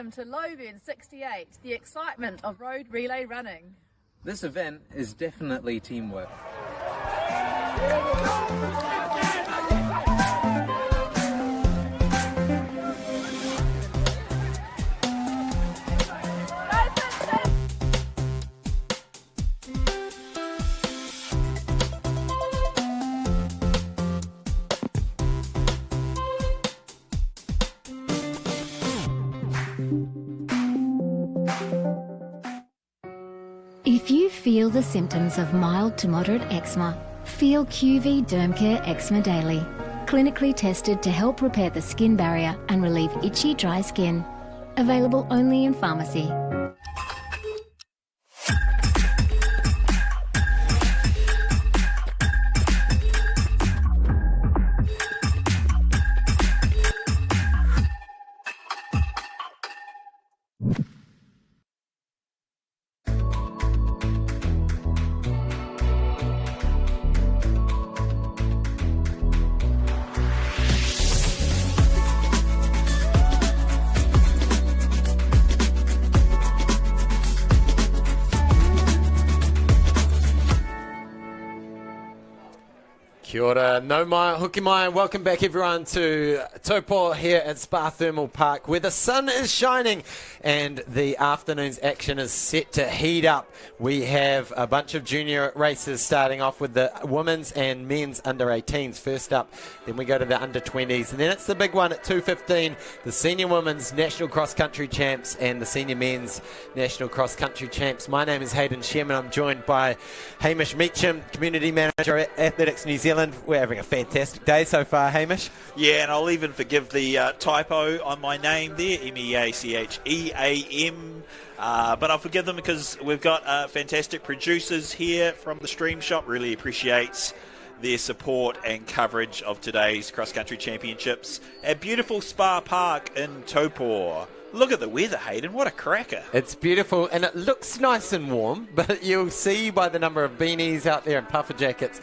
welcome to Lothian 68, the excitement of road relay running. This event is definitely teamwork. If you feel the symptoms of mild to moderate eczema, feel QV Derm Care Eczema Daily. Clinically tested to help repair the skin barrier and relieve itchy, dry skin. Available only in pharmacy. Kia ora, no mai, hoki mai. Welcome back everyone to Taupo here at Spa Thermal Park where the sun is shining and the afternoon's action is set to heat up. We have a bunch of junior races starting off with the women's and men's under 18s first up. Then we go to the under 20s and then it's the big one at 2:15, the senior women's national cross country champs and the senior men's national cross country champs. My name is Hayden Sherman. I'm joined by Hamish Meacham, community manager at Athletics New Zealand. We're having a fantastic day so far, Hamish. Yeah, and I'll even forgive the typo on my name there, Meacheam. But I'll forgive them because we've got fantastic producers here from the Stream Shop. Really appreciates their support and coverage of today's cross-country championships at beautiful Spa Park in Taupo. Look at the weather, Hayden. What a cracker. It's beautiful, and it looks nice and warm, but you'll see by the number of beanies out there and puffer jackets,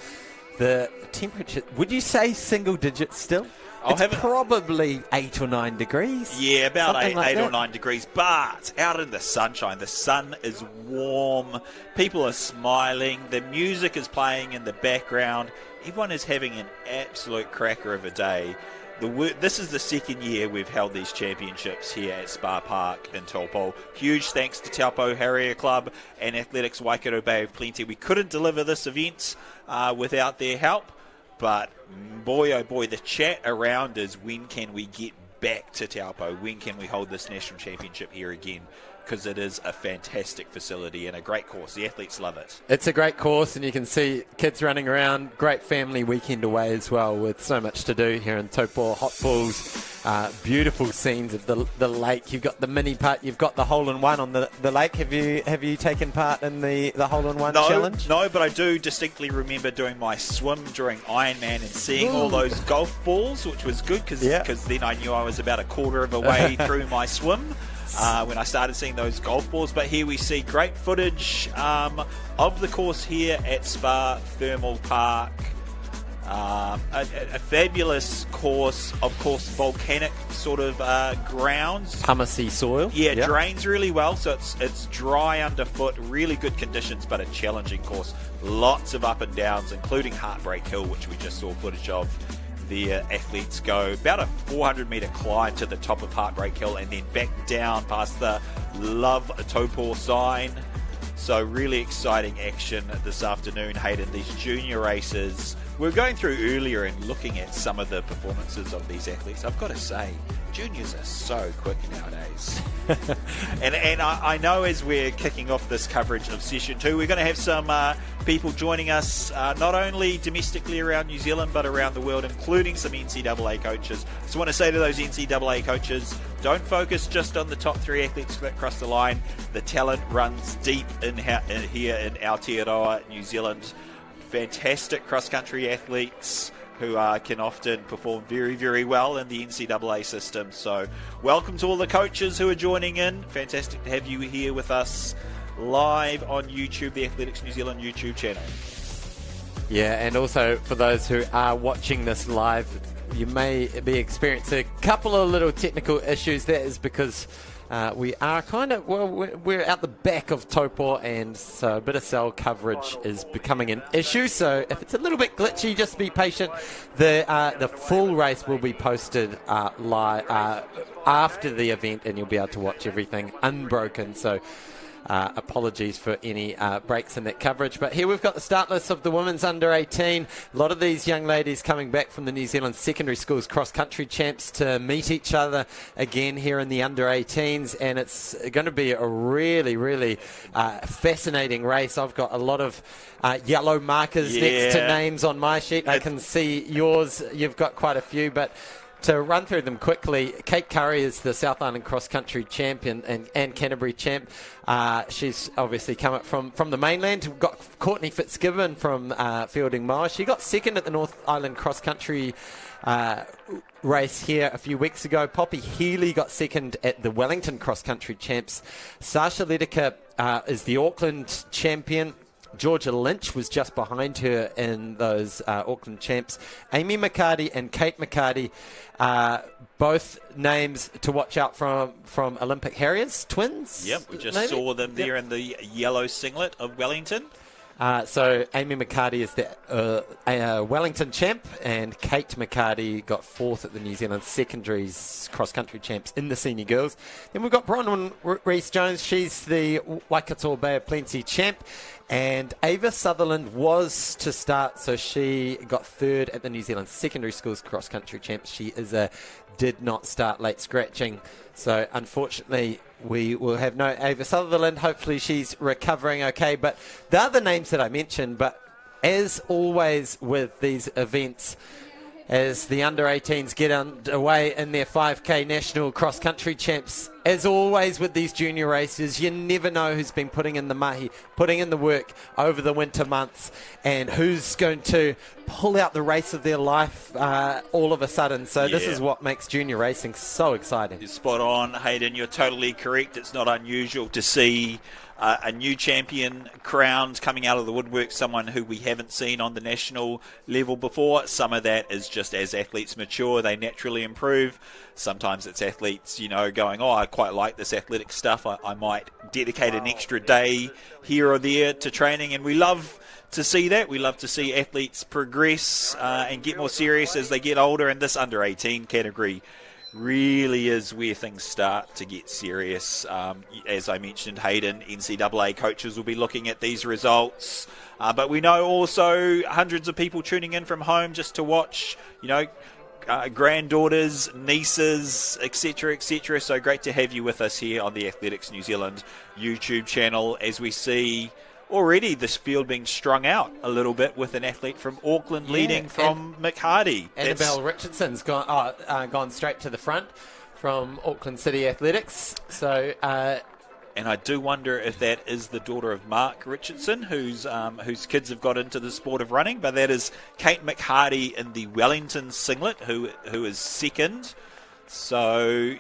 the temperature, would you say single digits still? It's probably 8 or 9 degrees. Yeah, about eight like or 9 degrees. But out in the sunshine, the sun is warm. People are smiling. The music is playing in the background. Everyone is having an absolute cracker of a day. This is the second year we've held these championships here at Spa Park in Taupo. Huge thanks to Taupo Harrier Club and Athletics Waikato Bay of Plenty. We couldn't deliver this event without their help, but boy oh boy, the chat around is when can we get back to Taupo? When can we hold this national championship here again? Because it is a fantastic facility and a great course. The athletes love it. It's a great course, and you can see kids running around. Great family weekend away as well, with so much to do here in Taupo. Hot pools, beautiful scenes of the lake. You've got the mini putt. You've got the hole-in-one on the lake. Have you taken part in the hole-in-one challenge? No, but I do distinctly remember doing my swim during Ironman and seeing all those golf balls, which was good because then I knew I was about a quarter of a way through my swim. When I started seeing those golf balls. But here we see great footage of the course here at Spa Thermal Park. A fabulous course, of course, volcanic sort of grounds. Pumicy soil. Yeah, it drains really well, so it's dry underfoot, really good conditions, but a challenging course. Lots of up and downs, including Heartbreak Hill, which we just saw footage of. The athletes go about a 400-metre climb to the top of Heartbreak Hill and then back down past the Love Taupo sign. So really exciting action this afternoon, Hayden. These junior races, we were going through earlier and looking at some of the performances of these athletes. I've got to say, juniors are so quick nowadays. and I know as we're kicking off this coverage of Session 2, we're going to have some people joining us, not only domestically around New Zealand, but around the world, including some NCAA coaches. So I want to say to those NCAA coaches, don't focus just on the top 3 athletes that cross the line. The talent runs deep in here in Aotearoa, New Zealand. Fantastic cross-country athletes who can often perform very, very well in the NCAA system. So welcome to all the coaches who are joining in. Fantastic to have you here with us live on YouTube, the Athletics New Zealand YouTube channel. Yeah, and also for those who are watching this live, you may be experiencing a couple of little technical issues. That is because We are we're out the back of Taupo, and so a bit of cell coverage is becoming an issue. So if it's a little bit glitchy, just be patient. The full race will be posted live after the event, and you'll be able to watch everything unbroken. So apologies for any breaks in that coverage. But here we've got the start list of the women's under 18. A lot of these young ladies coming back from the New Zealand secondary schools cross-country champs to meet each other again here in the under 18s. And it's going to be a really, really fascinating race. I've got a lot of yellow markers next to names on my sheet. I can see yours. You've got quite a few, but to run through them quickly, Kate Curry is the South Island cross-country champion and Canterbury champ. She's obviously come up from the mainland. We've got Courtney Fitzgibbon from Fielding Mile. She got second at the North Island cross-country race here a few weeks ago. Poppy Healy got second at the Wellington cross-country champs. Sasha Ledeker is the Auckland champion. Georgia Lynch was just behind her in those Auckland champs. Amy McCarty and Kate McCarty, both names to watch out from Olympic Harriers, twins. Yep, we just saw them there in the yellow singlet of Wellington. So Amy McCarty is the Wellington champ, and Kate McCarty got fourth at the New Zealand secondaries cross-country champs in the senior girls. Then we've got Bronwyn Rees-Jones. She's the Waikato Bay of Plenty champ. And Ava Sutherland was to start, so she got third at the New Zealand secondary schools cross-country champs. She is did not start, late scratching. So unfortunately, we will have no Ava Sutherland. Hopefully she's recovering okay. But the other names that I mentioned, but as always with these events, as the under-18s get underway in their 5K national cross-country champs, as always with these junior races, you never know who's been putting in the mahi, putting in the work over the winter months, and who's going to pull out the race of their life all of a sudden. So this is what makes junior racing so exciting. You're spot on, Hayden. You're totally correct. It's not unusual to see a new champion crowned coming out of the woodwork, someone who we haven't seen on the national level before. Some of that is just as athletes mature, they naturally improve. Sometimes it's athletes, going, I quite like this athletic stuff. I might dedicate an extra day here or there to training, and we love to see that. We love to see athletes progress and get more serious as they get older, and this under 18 category really is where things start to get serious. As I mentioned, Hayden, NCAA coaches will be looking at these results, but we know also hundreds of people tuning in from home just to watch, granddaughters, nieces, etc., etc. So great to have you with us here on the Athletics New Zealand YouTube channel as we see already this field being strung out a little bit with an athlete from Auckland leading from McHardy. Annabelle Richardson's gone straight to the front from Auckland City Athletics. So, and I do wonder if that is the daughter of Mark Richardson, whose kids have got into the sport of running. But that is Kate McHardy in the Wellington singlet, who is second. So,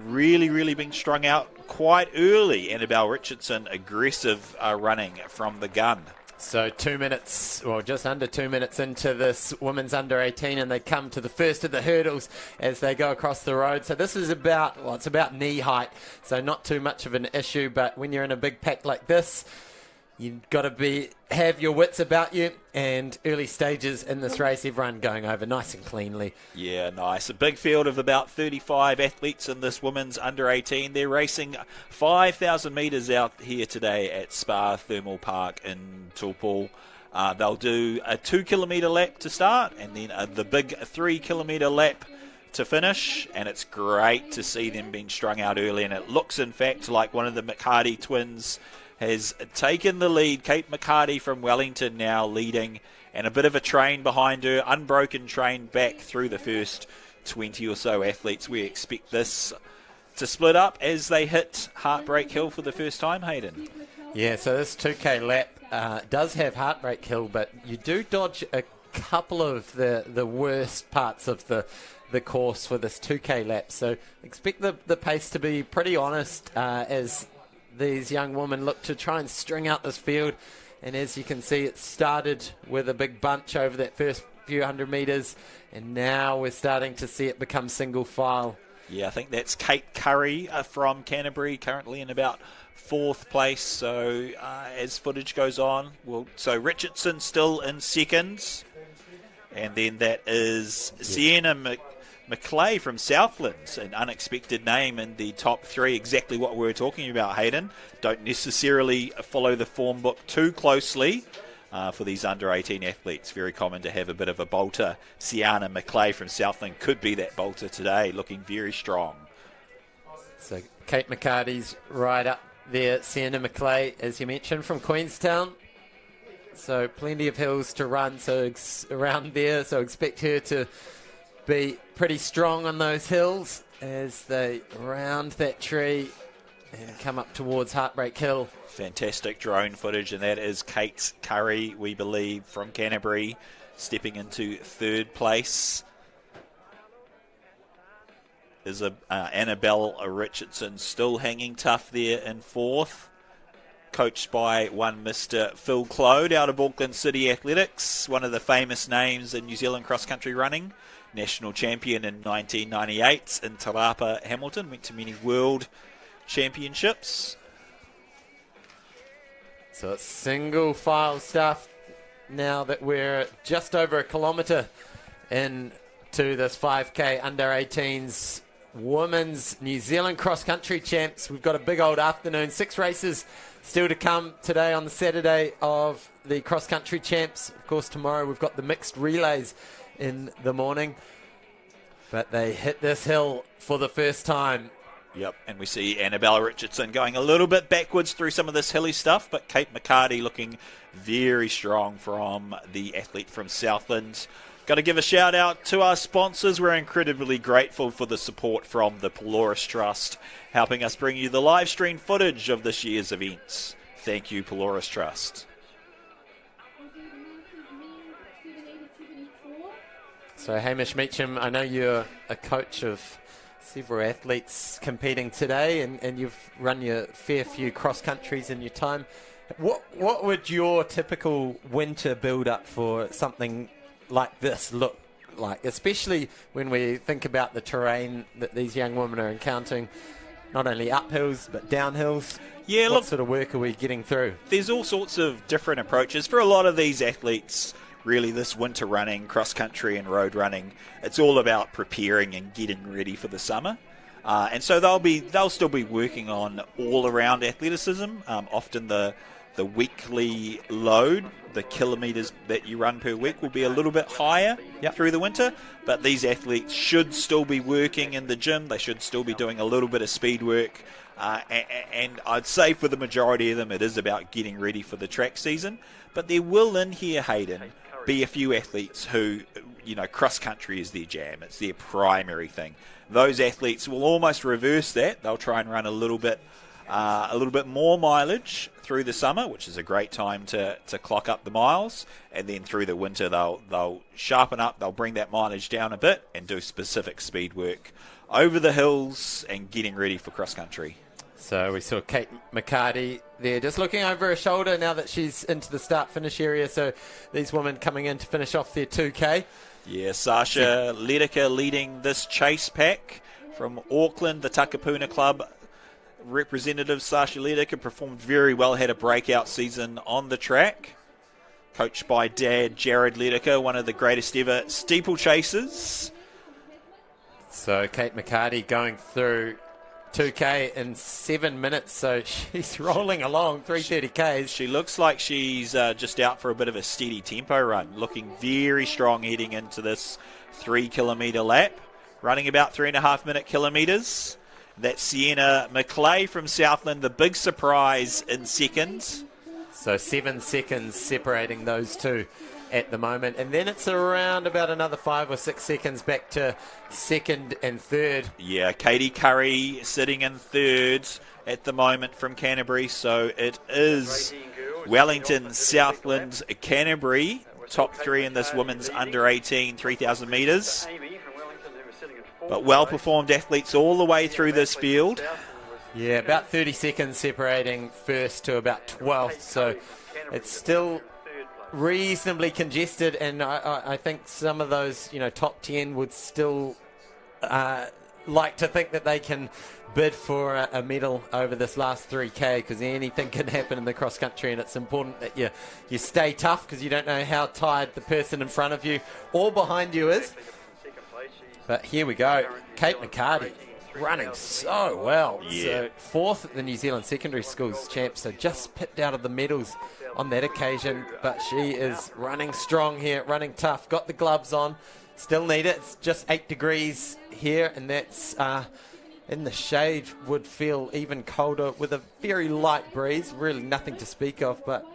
really, really being strung out quite early. Annabelle Richardson, aggressive running from the gun. So 2 minutes, or just under 2 minutes into this women's under 18, and they come to the first of the hurdles as they go across the road. So this is it's about knee height, so not too much of an issue. But when you're in a big pack like this, you've got to have your wits about you, and early stages in this race, everyone going over nice and cleanly. Yeah, nice. A big field of about 35 athletes in this women's under 18. They're racing 5,000 metres out here today at Spa Thermal Park in Taupo. They'll do a 2 kilometre lap to start, and then the big 3 kilometre lap to finish, and it's great to see them being strung out early, and it looks in fact like one of the McHardy twins has taken the lead. Kate McHardy from Wellington now leading, and a bit of a train behind her, unbroken train back through the first 20 or so athletes. We expect this to split up as they hit Heartbreak Hill for the first time, Hayden. Yeah, so this 2K lap does have Heartbreak Hill, but you do dodge a couple of the worst parts of the course for this 2K lap. So expect the pace to be pretty honest as these young women look to try and string out this field. And as you can see, it started with a big bunch over that first few hundred metres, and now we're starting to see it become single file Yeah, I think that's Kate Curry from Canterbury, currently in about 4th place. So as footage goes on, so Richardson still in 2nd. And then that is Sienna McClay from Southlands, an unexpected name in the top 3, exactly what we were talking about, Hayden. Don't necessarily follow the form book too closely for these under-18 athletes. Very common to have a bit of a bolter. Sienna McClay from Southland could be that bolter today, looking very strong. So Kate McCarty's right up there. Sienna McClay, as you mentioned, from Queenstown. So plenty of hills to run around there, so expect her to be pretty strong on those hills as they round that tree and come up towards Heartbreak Hill. Fantastic drone footage, and that is Kate Curry, we believe, from Canterbury, stepping into 3rd place. Is Annabelle Richardson still hanging tough there in 4th. Coached by one Mr. Phil Clode out of Auckland City Athletics, one of the famous names in New Zealand cross-country running. National champion in 1998 in Te Rapa, Hamilton. Went to many world championships. So it's single file stuff now that we're just over a kilometre into this 5K under-18s Women's New Zealand cross-country champs. We've got a big old afternoon, 6 races still to come today on the Saturday of the cross-country champs. Of course, tomorrow we've got the mixed relays in the morning. But they hit this hill for the first time. Yep, and we see Annabelle Richardson going a little bit backwards through some of this hilly stuff, but Kate McCarty looking very strong from the athlete from Southland. Got to give a shout out to our sponsors. We're incredibly grateful for the support from the Polaris Trust, helping us bring you the live stream footage of this year's events. Thank you, Polaris Trust. So Hamish Meacham, I know you're a coach of several athletes competing today, and you've run your fair few cross countries in your time. What would your typical winter build up for something like this look like, especially when we think about the terrain that these young women are encountering, not only uphills but downhills? Yeah, what sort of work are we getting through? There's all sorts of different approaches for a lot of these athletes. Really, this winter running, cross-country and road running, it's all about preparing and getting ready for the summer. And so they'll still be working on all-around athleticism. Often the weekly load, the kilometres that you run per week, will be a little bit higher through the winter. But these athletes should still be working in the gym. They should still be doing a little bit of speed work. And I'd say for the majority of them, it is about getting ready for the track season. But there will in here, Hayden, be a few athletes who, cross-country is their jam. It's their primary thing. Those athletes will almost reverse that. They'll try and run a little bit more mileage through the summer, which is a great time to clock up the miles. And then through the winter, they'll sharpen up. They'll bring that mileage down a bit and do specific speed work over the hills and getting ready for cross-country. So we saw Kate McCarty there just looking over her shoulder now that she's into the start-finish area. So these women coming in to finish off their 2K. Yeah, Sasha Ledecker leading this chase pack from Auckland, the Takapuna Club representative. Sasha Ledecker performed very well, had a breakout season on the track. Coached by Dad Jared Ledecker, one of the greatest ever steeplechasers. So Kate McCarty going through 2K in 7 minutes, so she's rolling along 3:30 Ks. She looks like she's just out for a bit of a steady tempo run, looking very strong heading into this 3 kilometre lap, running about 3.5 minute kilometres. That's Sienna McClay from Southland, the big surprise in second. So 7 seconds separating those two at the moment, and then it's around about another 5 or 6 seconds back to second and third. Yeah, Katie Curry sitting in third at the moment from Canterbury, so it is Wellington, Southland, Canterbury, top 3 in this women's under-18 3,000 metres. But well-performed athletes all the way through this field. Yeah, about 30 seconds separating first to about 12th, so it's still reasonably congested, and I think some of those top 10 would still like to think that they can bid for a medal over this last 3K, because anything can happen in the cross country, and it's important that you stay tough, because you don't know how tired the person in front of you or behind you is. But here we go. Kate McCarty running so well. Yeah. So fourth at the New Zealand Secondary Schools Champs, so just pipped out of the medals on that occasion, but she is running strong here, running tough, got the gloves on, still need it. It's just 8 degrees here, and that's in the shade would feel even colder with a very light breeze, really nothing to speak of, but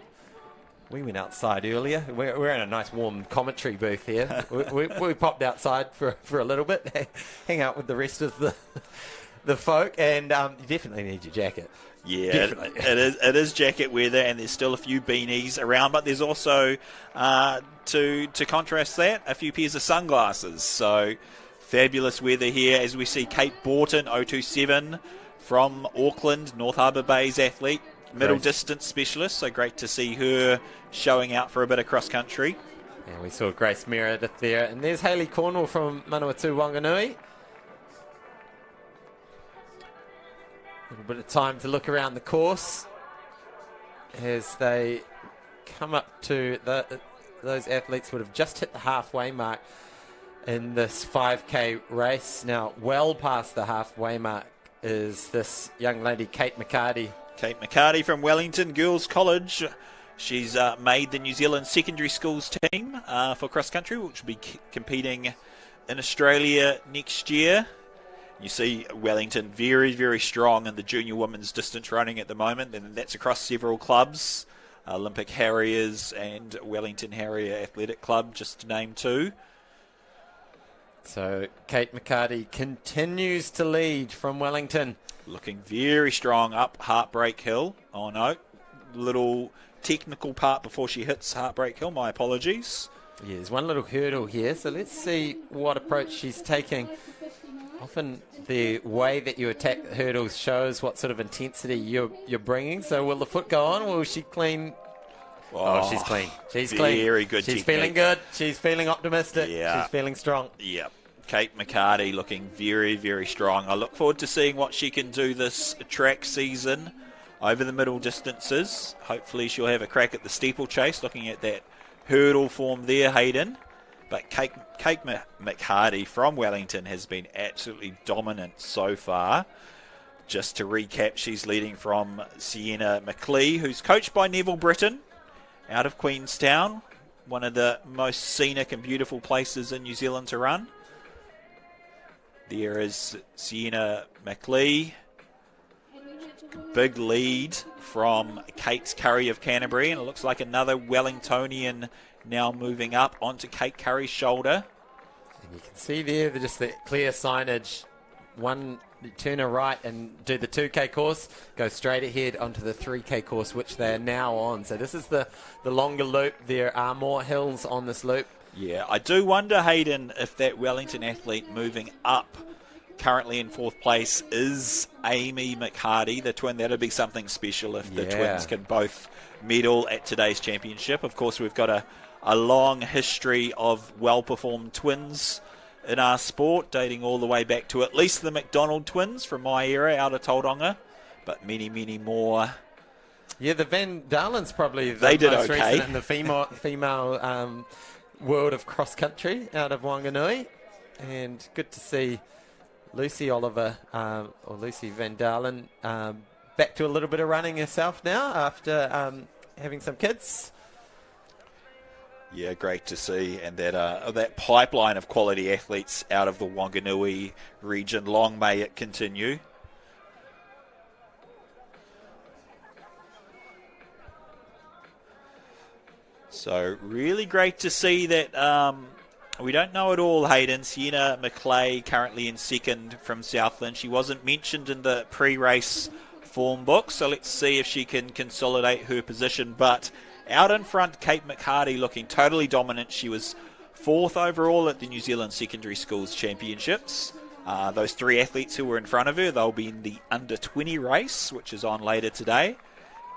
we went outside earlier. We're in a nice warm commentary booth here. we popped outside for a little bit, hang out with the rest of the folk, and you definitely need your jacket. Yeah, it is jacket weather, and there's still a few beanies around, but there's also, to contrast that, a few pairs of sunglasses. So fabulous weather here as we see Kate Borton, 027, from Auckland, North Harbour Bay's athlete, middle distance specialist, so great to see her showing out for a bit of cross country. And we saw Grace Meredith there, and there's Hayley Cornwall from Manawatu Wanganui. A little bit of time to look around the course as they come up to those athletes would have just hit the halfway mark in this 5K race. Now, well past the halfway mark is this young lady, Kate McCarty. Kate McCarty from Wellington Girls College. She's made the New Zealand Secondary Schools team for cross country, which will be competing in Australia next year. You see Wellington very, very strong in the junior women's distance running at the moment, and that's across several clubs. Olympic Harriers and Wellington Harrier Athletic Club, just to name two. So Kate McCarty continues to lead from Wellington. Looking very strong up Heartbreak Hill. Oh no, little technical part before she hits Heartbreak Hill, my apologies. Yeah, there's one little hurdle here, so let's see what approach she's taking. Often the way that you attack hurdles shows what sort of intensity you're bringing. So will the foot go on, or will she clean? Oh, she's clean. She's clean. Very good She's technique. feeling good. She's feeling optimistic. Yeah. She's feeling strong. Yeah. Kate McCarty looking very, very strong. I look forward to seeing what she can do this track season over the middle distances. Hopefully she'll have a crack at the steeplechase, looking at that hurdle form there, Hayden. But Kate McCarty from Wellington has been absolutely dominant so far. Just to recap, she's leading from Sienna McLeay, who's coached by Neville Britton out of Queenstown, one of the most scenic and beautiful places in New Zealand to run. There is Sienna McLeay. Big lead from Kate Curry of Canterbury, and it looks like another Wellingtonian now moving up onto Kate Curry's shoulder. And you can see there just the clear signage. One, turn a right and do the 2K course, go straight ahead onto the 3K course, which they are now on. So this is the longer loop. There are more hills on this loop. Yeah, I do wonder, Hayden, if that Wellington athlete moving up currently in fourth place is Amy McHardy, the twin. That would be something special if the twins can both medal at today's championship. Of course, we've got a long history of well-performed twins in our sport, dating all the way back to at least the McDonald twins from my era out of Tauranga, but many, many more. Yeah, the Van Dalens probably They did most okay recent in the female world of cross-country out of Wanganui. And good to see Lucy Oliver, or Lucy Van Dalen, back to a little bit of running herself now after having some kids. Yeah, great to see. And that pipeline of quality athletes out of the Wanganui region, long may it continue. So really great to see that we don't know it all, Hayden. Sienna McLeay currently in second from Southland. She wasn't mentioned in the pre-race form book, so let's see if she can consolidate her position. But out in front, Kate McHardy looking totally dominant. She was fourth overall at the New Zealand Secondary Schools Championships. Those three athletes who were in front of her, they'll be in the under-20 race, which is on later today.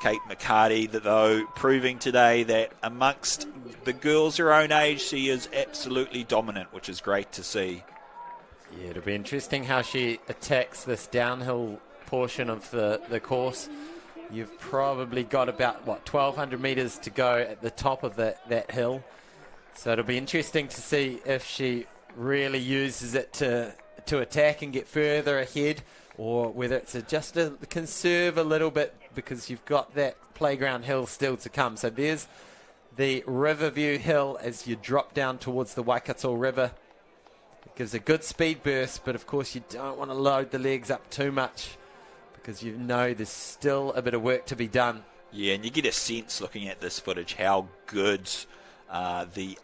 Kate McHardy, though, proving today that amongst the girls her own age, she is absolutely dominant, which is great to see. Yeah, it'll be interesting how she attacks this downhill portion of the course. You've probably got about, 1,200 metres to go at the top of that hill. So it'll be interesting to see if she really uses it to attack and get further ahead, or whether it's just to conserve a little bit, because you've got that playground hill still to come. So there's the Riverview Hill as you drop down towards the Waikato River. It gives a good speed burst, but of course you don't want to load the legs up too much, because you know there's still a bit of work to be done. Yeah, and you get a sense looking at this footage how good the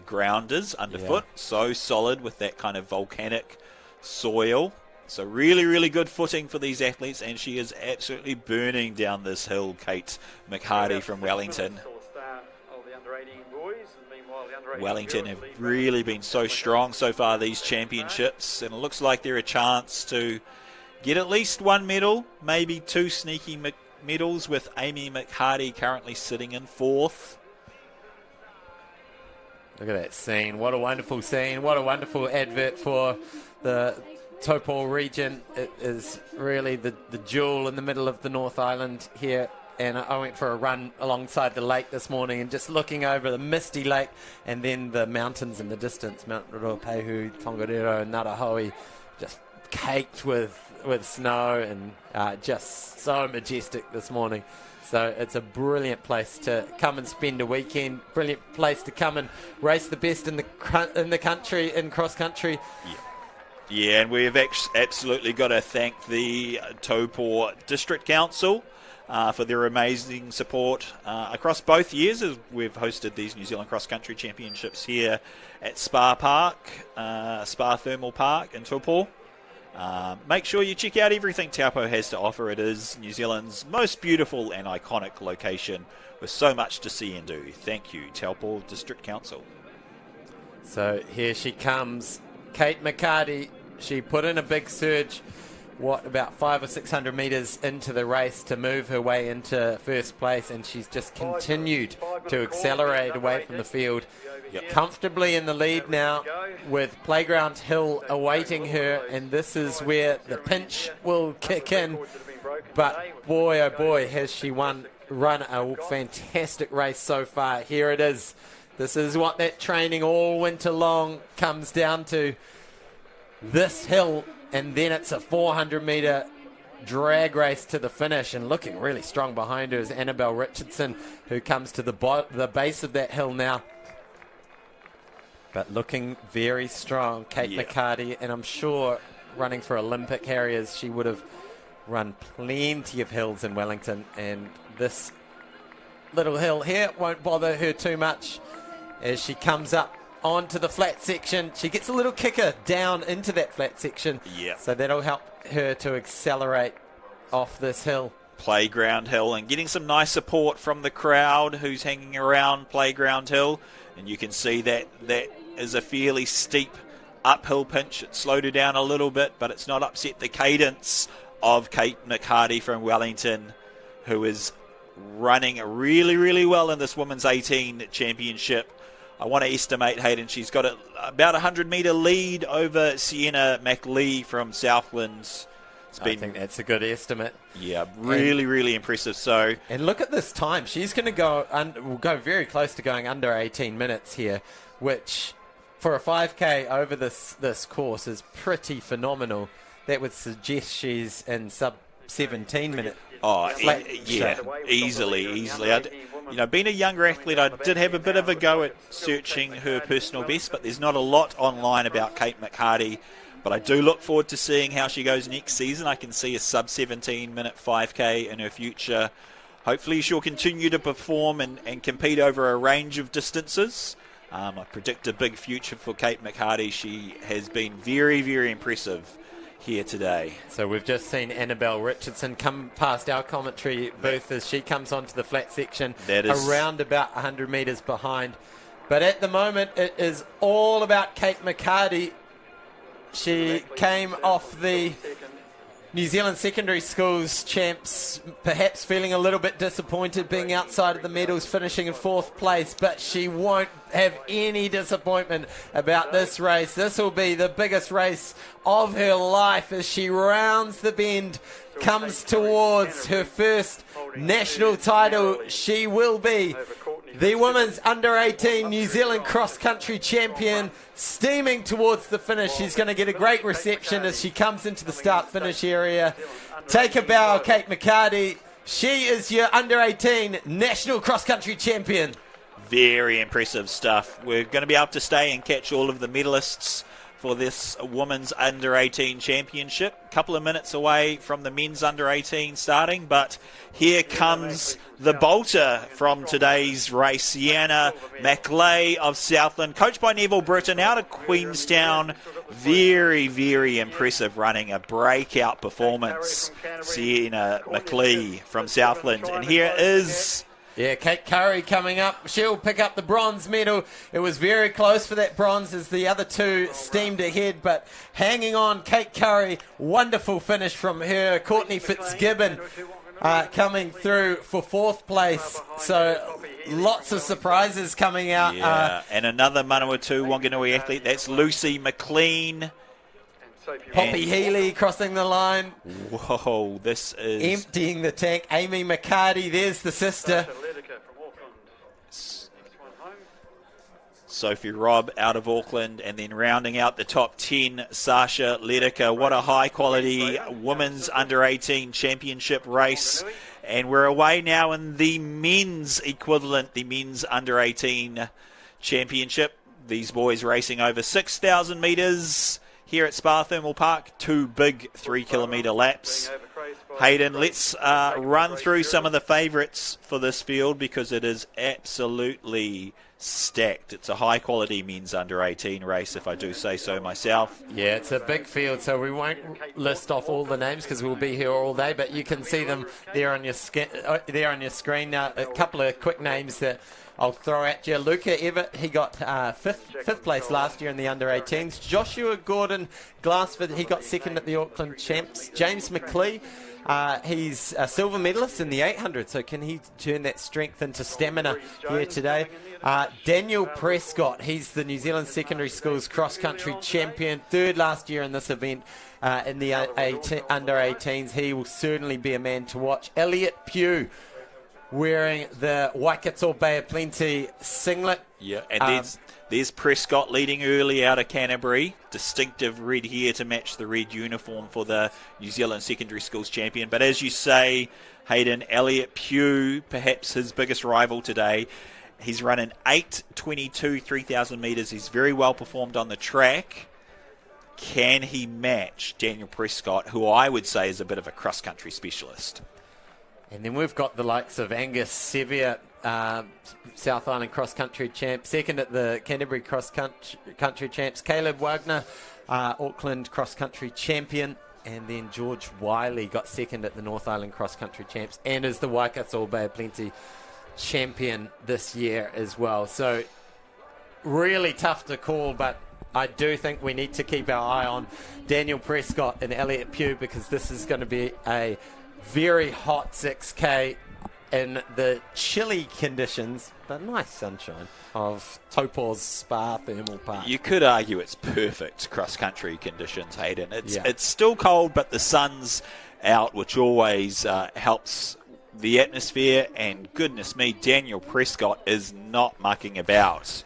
ground is underfoot. Yeah. So solid with that kind of volcanic soil. So really, really good footing for these athletes, and she is absolutely burning down this hill, Kate McHardy from Wellington. Wellington have really been so strong so far these championships, and it looks like they're a chance to get at least one medal, maybe two sneaky medals, with Amy McHardy currently sitting in 4th. Look at that scene. What a wonderful scene. What a wonderful advert for the Taupo region. It is really the jewel in the middle of the North Island here. And I went for a run alongside the lake this morning, and just looking over the misty lake and then the mountains in the distance, Mount Ruapehu, Tongariro and Ngarahoe, just caked with snow, and just so majestic this morning. So it's a brilliant place to come and spend a weekend. Brilliant place to come and race the best in the country, in cross country. Yeah, and we've absolutely got to thank the Taupo District Council for their amazing support across both years, as we've hosted these New Zealand Cross Country Championships here at Spa Thermal Park in Taupo. Make sure you check out everything Taupo has to offer. It is New Zealand's most beautiful and iconic location, with so much to see and do. Thank you, Taupo District Council. So here she comes, Kate McHardy. She put in a big surge, about 500 or 600 metres into the race to move her way into first place, and she's just continued to accelerate away from the field. Yep. Comfortably in the lead now, with Playground Hill awaiting her, and this is where the pinch will kick in. But boy, oh boy, has she run a fantastic race so far. Here it is. This is what that training all winter long comes down to. This hill, and then it's a 400-metre drag race to the finish, and looking really strong behind her is Annabelle Richardson, who comes to the base of that hill now. But looking very strong, Kate McHardy, and I'm sure running for Olympic Harriers, she would have run plenty of hills in Wellington, and this little hill here won't bother her too much as she comes up onto the flat section. She gets a little kicker down into that flat section, so that'll help her to accelerate off this hill. Playground Hill, and getting some nice support from the crowd who's hanging around Playground Hill, and you can see that is a fairly steep uphill pinch. It slowed her down a little bit, but it's not upset the cadence of Kate McHardy from Wellington, who is running really, really well in this Women's 18 Championship. I want to estimate, Hayden, she's got about a 100-metre lead over Sienna McLee from Southlands. I think that's a good estimate. Yeah, really impressive. So, and look at this time. She's going to will go very close to going under 18 minutes here, which for a 5K over this course is pretty phenomenal. That would suggest she's in sub 17 minute. Easily. Being a younger athlete, I did have a bit of a go at searching her personal best, but there's not a lot online about Kate McHardy. But I do look forward to seeing how she goes next season. I can see a sub 17 minute 5K in her future. Hopefully she'll continue to perform and compete over a range of distances. I predict a big future for Kate McHardy. She has been very, very impressive here today. So we've just seen Annabelle Richardson come past our commentary booth as she comes onto the flat section, around about 100 metres behind. But at the moment, it is all about Kate McHardy. She came off the New Zealand secondary schools champs perhaps feeling a little bit disappointed being outside of the medals, finishing in 4th place, but she won't have any disappointment about this race. This will be the biggest race of her life as she rounds the bend, comes towards her first national title. She will be the women's under-18 New Zealand cross-country champion, steaming towards the finish. She's going to get a great reception as she comes into the start-finish area. Take a bow, Kate McCarty. She is your under-18 national cross-country champion. Very impressive stuff. We're going to be able to stay and catch all of the medalists for this women's under-18 championship. A couple of minutes away from the men's under-18 starting, but here comes the bolter from today's race, Sienna McLeay of Southland, coached by Neville Britton out of Queenstown. Very, very impressive running, a breakout performance. Sienna McLeay from Southland. And here is... Yeah, Kate Curry coming up. She'll pick up the bronze medal. It was very close for that bronze as the other two steamed ahead, but hanging on, Kate Curry. Wonderful finish from her. Courtney Fitzgibbon coming through for 4th place. So lots of surprises coming out. Yeah, and another Manawatu Wanganui athlete. That's Lucy McLean. Poppy Healy crossing the line. Whoa, this is... emptying the tank. Amy McCarty, there's the sister. Sophie Robb out of Auckland, and then rounding out the top 10, Sasha Ledecker. What a high-quality women's under-18 championship race. And we're away now in the men's equivalent, the men's under-18 championship. These boys racing over 6,000 metres here at Spa Thermal Park. 2 big 3-kilometre laps. Hayden, let's run through some of the favourites for this field because it is absolutely stacked. It's a high-quality men's under-18 race, if I do say so myself. Yeah, it's a big field, so we won't list off all the names because we'll be here all day, but you can see them there on your screen. Now, a couple of quick names that I'll throw at you. Luca Everett, he got fifth place last year in the under-18s. Joshua Gordon Glassford, he got 2nd at the Auckland Champs. James McLeay, he's a silver medalist in the 800, so can he turn that strength into stamina here today? Daniel Prescott, he's the New Zealand Secondary Schools cross-country champion, 3rd last year in this event in the under-18s. He will certainly be a man to watch. Elliot wearing the Waikato Bay of Plenty singlet. Yeah, and there's Prescott leading early out of Canterbury. Distinctive red hair to match the red uniform for the New Zealand Secondary Schools champion. But as you say, Hayden, Elliot Pugh, perhaps his biggest rival today. He's run an 8:22 3,000 metres. He's very well performed on the track. Can he match Daniel Prescott, who I would say is a bit of a cross-country specialist? And then we've got the likes of Angus Sevier, South Island cross-country champ, 2nd at the Canterbury cross-country champs. Caleb Wagner, Auckland cross-country champion. And then George Wiley got 2nd at the North Island cross-country champs and is the Waikato Bay of Plenty champion this year as well. So really tough to call, but I do think we need to keep our eye on Daniel Prescott and Elliot Pugh because this is going to be a very hot 6K in the chilly conditions, but nice sunshine of Taupo's Spa Thermal Park. You could argue it's perfect cross-country conditions, Hayden. It's still cold, but the sun's out, which always helps the atmosphere. And goodness me, Daniel Prescott is not mucking about.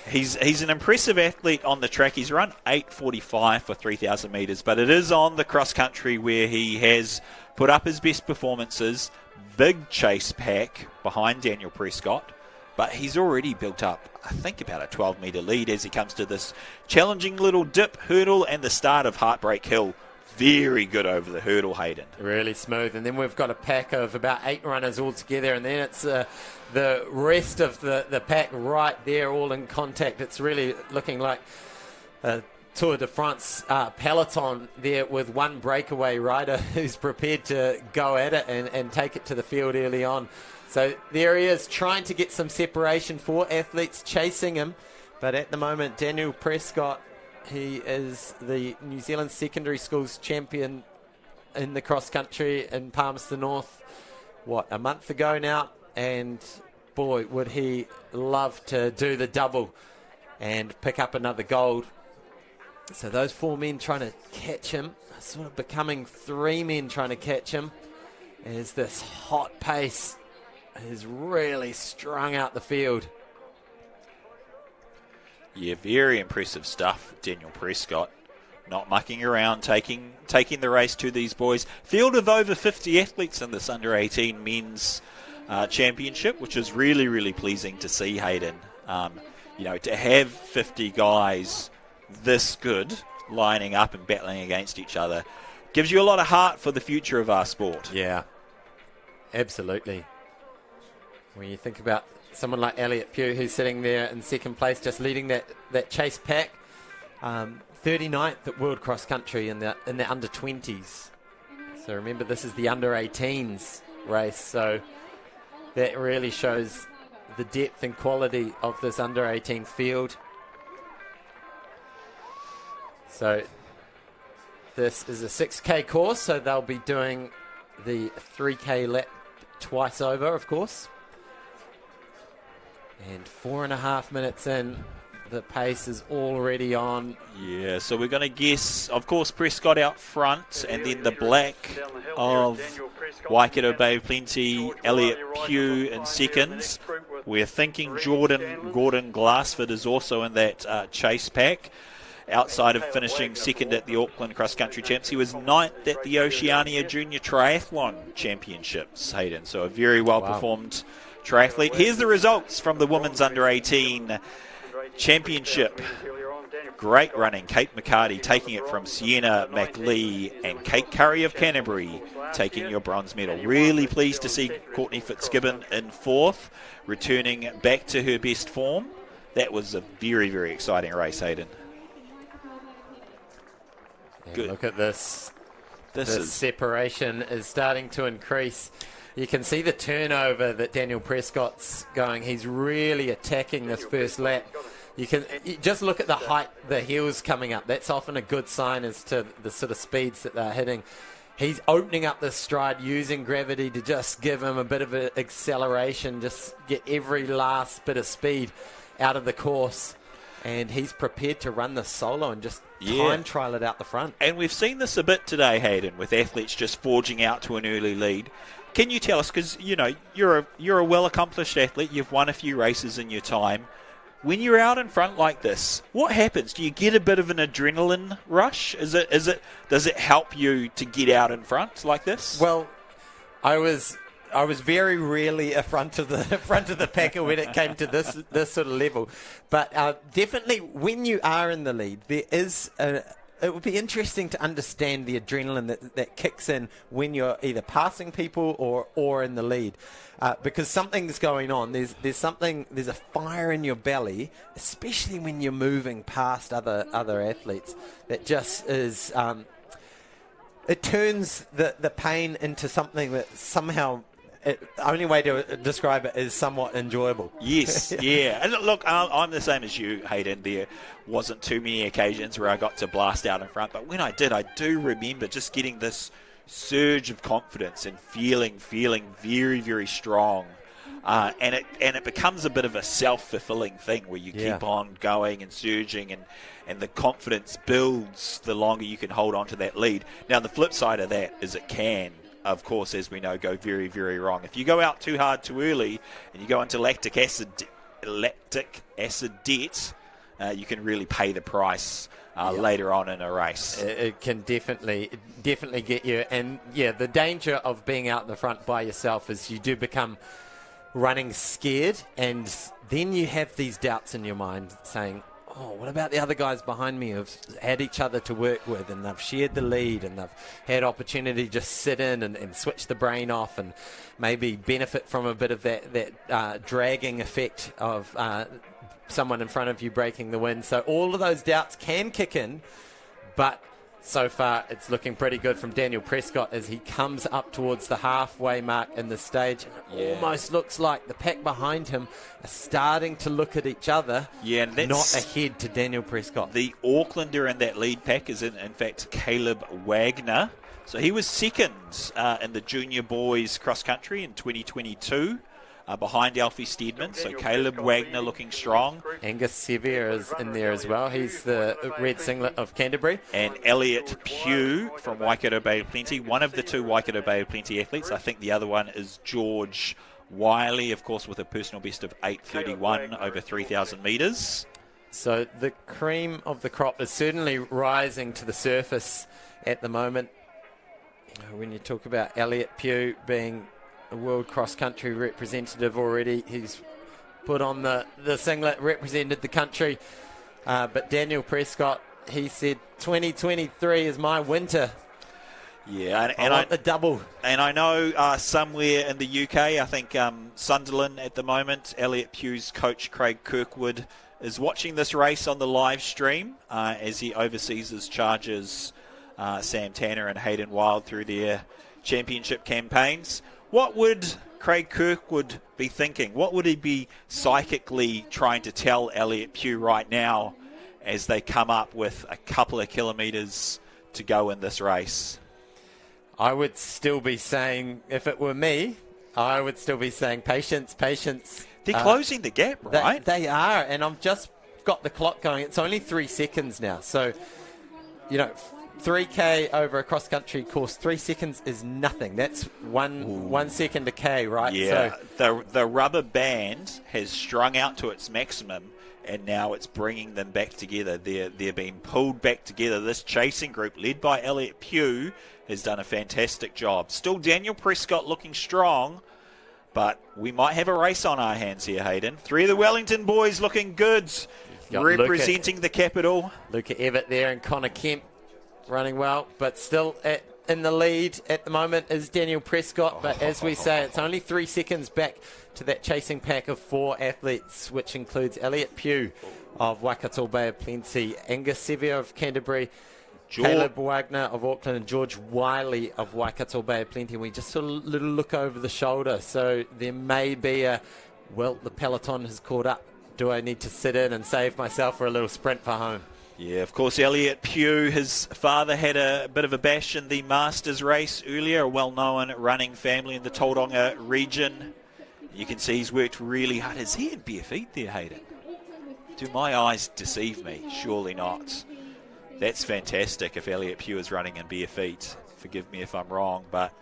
He's an impressive athlete on the track. He's run 8:45 for 3,000 metres, but it is on the cross-country where he has put up his best performances. Big chase pack behind Daniel Prescott, but he's already built up, I think, about a 12-metre lead as he comes to this challenging little dip hurdle and the start of Heartbreak Hill. Very good over the hurdle, Hayden. Really smooth. And then we've got a pack of about 8 runners all together, and then it's the rest of the pack right there, all in contact. It's really looking like a Tour de France peloton there with one breakaway rider who's prepared to go at it and take it to the field early on. So there he is, trying to get some separation. 4 athletes chasing him, but at the moment, Daniel Prescott, he is the New Zealand Secondary Schools champion in the cross country in Palmerston North, a month ago now, and boy, would he love to do the double and pick up another gold. So those 4 men trying to catch him, sort of becoming 3 men trying to catch him, as this hot pace has really strung out the field. Yeah, very impressive stuff, Daniel Prescott. Not mucking around, taking the race to these boys. Field of over 50 athletes in this under-18 men's championship, which is really, really pleasing to see, Hayden. To have 50 guys this good lining up and battling against each other gives you a lot of heart for the future of our sport. Yeah, absolutely. When you think about someone like Elliot Pugh, who's sitting there in second place, just leading that chase pack, 39th at World Cross Country in the under-20s. So remember, this is the under-18s race, so that really shows the depth and quality of this under-18 field. So this is a 6K course, so they'll be doing the 3K lap twice over, of course. And 4.5 minutes in, the pace is already on. Yeah, so we're going to guess, of course, Prescott out front, and then the black of Waikato Bay Plenty, Elliot Pugh in seconds. We're thinking Gordon Glassford is also in that chase pack. Outside of finishing second at the Auckland Cross Country Champs, he was ninth at the Oceania Junior Triathlon Championships, Hayden. So a very well-performed triathlete. Here's the results from the Women's Under-18 Championship. Great running. Kate McCarty taking it from Sienna McLee, and Kate Curry of Canterbury taking your bronze medal. Really pleased to see Courtney Fitzgibbon in fourth, returning back to her best form. That was a very, very exciting race, Hayden. Good. Look at this. This separation is starting to increase. You can see the turnover that Daniel Prescott's going. He's really attacking this first lap. You just look at the height, the heels coming up. That's often a good sign as to the sort of speeds that they're hitting. He's opening up this stride, using gravity to just give him a bit of an acceleration, just get every last bit of speed out of the course. And he's prepared to run the solo and just time trial it out the front. And we've seen this a bit today, Hayden, with athletes just forging out to an early lead. Can you tell us, because you're a well-accomplished athlete, you've won a few races in your time. When you're out in front like this, what happens? Do you get a bit of an adrenaline rush? Does it help you to get out in front like this? Well, I was very rarely a front of the pack when it came to this sort of level, but definitely when you are in the lead, it would be interesting to understand the adrenaline that kicks in when you're either passing people or in the lead, because something's going on. There's a fire in your belly, especially when you're moving past other athletes. That just is. It turns the pain into something that somehow. The only way to describe it is somewhat enjoyable. Yes, yeah. And look, I'm the same as you, Hayden. There wasn't too many occasions where I got to blast out in front, but when I did, I do remember just getting this surge of confidence and feeling very, very strong. And it becomes a bit of a self-fulfilling thing where you keep on going and surging, and the confidence builds the longer you can hold on to that lead. Now, the flip side of that is it can, of course, as we know, go very, very wrong. If you go out too hard too early and you go into lactic acid debt, you can really pay the price later on in a race. It can definitely get you. And, the danger of being out in the front by yourself is you do become running scared, and then you have these doubts in your mind saying, what about the other guys behind me who've had each other to work with, and they've shared the lead, and they've had opportunity to just sit in and switch the brain off and maybe benefit from a bit of that dragging effect of someone in front of you breaking the wind. So all of those doubts can kick in, but So far, it's looking pretty good from Daniel Prescott as he comes up towards the halfway mark in the stage. It almost looks like the pack behind him are starting to look at each other, and that's not ahead to Daniel Prescott. The Aucklander in that lead pack is, in fact, Caleb Wagner. So he was second in the junior boys cross-country in 2022. Behind Alfie Steedman, so Caleb Wagner looking strong. Angus Sevier is in there as well. He's the red singlet of Canterbury. And Elliot Pugh from Waikato Bay of Plenty, one of the two Waikato Bay of Plenty athletes. I think the other one is George Wiley, of course, with a personal best of 8:31 over 3,000 metres. So the cream of the crop is certainly rising to the surface at the moment. When you talk about Elliot Pugh being a world cross-country representative already, he's put on the singlet, represented the country. But Daniel Prescott, he said 2023 is my winter. Yeah, I want the double. And I know somewhere in the UK, I think Sunderland at the moment, Elliot Pugh's coach Craig Kirkwood is watching this race on the live stream as he oversees his Chargers, Sam Tanner and Hayden Wild through their championship campaigns. What would Craig Kirkwood be thinking? What would he be psychically trying to tell Elliot Pugh right now as they come up with a couple of kilometres to go in this race? I would still be saying, if it were me, I would still be saying patience, patience. They're closing the gap, right? They are, and I've just got the clock going. It's only 3 seconds now. So, 3K over a cross-country course, 3 seconds is nothing. That's one second a K, right? Yeah, so the rubber band has strung out to its maximum, and now it's bringing them back together. They're being pulled back together. This chasing group, led by Elliot Pugh, has done a fantastic job. Still Daniel Prescott looking strong, but we might have a race on our hands here, Hayden. 3 of the Wellington boys looking good, representing the capital. Luca Everett there and Connor Kemp running well, but still in the lead at the moment is Daniel Prescott. But as we say, it's only 3 seconds back to that chasing pack of 4 athletes, which includes Elliot Pugh of Waikato Bay of Plenty, Angus Sevier of Canterbury, Caleb Wagner of Auckland, and George Wiley of Waikato Bay of Plenty. And we just sort of little look over the shoulder, so there may be the peloton has caught up. Do I need to sit in and save myself for a little sprint for home? Yeah, of course, Elliot Pugh, his father had a bit of a bash in the Masters race earlier, a well-known running family in the Tauranga region. You can see he's worked really hard. Is he in bare feet there, Hayden? Do my eyes deceive me? Surely not. That's fantastic if Elliot Pugh is running in bare feet. Forgive me if I'm wrong, but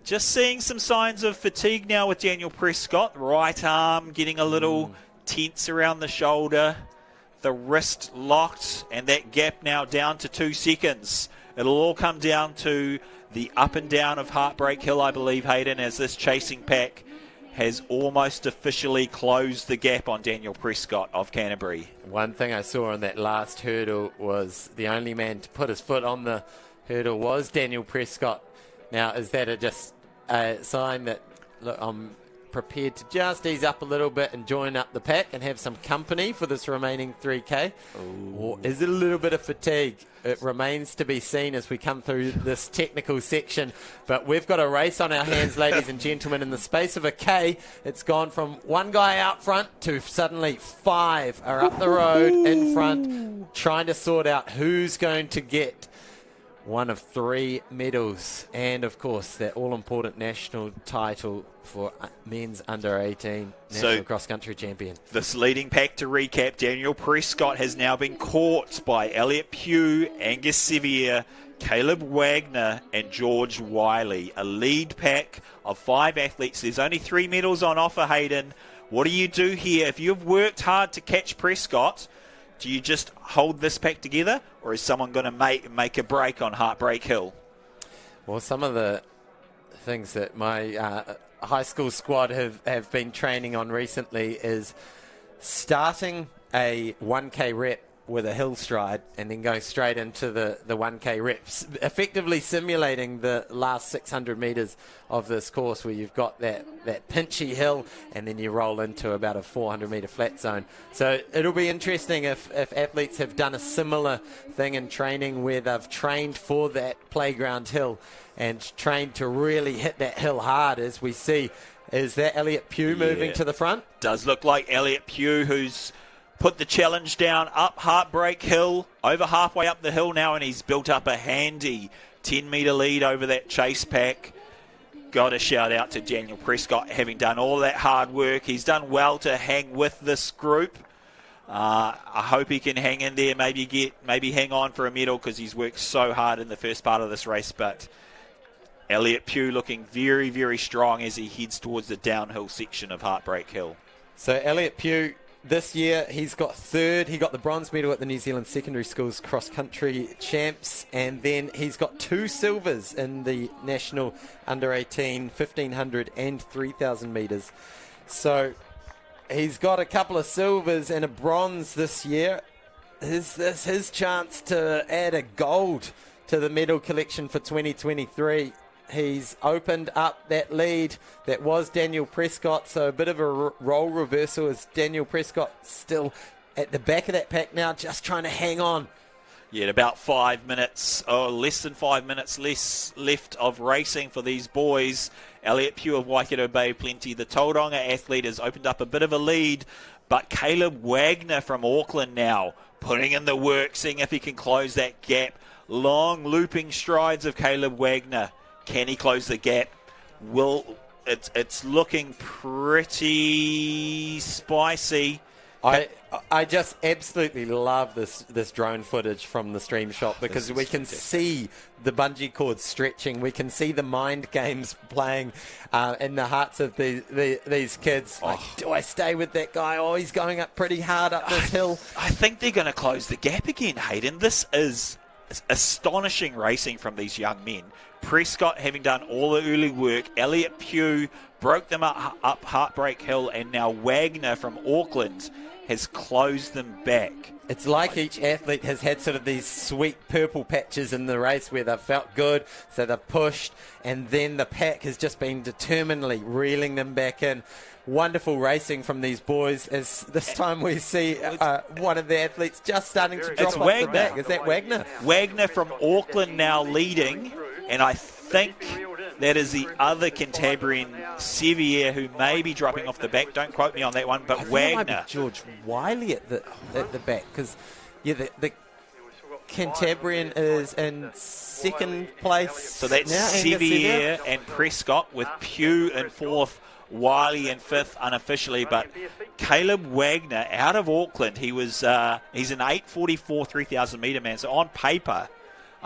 just seeing some signs of fatigue now with Daniel Prescott. Right arm getting a little tense around the shoulder. The wrist locked, and that gap now down to 2 seconds. It'll all come down to the up and down of Heartbreak Hill, I believe, Hayden, as this chasing pack has almost officially closed the gap on Daniel Prescott of Canterbury. One thing I saw on that last hurdle was the only man to put his foot on the hurdle was Daniel Prescott. Now, is that just a sign that, look, I'm prepared to just ease up a little bit and join up the pack and have some company for this remaining 3K? Or is it a little bit of fatigue? It remains to be seen as we come through this technical section. But we've got a race on our hands, ladies and gentlemen. In the space of a K, it's gone from one guy out front to suddenly 5 are up the road in front, trying to sort out who's going to get one of 3 medals, and of course that all-important national title for men's under-18 national cross-country champion. This leading pack, to recap, Daniel Prescott has now been caught by Elliot Pugh, Angus Sevier, Caleb Wagner and George Wiley. A lead pack of 5 athletes. There's only 3 medals on offer, Hayden. What do you do here? If you've worked hard to catch Prescott, do you just hold this pack together, or is someone going to make a break on Heartbreak Hill? Well, some of the things that my high school squad have been training on recently is starting a 1K rep with a hill stride and then going straight into the 1K reps, effectively simulating the last 600 metres of this course where you've got that pinchy hill and then you roll into about a 400 metre flat zone. So it'll be interesting if athletes have done a similar thing in training where they've trained for that playground hill and trained to really hit that hill hard, as we see. Is that Elliot Pugh moving to the front? Does look like Elliot Pugh, who's put the challenge down up Heartbreak Hill, over halfway up the hill now, and he's built up a handy 10-metre lead over that chase pack. Got a shout out to Daniel Prescott, having done all that hard work. He's done well to hang with this group. I hope he can hang in there, maybe hang on for a medal, because he's worked so hard in the first part of this race. But Elliot Pugh looking very, very strong as he heads towards the downhill section of Heartbreak Hill. So Elliot Pugh, this year he's got third. He got the bronze medal at the New Zealand Secondary Schools cross-country champs, and then he's got 2 silvers in the national under-18 1500 and 3000 metres. So he's got a couple of silvers and a bronze this year. Is this his chance to add a gold to the medal collection for 2023? He's opened up that lead that was Daniel Prescott, so a bit of a role reversal as Daniel Prescott still at the back of that pack now, just trying to hang on. Yeah, about 5 minutes, or less than 5 minutes left of racing for these boys. Elliot Pugh of Waikato Bay Plenty, the Tauranga athlete, has opened up a bit of a lead, but Caleb Wagner from Auckland now putting in the work, seeing if he can close that gap. Long looping strides of Caleb Wagner. Can he close the gap? It's looking pretty spicy. I just absolutely love this drone footage from the stream shot, because we can see the bungee cords stretching. We can see the mind games playing in the hearts of these kids. Like, do I stay with that guy? Oh, he's going up pretty hard up this hill. I think they're going to close the gap again, Hayden. This is astonishing racing from these young men. Prescott having done all the early work. Elliot Pugh broke them up Heartbreak Hill, and now Wagner from Auckland has closed them back. It's like each athlete has had sort of these sweet purple patches in the race where they've felt good, so they've pushed, and then the pack has just been determinedly reeling them back in. Wonderful racing from these boys, as this time we see one of the athletes just starting to drop off the back. Is that Wagner? Wagner from Auckland now leading, and I think that is the other Cantabrian, Sevier, who may be dropping off the back. Don't quote me on that one, but Wagner. It might be George Wiley at the back, because the Cantabrian is in second place. So that's now, Sevier and Prescott, with Pugh in fourth, Wiley in fifth unofficially. But Caleb Wagner out of Auckland, he's an 8:44 3,000 metre man. So on paper,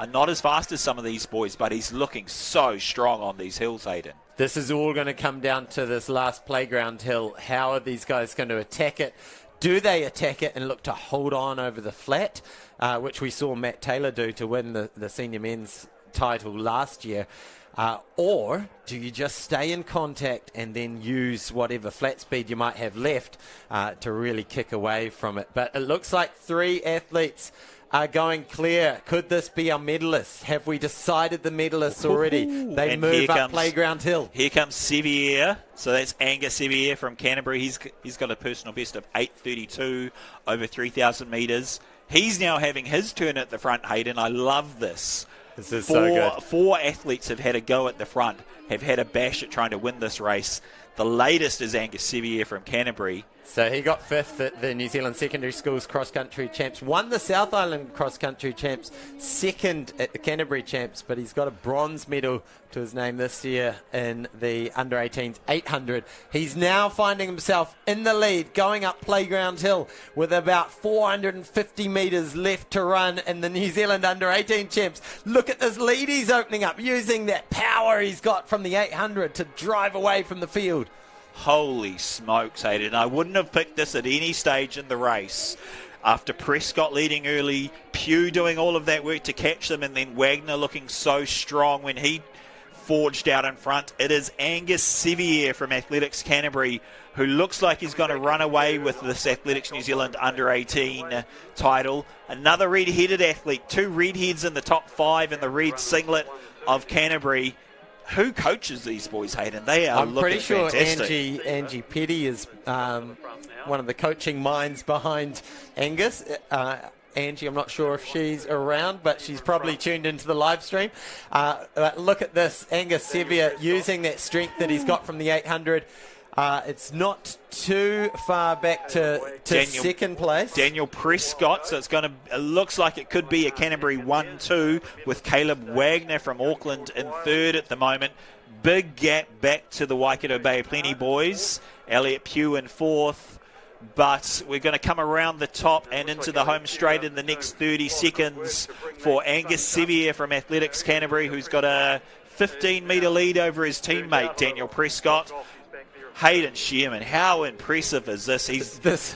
not as fast as some of these boys, but he's looking so strong on these hills, Hayden. This is all going to come down to this last playground hill. How are these guys going to attack it? Do they attack it and look to hold on over the flat, which we saw Matt Taylor do to win the senior men's title last year? Or do you just stay in contact and then use whatever flat speed you might have left to really kick away from it? But it looks like 3 athletes are going clear. Could this be our medalists? Have we decided the medalists already? They move up Playground Hill. Here comes Sevier. So that's Angus Sevier from Canterbury. He's got a personal best of 8:32 over 3,000 metres. He's now having his turn at the front, Hayden. I love this. This is so good. 4 athletes have had a go at the front, have had a bash at trying to win this race. The latest is Angus Sevier from Canterbury. So he got 5th at the New Zealand Secondary Schools cross-country champs, won the South Island cross-country champs, 2nd at the Canterbury champs, but he's got a bronze medal to his name this year in the under-18s 800. He's now finding himself in the lead, going up Playground Hill with about 450 metres left to run in the New Zealand under-18 champs. Look at this lead he's opening up, using that power he's got from the 800 to drive away from the field. Holy smokes, Hayden. I wouldn't have picked this at any stage in the race. After Prescott leading early, Pugh doing all of that work to catch them, and then Wagner looking so strong when he forged out in front. It is Angus Sevier from Athletics Canterbury, who looks like he's going to run away with this Athletics New Zealand under-18 title. Another red-headed athlete, 2 redheads in the top 5 in the red singlet of Canterbury. Who coaches these boys, Hayden? They are I'm pretty sure fantastic. Angie Petty is one of the coaching minds behind Angus. Angie, I'm not sure if she's around, but she's probably tuned into the live stream. Look at this, Angus Sevier using that strength that he's got from the 800. It's not too far back to second place. Daniel Prescott, so it looks like it could be a Canterbury 1-2 with Caleb Wagner from Auckland in third at the moment. Big gap back to the Waikato Bay Plenty boys. Elliot Pugh in fourth. But we're going to come around the top and into the home straight in the next 30 seconds for Angus Sevier from Athletics Canterbury, who's got a 15-metre lead over his teammate, Daniel Prescott. Hayden Shearman, how impressive is this?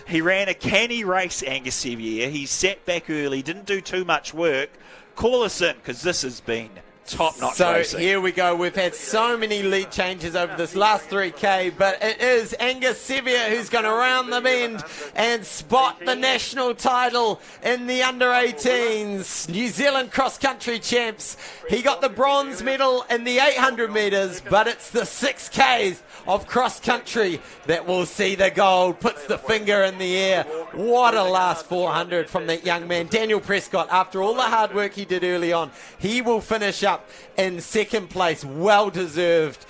He ran a canny race, Angus Sevier. He sat back early, didn't do too much work. Call us in, because this has been top-notch racing. So here we go. We've had so many lead changes over this last 3K, but it is Angus Sevier who's going to round the bend and spot the national title in the under-18s. New Zealand cross-country champs. He got the bronze medal in the 800 metres, but it's the 6Ks of cross-country that will see the gold. Puts the finger in the air. What a last 400 from that young man. Daniel Prescott, after all the hard work he did early on, he will finish up in second place. Well-deserved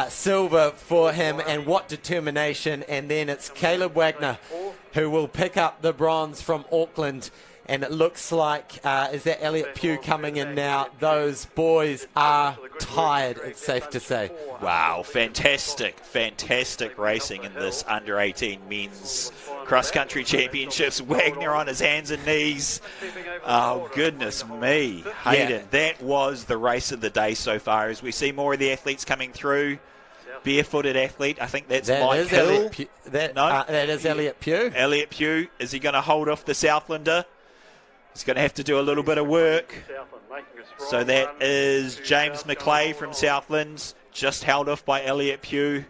silver for him, and what determination. And then it's Caleb Wagner who will pick up the bronze from Auckland. And it looks like, is that Elliot Pugh coming in now? Those boys are tired, it's safe to say. Wow, fantastic racing in this under-18 men's cross-country championships. Wagner on his hands and knees. Oh, goodness me. Hayden, that was the race of the day so far. As we see more of the athletes coming through. Barefooted athlete, I think that's Mike Hill. That is Elliot Pugh. Elliot Pugh, is he going to hold off the Southlander? He's going to have to do a little bit of work. So that is James McClay from Southlands, just held off by Elliot Pugh.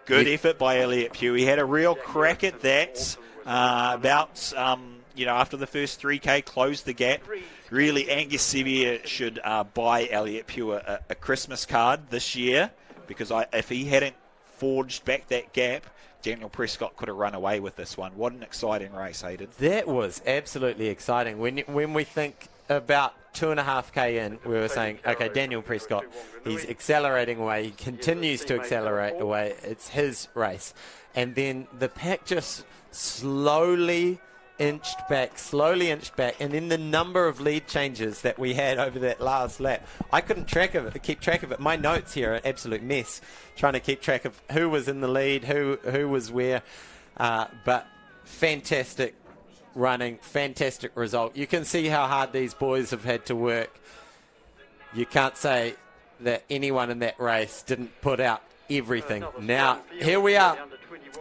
Good effort by Elliot Pugh. He had a real crack at that. After the first 3K, closed the gap. Really, Angus Sevier should buy Elliot Pugh a Christmas card this year, because if he hadn't forged back that gap, Daniel Prescott could have run away with this one. What an exciting race, Hayden. That was absolutely exciting. When we think about 2.5K in, we were saying, okay, Daniel Prescott, he's accelerating away. He continues to accelerate away. It's his race. And then the pack just slowly inched back, and then the number of lead changes that we had over that last lap, I couldn't keep track of it. My notes here are an absolute mess, trying to keep track of who was in the lead, who was where, but fantastic running, fantastic result. You can see how hard these boys have had to work. You can't say that anyone in that race didn't put out everything. Now, here we are.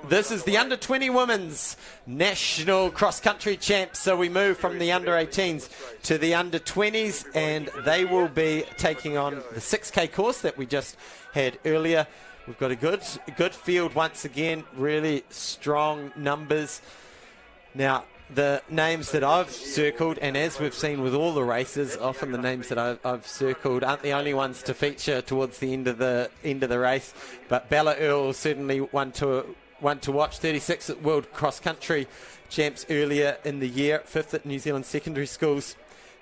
This is the under-20 women's national cross-country champs. So we move from the under-18s to the under-20s, and they will be taking on the 6K course that we just had earlier. We've got a good field once again, really strong numbers. Now, the names that I've circled, and as we've seen with all the races, often the names that I've circled aren't the only ones to feature towards the end of the race. But Bella Earl certainly one to watch. 36 at World Cross Country champs earlier in the year, 5th at New Zealand secondary schools.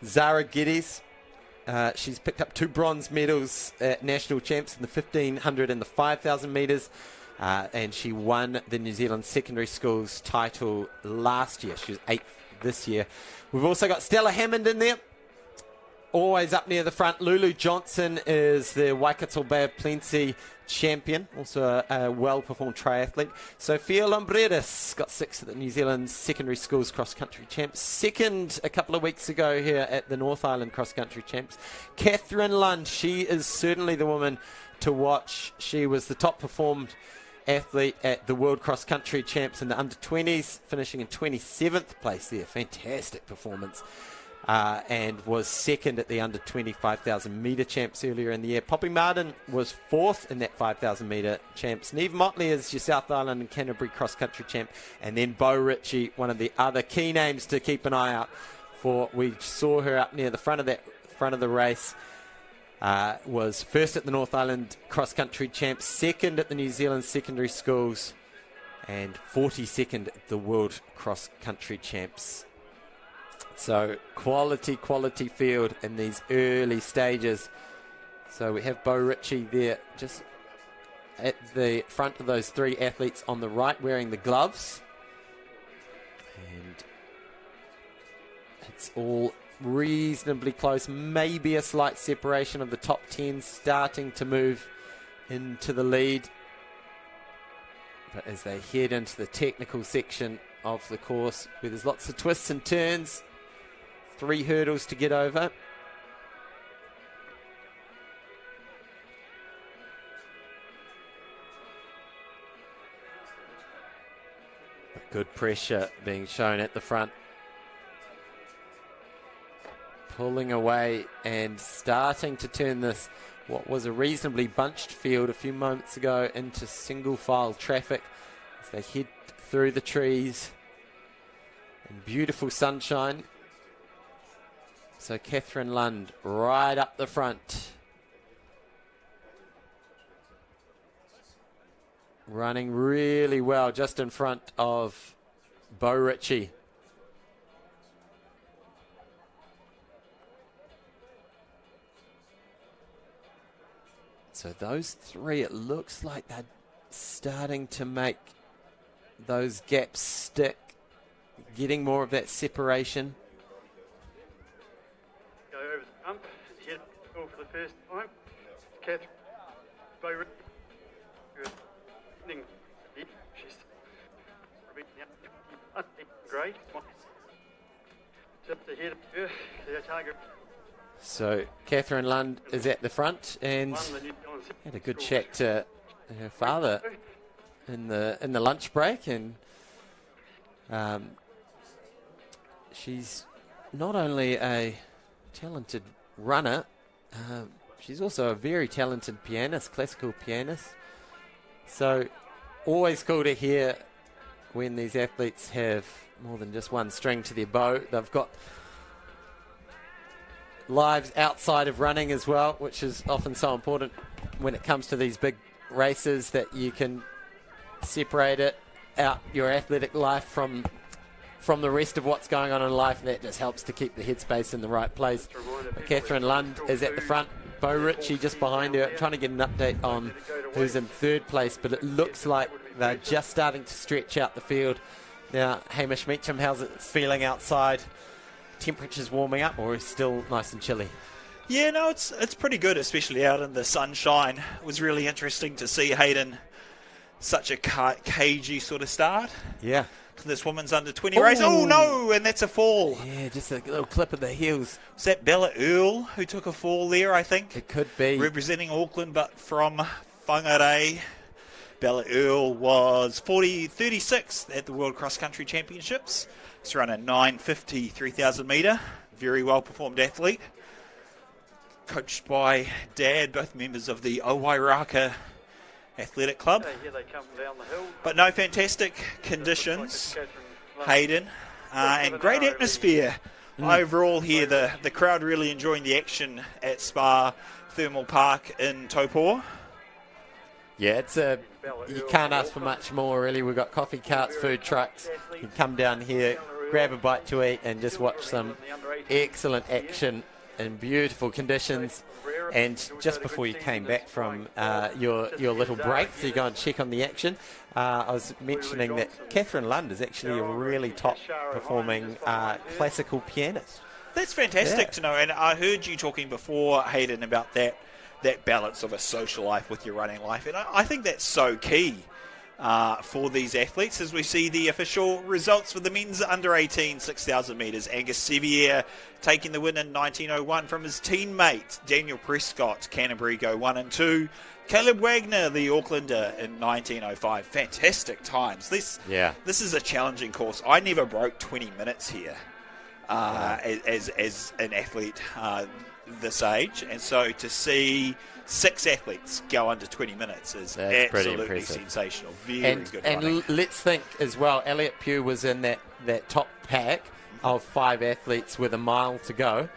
Zara Geddes, she's picked up 2 bronze medals at national champs in the 1500 and the 5,000 metres. And she won the New Zealand secondary schools title last year. She was 8th this year. We've also got Stella Hammond in there, always up near the front. Lulu Johnson is the Waikato Bay of Plenty champion, also a well-performed triathlete. Sophia Lombredas got 6th at the New Zealand secondary schools cross-country champs. 2nd a couple of weeks ago here at the North Island cross-country champs. Catherine Lund, she is certainly the woman to watch. She was the top-performed athlete at the World Cross Country Champs in the under-20s, finishing in 27th place there. Fantastic performance. and was second at the under 25,000 metre champs earlier in the year. Poppy Martin was fourth in that 5,000 metre champs. Neve Motley is your South Island and Canterbury cross-country champ. And then Bo Ritchie, one of the other key names to keep an eye out for. We saw her up near the front of the race. Was first at the North Island cross-country champs, second at the New Zealand secondary schools, and 42nd at the World cross-country champs. So quality field in these early stages. So we have Bo Ritchie there just at the front of those three athletes on the right wearing the gloves. And it's all reasonably close, maybe a slight separation of the top 10 starting to move into the lead. But as they head into the technical section of the course, where there's lots of twists and turns, 3 hurdles to get over. Good pressure being shown at the front. Pulling away and starting to turn this, what was a reasonably bunched field a few moments ago, into single file traffic as they head through the trees and beautiful sunshine. So Catherine Lund right up the front, running really well just in front of Bo Ritchie. So those three, it looks like they're starting to make those gaps stick, getting more of that separation. Go over the hump, hit the ball for the first time. Catherine, Bo Ritchie. Good. She's great. Just ahead of her, their target. So Catherine Lund is at the front and had a good chat to her father in the lunch break, and she's not only a talented runner, she's also a very talented pianist, classical pianist. So always cool to hear when these athletes have more than just one string to their bow. They've got lives outside of running as well, which is often so important when it comes to these big races, that you can separate it out, your athletic life from the rest of what's going on in life. That just helps to keep the headspace in the right place. Catherine Lund is at the front, Bo Ritchie just behind her. I'm trying to get an update on who's in third place, but it looks like they're just starting to stretch out the field. Now, Hamish Meacham, how's it feeling outside? Temperatures warming up, or is still nice and chilly? Yeah, no, it's pretty good, especially out in the sunshine. It was really interesting to see Hayden, such a cagey sort of start. Yeah. This woman's under 20 race. Oh no, and that's a fall. Yeah, just a little clip of the heels. Was that Bella Earl who took a fall there, I think? It could be. Representing Auckland, but from Whangarei. Bella Earl was 36th at the World Cross Country Championships. She's run a 9:50 3,000 metre. Very well performed athlete. Coached by Dad, both members of the Owairaka Athletic Club. Here they come down the hill. But no, fantastic conditions, Hayden, and great atmosphere overall here. The crowd really enjoying the action at Spa Thermal Park in Taupo. Yeah, you can't ask for much more, really. We've got coffee carts, food trucks. You can come down here, grab a bite to eat, and just watch some excellent action in beautiful conditions. And just before you came back from your little break, so you go and check on the action, I was mentioning that Catherine Lund is actually a really top-performing classical pianist. That's fantastic to know. And I heard you talking before, Hayden, about that balance of a social life with your running life. And I think that's so key for these athletes, as we see the official results for the men's under 18 6,000 metres. Angus Sevier taking the win in 1901 from his teammate Daniel Prescott. Canterbury go 1 and 2. Caleb Wagner, the Aucklander, in 1905. Fantastic times. This is a challenging course. I never broke 20 minutes here. as an athlete this age. And so to see 6 athletes go under 20 minutes is absolutely sensational. Very good running. And let's think as well, Elliot Pugh was in that top pack of 5 athletes with a mile to go.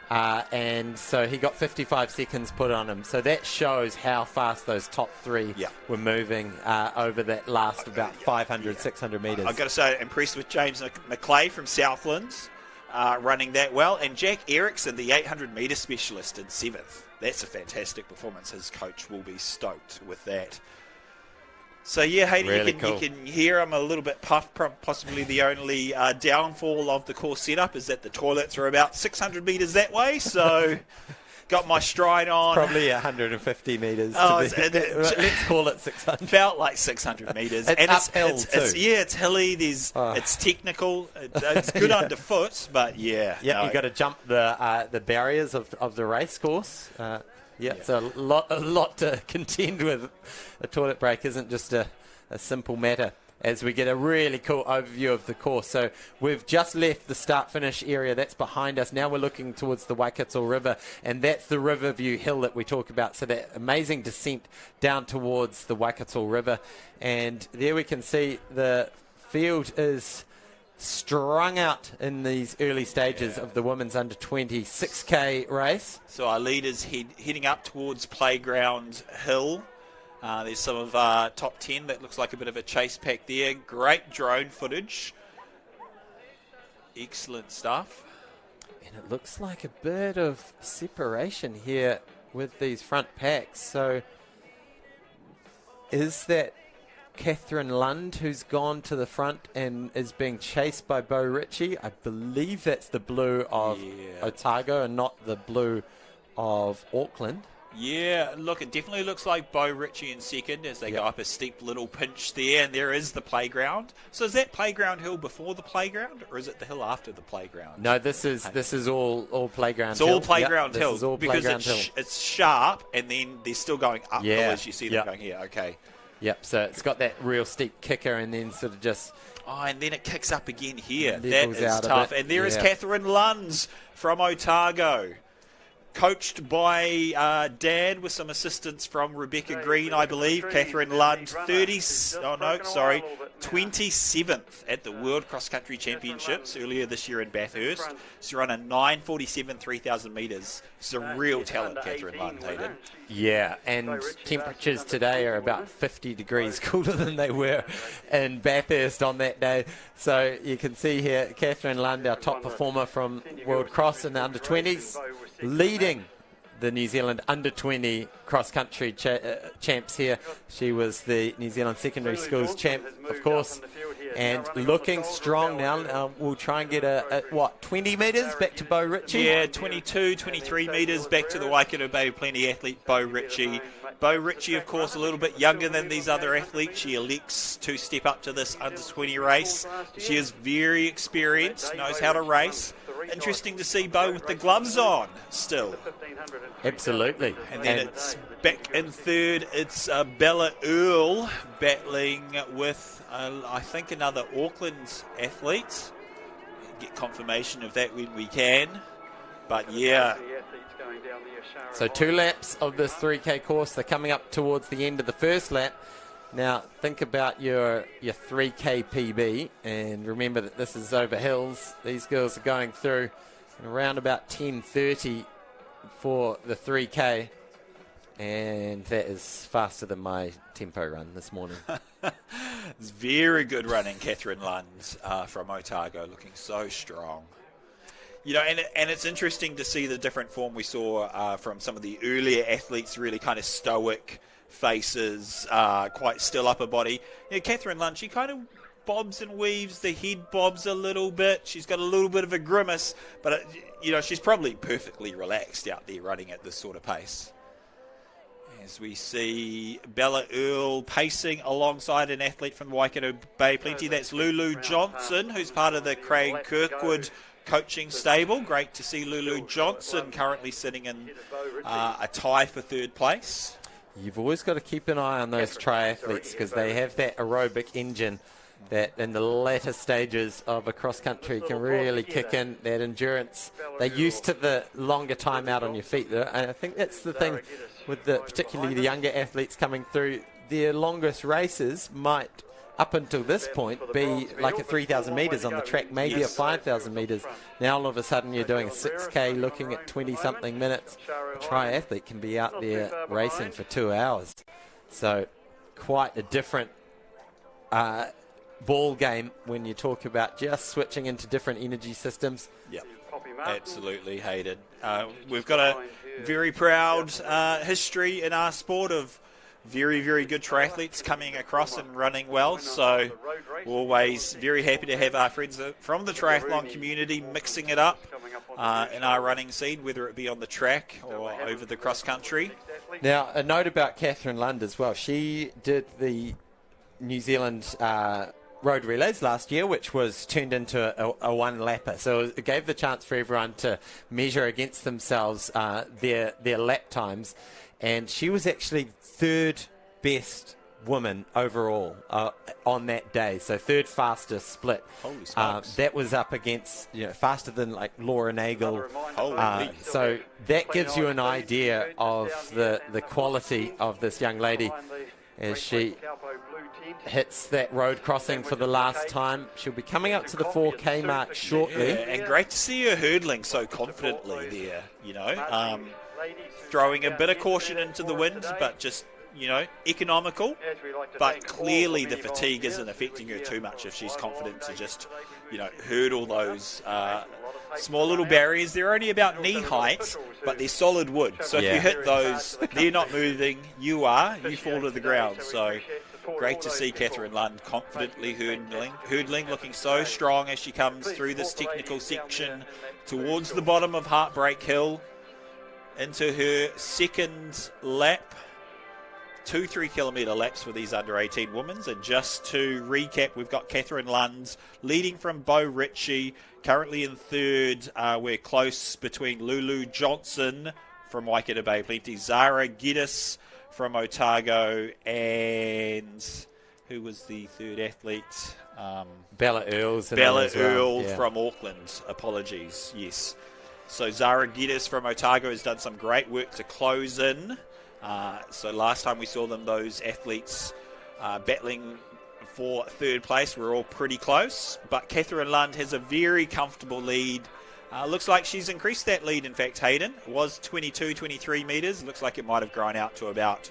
And so he got 55 seconds put on him. So that shows how fast those top 3 were moving over that last about 500, 600 metres. I've got to say, impressed with James McClay from Southlands running that well. And Jack Erickson, the 800-metre specialist, in 7th. That's a fantastic performance. His coach will be stoked with that. So, yeah, Hayden, really you can hear I'm a little bit puffed. Possibly the only downfall of the course setup is that the toilets are about 600 metres that way. So, got my stride on. Probably 150 metres. Let's call it 600. Felt like 600 metres. It's uphill too. It's hilly. It's technical. It's good underfoot, but yeah. Yeah, you've got to jump the barriers of the race course. It's a lot to contend with. A toilet break isn't just a simple matter, as we get a really cool overview of the course. So we've just left the start-finish area. That's behind us. Now we're looking towards the Waikato River, and that's the Riverview Hill that we talk about. So that amazing descent down towards the Waikato River. And there we can see the field is strung out in these early stages of the women's under 20 6K race. So our leaders heading up towards Playground Hill. There's some of our top 10 that looks like a bit of a chase pack there. Great drone footage. Excellent stuff. And it looks like a bit of separation here with these front packs. So is that Catherine Lund who's gone to the front and is being chased by Bo Ritchie? I believe that's the blue of Otago and not the blue of Auckland. Yeah, look, it definitely looks like Bo Ritchie in second as they go up a steep little pinch there, and there is the playground. So is that Playground Hill before the playground, or is it the hill after the playground? No, this is all Playground It's Hill. all Playground Hill. This is all because Playground Hill. It's sharp, and then they're still going uphill as you see them going here. Okay. Yep, so it's got that real steep kicker and then sort of just... Oh, and then it kicks up again here. That Levels is out a tough. bit. And there is Catherine Lunds from Otago, coached by Dad with some assistance from Rebecca Green, I believe. Catherine Lund, 27th at the World Cross Country Championships earlier this year in Bathurst. She's run a 9:47 3,000 metres. She's a real talent, Catherine Lund, Hayden. Yeah, and temperatures today are about 50 degrees cooler than they were in Bathurst on that day. So you can see here, Catherine Lund, our top performer from World Cross in the under-20s, leading the New Zealand under-20 cross-country champs here. She was the New Zealand Secondary Schools champ, of course, and looking strong now. We'll try and get a 20 metres back to Bo Ritchie? Yeah, 22, 23 metres back to the Waikato Bay Plenty athlete Bo Ritchie. Bo Ritchie, of course, a little bit younger than these other athletes. She elects to step up to this under-20 race. She is very experienced, knows how to race. Interesting to see Bo with the gloves on still. Absolutely. And then it's back in third. It's Bella Earl battling with, I think, another Auckland athlete. Get confirmation of that when we can. But yeah. So 2 laps of this 3K course. They're coming up towards the end of the first lap. Now, think about your 3K PB, and remember that this is over hills. These girls are going through around about 10:30 for the 3K, and that is faster than my tempo run this morning. It's very good running, Catherine Lund from Otago, looking so strong. You know, and it's interesting to see the different form we saw from some of the earlier athletes, really kind of stoic faces, quite still upper body. You know, Catherine Lund, she kind of bobs and weaves, the head bobs a little bit, she's got a little bit of a grimace, but you know, she's probably perfectly relaxed out there running at this sort of pace. As we see Bella Earl pacing alongside an athlete from Waikato Bay Plenty, that's Lulu Johnson, who's part of the Craig Kirkwood coaching stable. Great to see Lulu Johnson currently sitting in a tie for third place. You've always got to keep an eye on those triathletes because they have that aerobic engine that in the latter stages of a cross-country can really kick in, that endurance. They're used to the longer time out on your feet. And I think that's the thing with particularly the younger athletes coming through. Their longest races might, up until this point, be like a 3,000 metres on the track, maybe a 5,000 metres. Now all of a sudden you're doing a 6K looking at 20-something minutes. A triathlete can be out there racing for 2 hours. So quite a different ball game when you talk about just switching into different energy systems. Yeah, absolutely, Hayden. We've got a very proud history in our sport of very, very good triathletes coming across and running well. So we're always very happy to have our friends from the triathlon community mixing it up in our running scene, whether it be on the track or over the cross country. Now, a note about Catherine Lund as well. She did the New Zealand road relays last year, which was turned into a one-lapper. So it gave the chance for everyone to measure against themselves their lap times. And she was actually third best woman overall on that day. So third fastest split. Holy smokes. That was up against, faster than like Laura Nagel. Holy. So that gives you an idea of the quality of this young lady as she hits that road crossing for the last time. She'll be coming up to the 4K mark shortly. Yeah, and great to see her hurdling so confidently there, throwing a bit of caution into the wind, but just, economical. But clearly the fatigue isn't affecting her too much if she's confident to just, hurdle those small little barriers. They're only about knee height, but they're solid wood. So if you hit those, they're not moving. You fall to the ground. So great to see Catherine Lund confidently hurdling, looking so strong as she comes through this technical section towards the bottom of Heartbreak Hill into her second lap. 2 3-kilometre laps for these under-18 women. And just to recap, we've got Catherine Lund leading from Bo Ritchie, currently in third. We're close between Lulu Johnson from Waikato Bay Plenty, Zara Geddes from Otago, and who was the third athlete? Bella Earl from Auckland. Apologies, yes. So Zara Geddes from Otago has done some great work to close in. So last time we saw them, those athletes battling for third place were all pretty close. But Catherine Lund has a very comfortable lead. Looks like she's increased that lead, in fact, Hayden. It was 23 metres. Looks like it might have grown out to about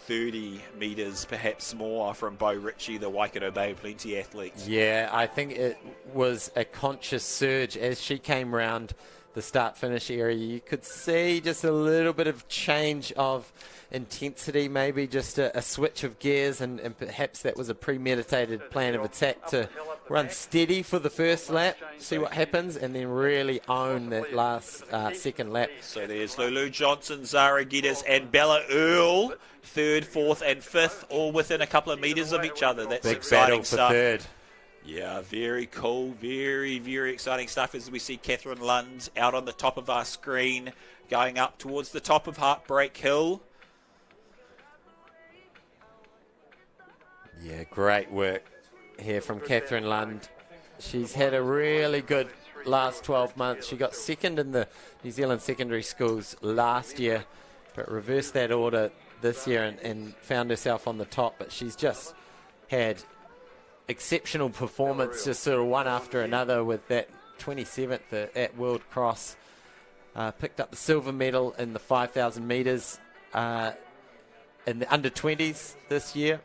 30 metres, perhaps more, from Bo Ritchie, the Waikato Bay Plenty athlete. Yeah, I think it was a conscious surge as she came round the start-finish area. You could see just a little bit of change of intensity, maybe just a switch of gears, and perhaps that was a premeditated plan of attack to run steady for the first lap, see what happens, and then really own that last second lap. So there's Lulu Johnson, Zara Geddes, and Bella Earl, third, fourth, and fifth, all within a couple of metres of each other. That's big exciting battle for stuff. Third. Yeah, very cool, very, very exciting stuff as we see Catherine Lund out on the top of our screen, going up towards the top of Heartbreak Hill. Yeah, great work here from Catherine Lund. She's had a really good last 12 months. She got second in the New Zealand secondary schools last year, but reversed that order this year and found herself on the top. But she's just had exceptional performance, just sort of one after another, with that 27th at World Cross. Picked up the silver medal in the 5,000 metres in the under-20s this year.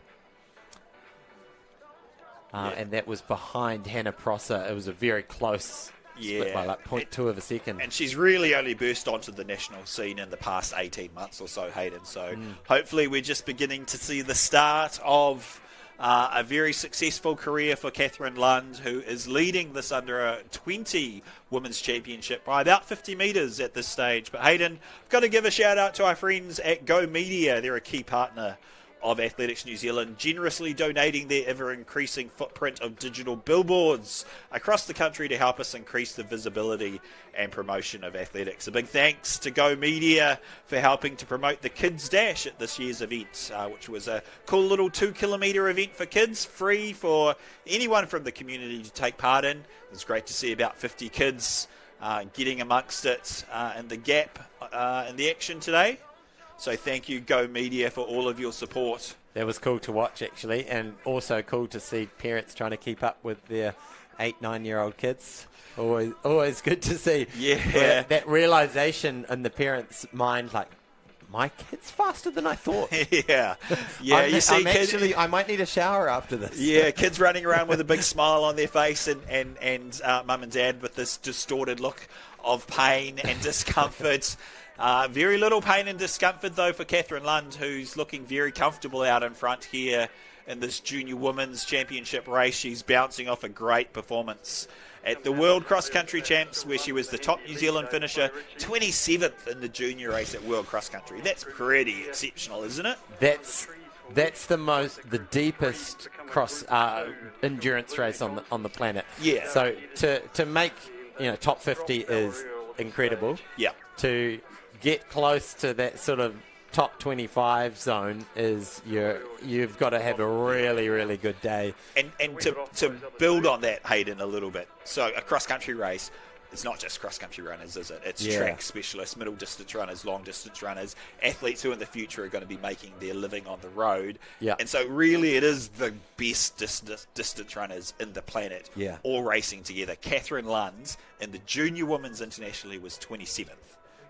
And that was behind Hannah Prosser. It was a very close split by like 0.2 of a second. And she's really only burst onto the national scene in the past 18 months or so, Hayden. So hopefully we're just beginning to see the start of a very successful career for Catherine Lund, who is leading this under-20 Women's Championship by about 50 metres at this stage. But Hayden, I've got to give a shout out to our friends at Go Media. They're a key partner of Athletics New Zealand, generously donating their ever-increasing footprint of digital billboards across the country to help us increase the visibility and promotion of athletics. A big thanks to Go Media for helping to promote the Kids Dash at this year's event, which was a cool little 2-kilometre event for kids, free for anyone from the community to take part in. It was great to see about 50 kids getting amongst it in the gap in the action today. So thank you, Go Media, for all of your support. That was cool to watch, actually, and also cool to see parents trying to keep up with their 8-9-year-old kids. Always good to see. Yeah. That realisation in the parents' mind, like, my kid's faster than I thought. Yeah. You see, I might need a shower after this. Yeah, kids running around with a big smile on their face, and mum and dad with this distorted look of pain and discomfort. Very little pain and discomfort, though, for Catherine Lund, who's looking very comfortable out in front here in this junior women's championship race. She's bouncing off a great performance at the World Cross Country Champs, where she was the top New Zealand finisher, 27th in the junior race at World Cross Country. That's pretty exceptional, isn't it? That's the deepest cross endurance race on the planet. Yeah. So to make top 50 is incredible. Yeah. To get close to that sort of top 25 zone is you've got to have a really, really good day. And to build on that, Hayden, a little bit. So a cross-country race, it's not just cross-country runners, is it? It's track specialists, middle-distance runners, long-distance runners, athletes who in the future are going to be making their living on the road. Yeah. And so really it is the best distance runners in the planet all racing together. Catherine Lund in the junior women's internationally was 27th.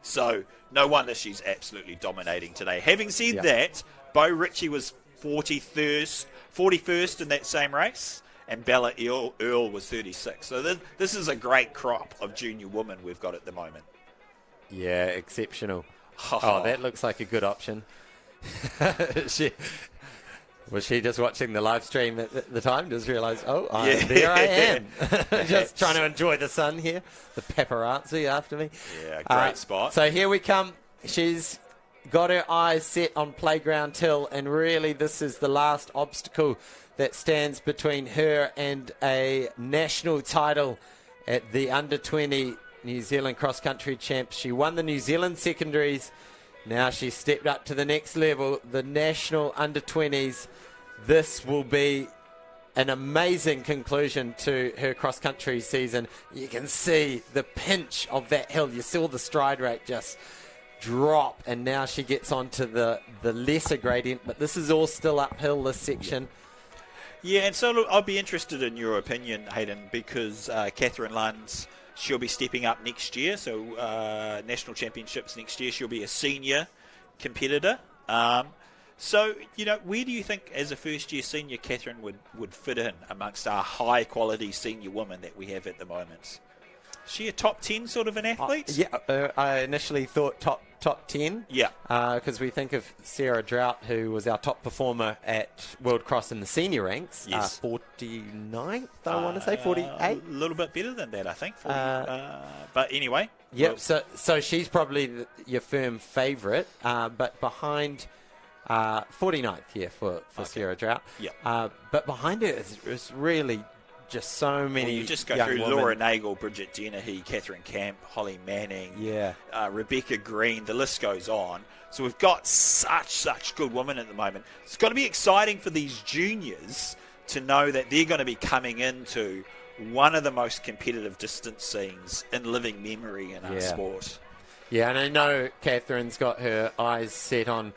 So no wonder she's absolutely dominating today. Having said that, Bo Ritchie was 41st in that same race, and Bella Earl was 36th. So this is a great crop of junior women we've got at the moment. Yeah, exceptional. Oh, that looks like a good option. Was she just watching the live stream at the time? Just realised, there I am. Just trying to enjoy the sun here. The paparazzi after me. Yeah, great spot. So here we come. She's got her eyes set on Playground Hill, and really this is the last obstacle that stands between her and a national title at the Under-20 New Zealand Cross Country Champs. She won the New Zealand secondaries. Now she's stepped up to the next level, the national Under-20s. This will be an amazing conclusion to her cross-country season. You can see the pinch of that hill. You saw the stride rate just drop, and now she gets onto the lesser gradient, but this is all still uphill, this section. Yeah, and so look, I'll be interested in your opinion, Hayden, because Catherine Lund, she'll be stepping up next year, so national championships next year, she'll be a senior competitor. So, where do you think, as a first-year senior, Catherine would fit in amongst our high-quality senior women that we have at the moment? Is she a top 10 sort of an athlete? I initially thought top 10. Yeah. Because we think of Sarah Drought, who was our top performer at World Cross in the senior ranks. Yes. 49th, I want to say, 48. A little bit better than that, I think. But anyway. Yep, so she's probably your firm favourite, but behind... 49th, for Sarah Drought. Yeah. But behind her is really just so many. You just go young through women. Laura Nagel, Bridget Dennehy, Catherine Camp, Holly Manning, Rebecca Green. The list goes on. So we've got such good women at the moment. It's got to be exciting for these juniors to know that they're going to be coming into one of the most competitive distance scenes in living memory in our sport. Yeah, and I know Catherine's got her eyes set on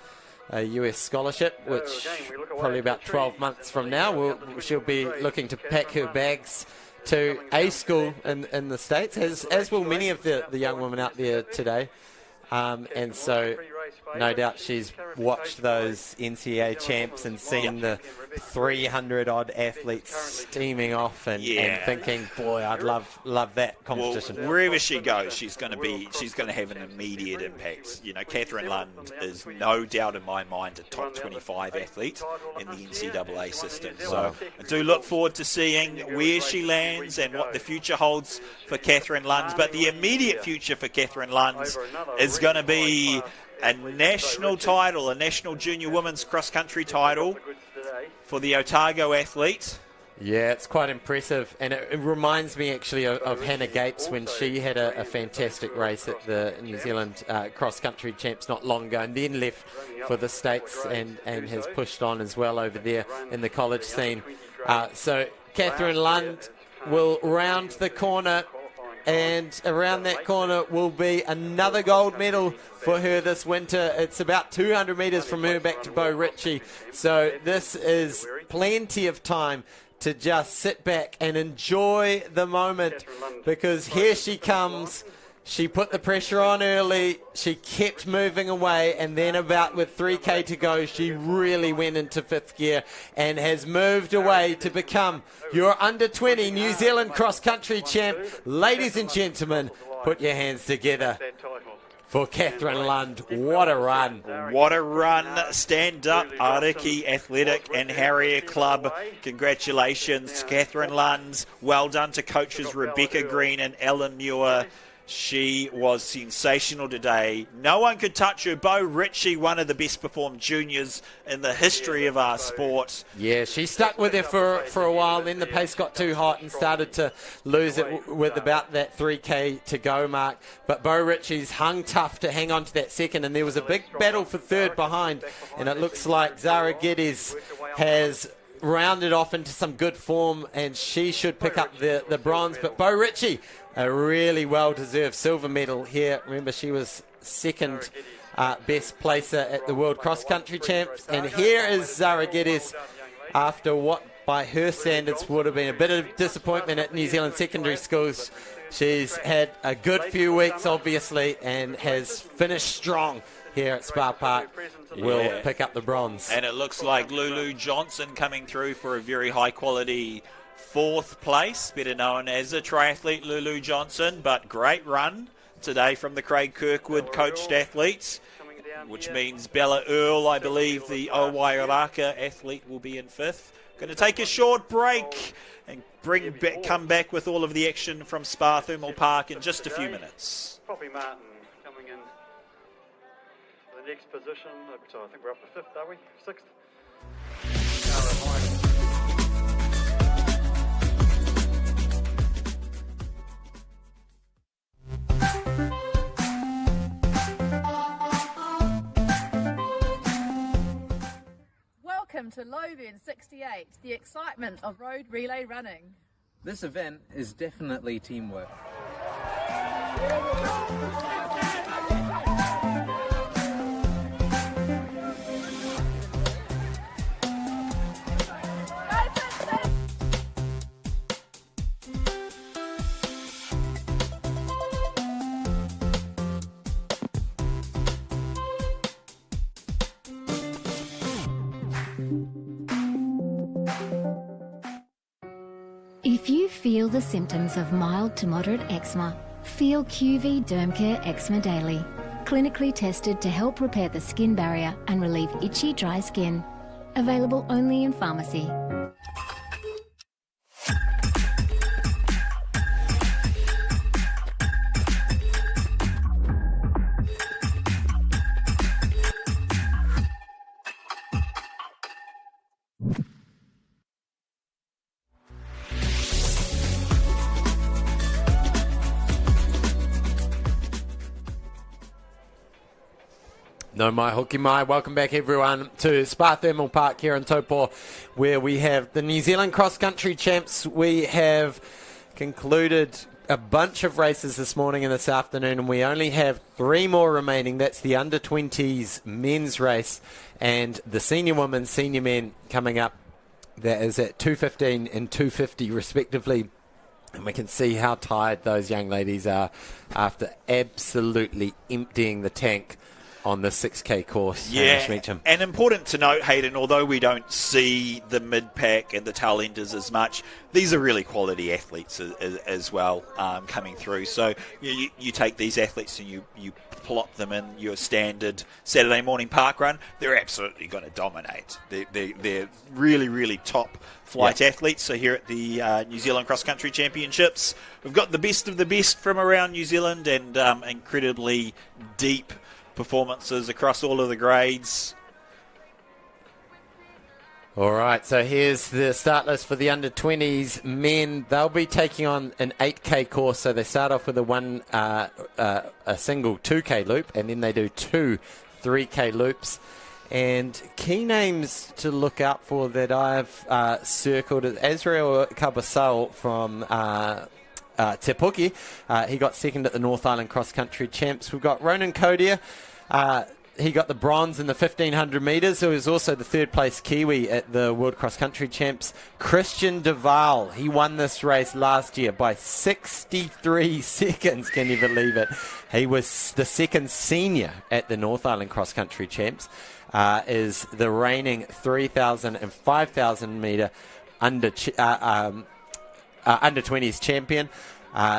a US scholarship, which probably about 12 months from now she'll be looking to pack her bags to a school in the States, as will many of the young women out there today. And so no doubt she's watched those NCAA champs and seen the 300-odd athletes steaming off and thinking, boy, I'd love that competition. Well, wherever she goes, she's going to have an immediate impact. Catherine Lund is no doubt in my mind a top 25 athlete in the NCAA system. So I do look forward to seeing where she lands and what the future holds for Catherine Lund. But the immediate future for Catherine Lund is going to be a national title, a national junior women's cross-country title for the Otago athlete. Yeah, it's quite impressive, and it reminds me actually of Hannah Gates when she had a fantastic race at the New Zealand cross-country champs not long ago, and then left for the States and has pushed on as well over there in the college scene. So Catherine Lund will round the corner, and around that corner will be another gold medal for her this winter. It's about 200 metres from her back to Bo Ritchie, so this is plenty of time to just sit back and enjoy the moment, because here she comes. She put the pressure on early, she kept moving away, and then about with 3k to go, she really went into fifth gear and has moved away to become your under-20 New Zealand cross-country champ. Ladies and gentlemen, put your hands together for Catherine Lund. What a run. What a run. Stand up, Ariki Athletic and Harrier Club. Congratulations, Catherine Lund. Well done to coaches Rebecca Green and Ellen Muir. She was sensational today. No one could touch her. Bo Ritchie, one of the best performed juniors in the history of our sport. Yeah, she stuck with her for a while. Then the pace got too hot and started to lose it with about that 3k to go mark. But Bo Ritchie's hung tough to hang on to that second, and there was a big battle for third behind. And it looks like Zara Geddes has rounded off into some good form, and she should pick up the bronze. But Bo Ritchie, a really well-deserved silver medal here. Remember, she was second best placer at the World Cross Country Champs. And here is Zara Geddes after what, by her standards, would have been a bit of disappointment at New Zealand secondary schools. She's had a good few weeks, obviously, and has finished strong here at Spa Park. Will pick up the bronze. And it looks like Lulu Johnson coming through for a very high-quality fourth place, better known as a triathlete, Lulu Johnson. But great run today from the Craig Kirkwood coached athletes, which means Bella Earl, I believe, the Owairaka athlete, will be in fifth. Going to take a short break and come back with all of the action from Spa Thermal Park in just a few minutes. Poppy Martin coming in for the next position. So I think we're up to fifth, are we? Sixth. Welcome to Lothian 68, the excitement of road relay running. This event is definitely teamwork. If you feel the symptoms of mild to moderate eczema, feel QV Derm Care Eczema Daily. Clinically tested to help repair the skin barrier and relieve itchy, dry skin. Available only in pharmacy. No mai hoki mai. Welcome back, everyone, to Spa Thermal Park here in Taupo, where we have the New Zealand cross-country champs. We have concluded a bunch of races this morning and this afternoon, and we only have 3 more remaining. That's the under-20s men's race and the senior women, senior men coming up. That is at 2:15 and 2:50 respectively. And we can see how tired those young ladies are after absolutely emptying the tank on the 6K course. Yeah, and important to note, Hayden, although we don't see the mid-pack and the tail enders as much, these are really quality athletes as well coming through. So you take these athletes and you plot them in your standard Saturday morning park run, they're absolutely going to dominate. They're really, really top flight athletes. So here at the New Zealand Cross Country Championships, we've got the best of the best from around New Zealand and incredibly deep performances across all of the grades. All right, so here's the start list for the under-20s men. They'll be taking on an 8K course, so they start off with a single 2K loop, and then they do 2 3K loops. And key names to look out for that I've circled is Azrael Cabasal from Te Puke. He got second at the North Island Cross Country Champs. We've got Ronan Kodia. He got the bronze in the 1,500 metres. He was also the third place Kiwi at the World Cross Country Champs. Christian Duval, he won this race last year by 63 seconds. Can you believe it? He was the second senior at the North Island Cross Country Champs. Is the reigning 3,000 and 5,000 metre under 20s champion.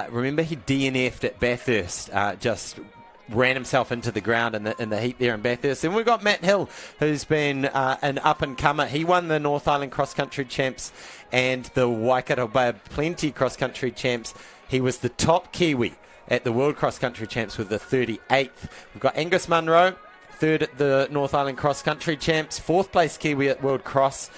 Remember, he DNF'd at Bathurst, just ran himself into the ground in the heat there in Bathurst. And we've got Matt Hill, who's been an up-and-comer. He won the North Island Cross Country Champs and the Waikato Bay Plenty Cross Country Champs. He was the top Kiwi at the World Cross Country Champs with the 38th. We've got Angus Munro, third at the North Island Cross Country Champs, fourth place Kiwi at World Cross.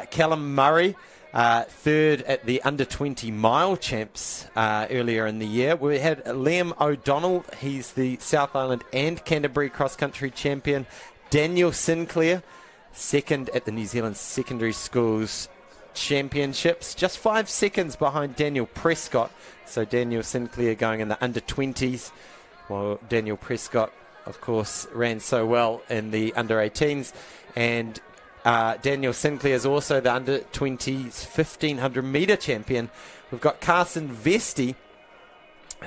Callum Murray, third at the under-20 mile champs earlier in the year. We had Liam O'Donnell. He's the South Island and Canterbury cross-country champion. Daniel Sinclair, second at the New Zealand Secondary Schools Championships. Just 5 seconds behind Daniel Prescott. So Daniel Sinclair going in the under-20s. While Daniel Prescott, of course, ran so well in the under-18s. And Daniel Sinclair is also the under-20s 1,500 metre champion. We've got Carson Vesti,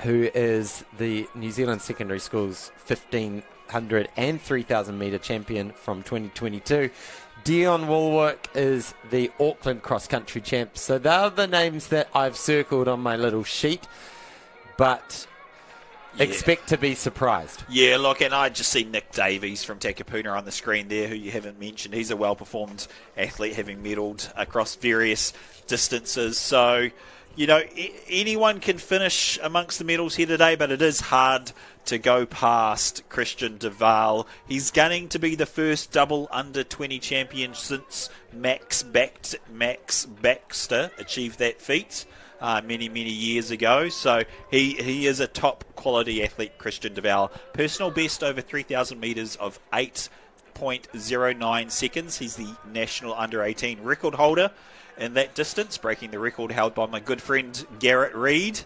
who is the New Zealand Secondary Schools 1,500 and 3,000 metre champion from 2022. Dion Woolwork is the Auckland Cross Country champ. So they're the names that I've circled on my little sheet. But expect to be surprised. Yeah, look, and I just see Nick Davies from Takapuna on the screen there, who you haven't mentioned. He's a well-performed athlete, having medalled across various distances. So, you know, anyone can finish amongst the medals here today, but it is hard to go past Christian Duval. He's gunning to be the first double under-20 champion since Max Baxter achieved that feat many years ago. So he is a top quality athlete, Christian Duval. Personal best over 3,000 metres of 8.09 seconds. He's the national under-18 record holder in that distance, breaking the record held by my good friend Garrett Reid.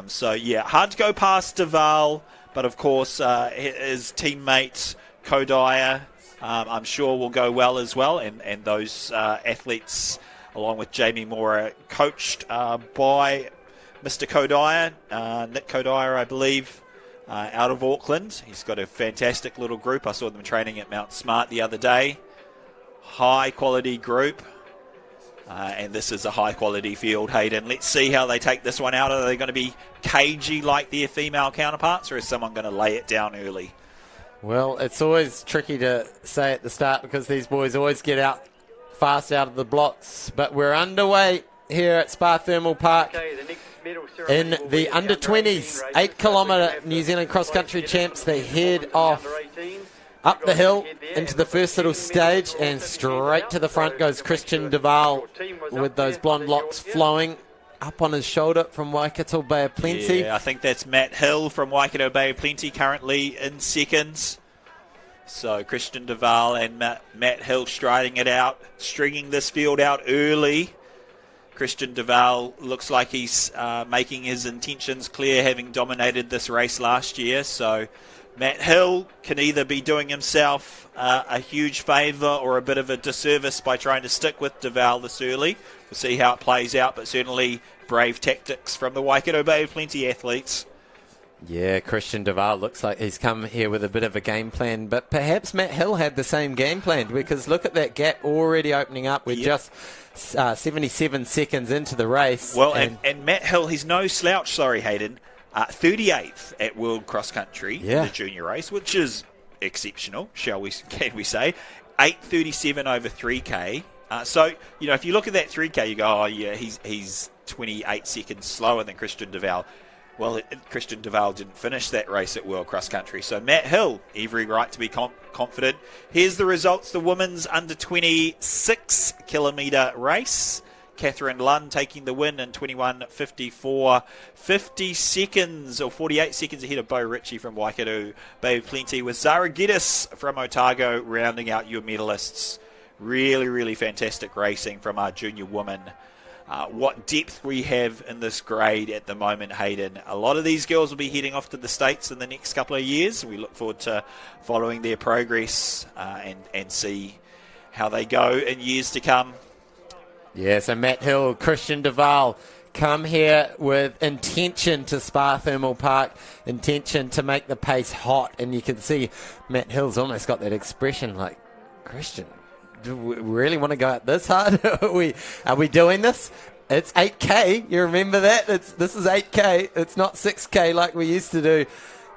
So yeah, hard to go past Duval, but of course his teammate Kodaya, I'm sure will go well as well, and those athletes, along with Jamie Moore, coached by Mr. Kodaya, Nick Kodaya, I believe, out of Auckland. He's got a fantastic little group. I saw them training at Mount Smart the other day. High quality group. And this is a high quality field, Hayden. Let's see how they take this one out. Are they going to be cagey like their female counterparts, or is someone going to lay it down early? Well, it's always tricky to say at the start because these boys always get out fast out of the blocks. But we're underway here at Spa Thermal Park in the under-20s 8-kilometre New Zealand cross-country champs. They head off up the hill into the first little stage, and straight to the front goes Christian Duval with those blonde locks flowing up on his shoulder from Waikato Bay of Plenty. Yeah, I think that's Matt Hill from Waikato Bay of Plenty, currently in second. So Christian Duval and Matt Hill striding it out, stringing this field out early. Christian Duval looks like he's making his intentions clear, having dominated this race last year. So Matt Hill can either be doing himself a huge favour or a bit of a disservice by trying to stick with Duval this early. We'll see how it plays out, but certainly brave tactics from the Waikato Bay of Plenty athletes. Yeah, Christian Duval looks like he's come here with a bit of a game plan, but perhaps Matt Hill had the same game plan, because look at that gap already opening up. We're just 77 seconds into the race. Well, and Matt Hill, he's no slouch, sorry, Hayden. 38th at World Cross Country in the junior race, which is exceptional, can we say. 8:37 over 3K. So, you know, if you look at that 3K, you go, oh, yeah, he's 28 seconds slower than Christian Duval. Well, Christian Duval didn't finish that race at World Cross Country, so Matt Hill, every right to be confident. Here's the results, the women's under 26 kilometre race. Catherine Lunn taking the win in 21:54, 50 seconds or 48 seconds ahead of Bo Ritchie from Waikato Bay of Plenty, with Zara Geddes from Otago rounding out your medalists. Really, really fantastic racing from our junior women. What depth we have in this grade at the moment, Hayden. A lot of these girls will be heading off to the States in the next couple of years. We look forward to following their progress and see how they go in years to come. Yeah, so Matt Hill, Christian Duval come here with intention to Spa Thermal Park, intention to make the pace hot, and you can see Matt Hill's almost got that expression like, Christian, do we really want to go out this hard? Are we doing this? It's 8K. You remember that? This is 8K. It's not 6K like we used to do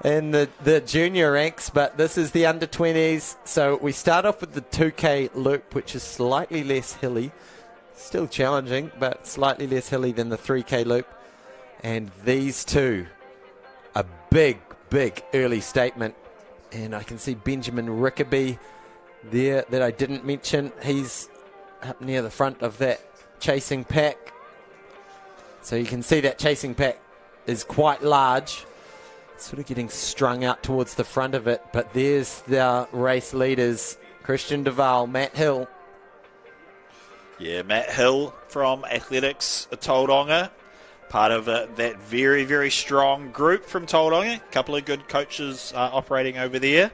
in the junior ranks, but this is the under 20s. So we start off with the 2K loop, which is slightly less hilly. Still challenging, but slightly less hilly than the 3K loop. And these two, a big, big early statement. And I can see Benjamin Rickaby there that I didn't mention. He's up near the front of that chasing pack. So you can see that chasing pack is quite large. Sort of getting strung out towards the front of it. But there's the race leaders, Christian Duval, Matt Hill. Yeah, Matt Hill from Athletics Tauranga, part of that very, very strong group from Tauranga. A couple of good coaches operating over there.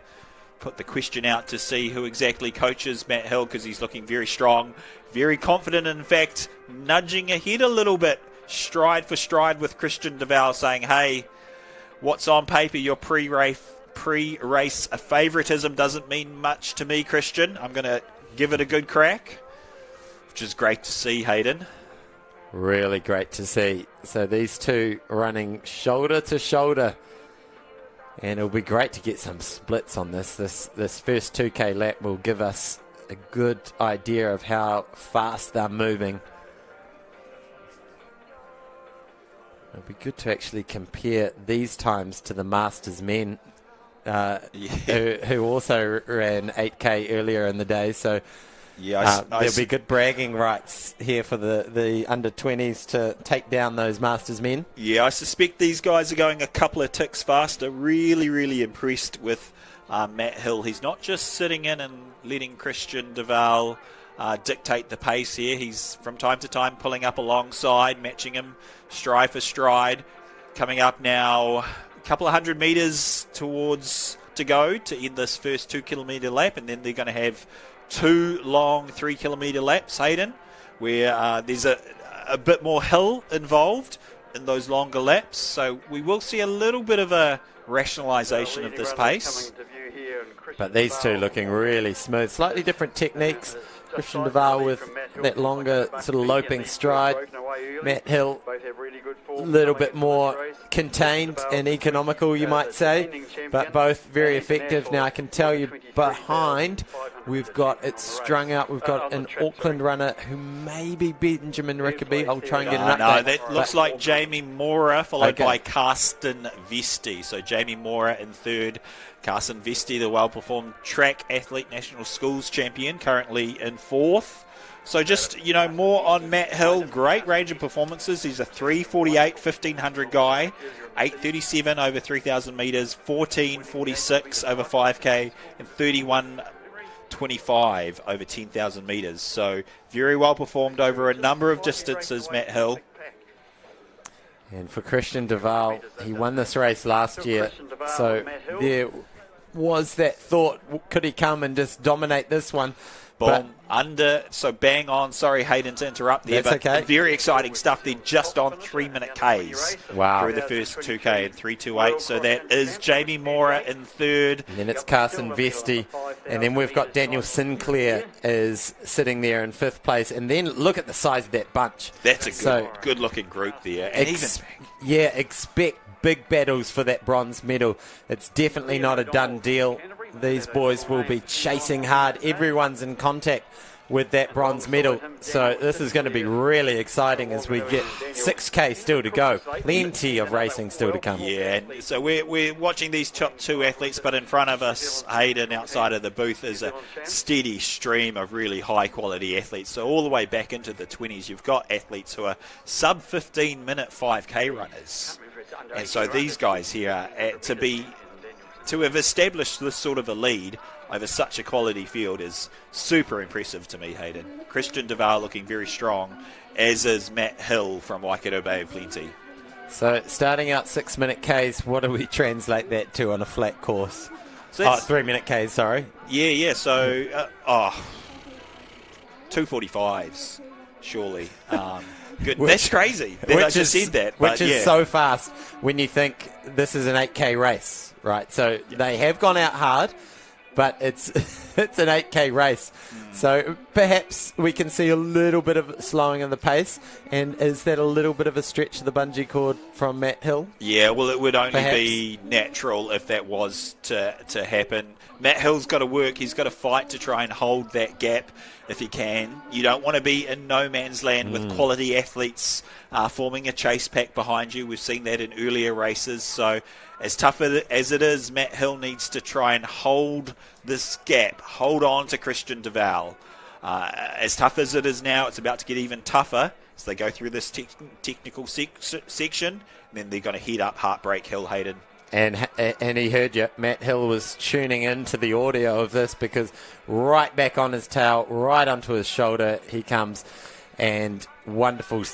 Put the question out to see who exactly coaches Matt Hill, because he's looking very strong, very confident, in fact, nudging ahead a little bit, stride for stride with Christian Duval, saying, hey, what's on paper, your pre-race favoritism doesn't mean much to me, Christian. I'm going to give it a good crack. Which is great to see, Hayden. Really great to see. So these two running shoulder to shoulder. And it'll be great to get some splits on this. This first 2K lap will give us a good idea of how fast they're moving. It'll be good to actually compare these times to the Masters men who also ran 8K earlier in the day. So there'll be good bragging rights here for the under-20s to take down those Masters men. Yeah, I suspect these guys are going a couple of ticks faster. Really, really impressed with Matt Hill. He's not just sitting in and letting Christian Duval dictate the pace here. He's from time to time pulling up alongside, matching him stride for stride. Coming up now a couple of 100 metres to go to end this first 2 kilometre lap, and then they're going to have 2 long 3 kilometre laps, Hayden, where there's a bit more hill involved in those longer laps. So we will see a little bit of a rationalisation of this pace. But these two looking really smooth. Slightly different techniques. Christian Duval with that longer sort of loping stride. Matt Hill a little bit more contained and economical, you might say, but both very effective. Now I can tell you behind we've got it strung out. We've got an Auckland runner who may be Benjamin Rickaby. I'll try and get an update. No, that looks like Jamie Mora, followed by Karsten Vesti. So Jamie Mora in third. Carson Vesti, the well-performed track athlete, national schools champion, currently in fourth. So just, more on Matt Hill. Great range of performances. He's a 3:48 1500 guy, 8:37 over 3,000 metres, 14:46 over 5K, and 31:25 over 10,000 metres. So very well performed over a number of distances, Matt Hill. And for Christian Duval, he won this race last year, so there was that thought, could he come and just dominate this one? Boom, bang on. Sorry, Hayden, to interrupt there, but okay. Very exciting stuff. They're just on 3-minute Ks wow. through the first 2K and 3:28. So that is Jamie Mora in third. And then it's Carson Vesti. And then we've got Daniel Sinclair is sitting there in fifth place. And then look at the size of that bunch. That's a good-looking group there. And expect big battles for that bronze medal. It's definitely not a done deal. These boys will be chasing hard. Everyone's in contact with that bronze medal. So this is going to be really exciting as we get 6K still to go. Plenty of racing still to come. Yeah, and so we're watching these top two athletes, but in front of us, Hayden, outside of the booth, is a steady stream of really high-quality athletes. So all the way back into the 20s, you've got athletes who are sub-15-minute 5K runners. And so these guys here, to have established this sort of a lead over such a quality field is super impressive to me, Hayden. Christian Duval looking very strong, as is Matt Hill from Waikato Bay of Plenty. So starting out 6-minute Ks, what do we translate that to on a flat course? So 3-minute Ks, sorry. Yeah, so 2:45s, surely. Good. That's crazy that I just said that. Which is so fast when you think this is an 8K race, right? So they have gone out hard, but it's it's an 8K race. So perhaps we can see a little bit of slowing of the pace. And is that a little bit of a stretch of the bungee cord from Matt Hill? Yeah, well, it would only be natural if that was to happen. Matt Hill's got to work. He's got to fight to try and hold that gap if he can. You don't want to be in no man's land with quality athletes forming a chase pack behind you. We've seen that in earlier races. So as tough as it is, Matt Hill needs to try and hold this gap, hold on to Christian Duval. As tough as it is now, it's about to get even tougher as they go through this technical section. And then they're going to heat up Heartbreak Hill, Hayden. And he heard you. Matt Hill was tuning into the audio of this because right back on his tail, right onto his shoulder he comes. And wonderful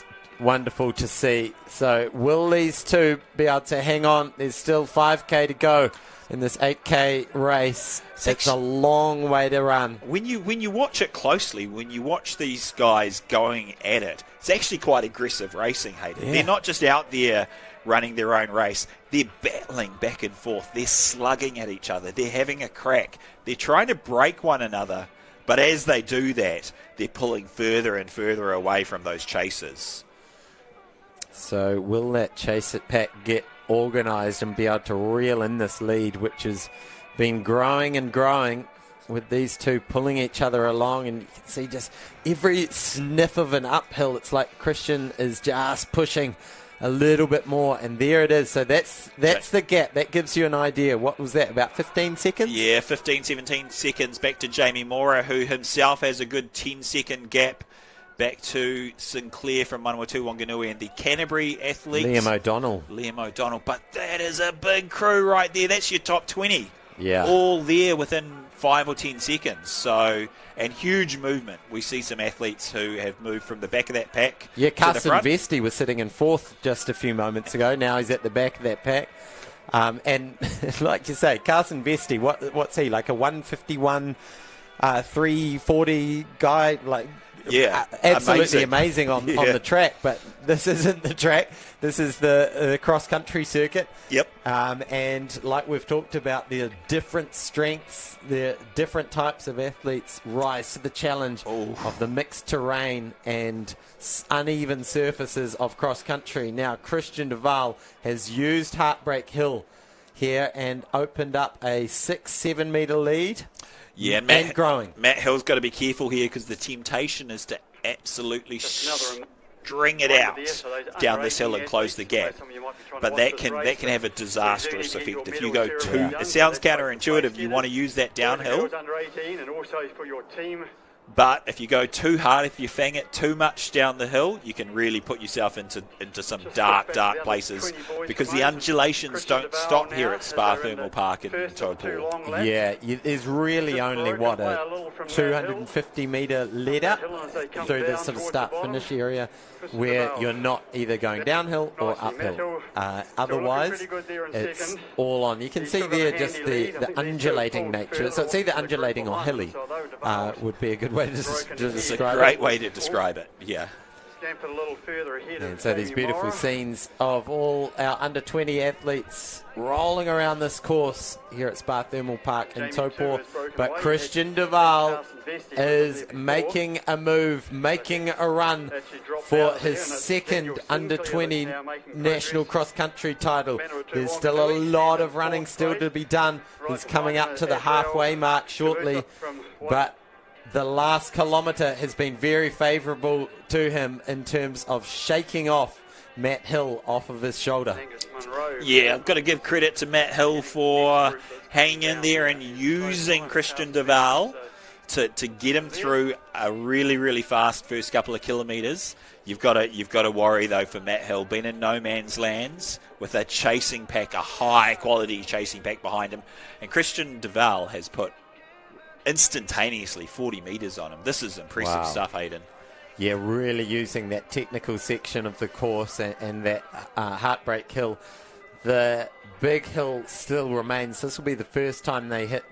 to see. So will these two be able to hang on? There's still 5K to go in this 8K race. It's a long way to run. When you watch it closely, when you watch these guys going at it, it's actually quite aggressive racing, Hayden. Yeah. They're not just out there running their own race. They're battling back and forth. They're slugging at each other. They're having a crack. They're trying to break one another. But as they do that, they're pulling further and further away from those chasers. So will that chase it pack get organised and be able to reel in this lead, which has been growing and growing with these two pulling each other along? And you can see just every sniff of an uphill, it's like Christian is just pushing a little bit more, and there it is. So that's the gap. That gives you an idea. What was that, about 15 seconds? Yeah, 15, 17 seconds back to Jamie Mora, who himself has a good 10-second gap back to Sinclair from Manawatu Wanganui, and the Canterbury athletes. Liam O'Donnell. But that is a big crew right there. That's your top 20. Yeah. All there within 5 or 10 seconds. So, and huge movement. We see some athletes who have moved from the back of that pack. Yeah, Carson to the front. Vesti was sitting in fourth just a few moments ago. Now he's at the back of that pack. And like you say, Carson Vesti, what's he, like a 151, 340 guy? Like, yeah, absolutely amazing on the track, but this isn't the track. This is the cross-country circuit. Yep. And like we've talked about, the different strengths, the different types of athletes rise to the challenge of the mixed terrain and uneven surfaces of cross-country. Now, Christian Duval has used Heartbreak Hill here and opened up a 6-7 metre lead. Yeah, and growing. Matt Hill's got to be careful here because the temptation is to absolutely string it out down this hill and close the gap. But that can have a disastrous effect. If you go too, it sounds counterintuitive. You want to use that downhill. But if you go too hard, if you fang it too much down the hill, you can really put yourself into some dark places because the undulations don't stop here at Spa Thermal Park in Taupo. Yeah, there's really only, a 250 metre lead up through this sort of start-finish area where you're not either going downhill or uphill. Otherwise, it's all on. You can see there just the undulating nature. So it's either undulating or hilly would be a good way to describe it. It's a great way to describe it, yeah. And so these beautiful scenes of all our under-20 athletes rolling around this course here at Spa Thermal Park in Taupo. But Christian Duval is making a move, making a run for his second under-20 national cross-country title. There's still a lot of running still to be done. He's coming up to the halfway mark shortly, but the last kilometre has been very favourable to him in terms of shaking off Matt Hill off of his shoulder. Yeah, I've got to give credit to Matt Hill for hanging in there and using Christian Duval to get him through a really, really fast first couple of kilometres. You've got to worry, though, for Matt Hill, been in no man's lands with a chasing pack, a high-quality chasing pack behind him. And Christian Duval has put instantaneously 40 metres on him. This is impressive stuff, Hayden. Yeah, really using that technical section of the course and that heartbreak hill. The big hill still remains. This will be the first time they hit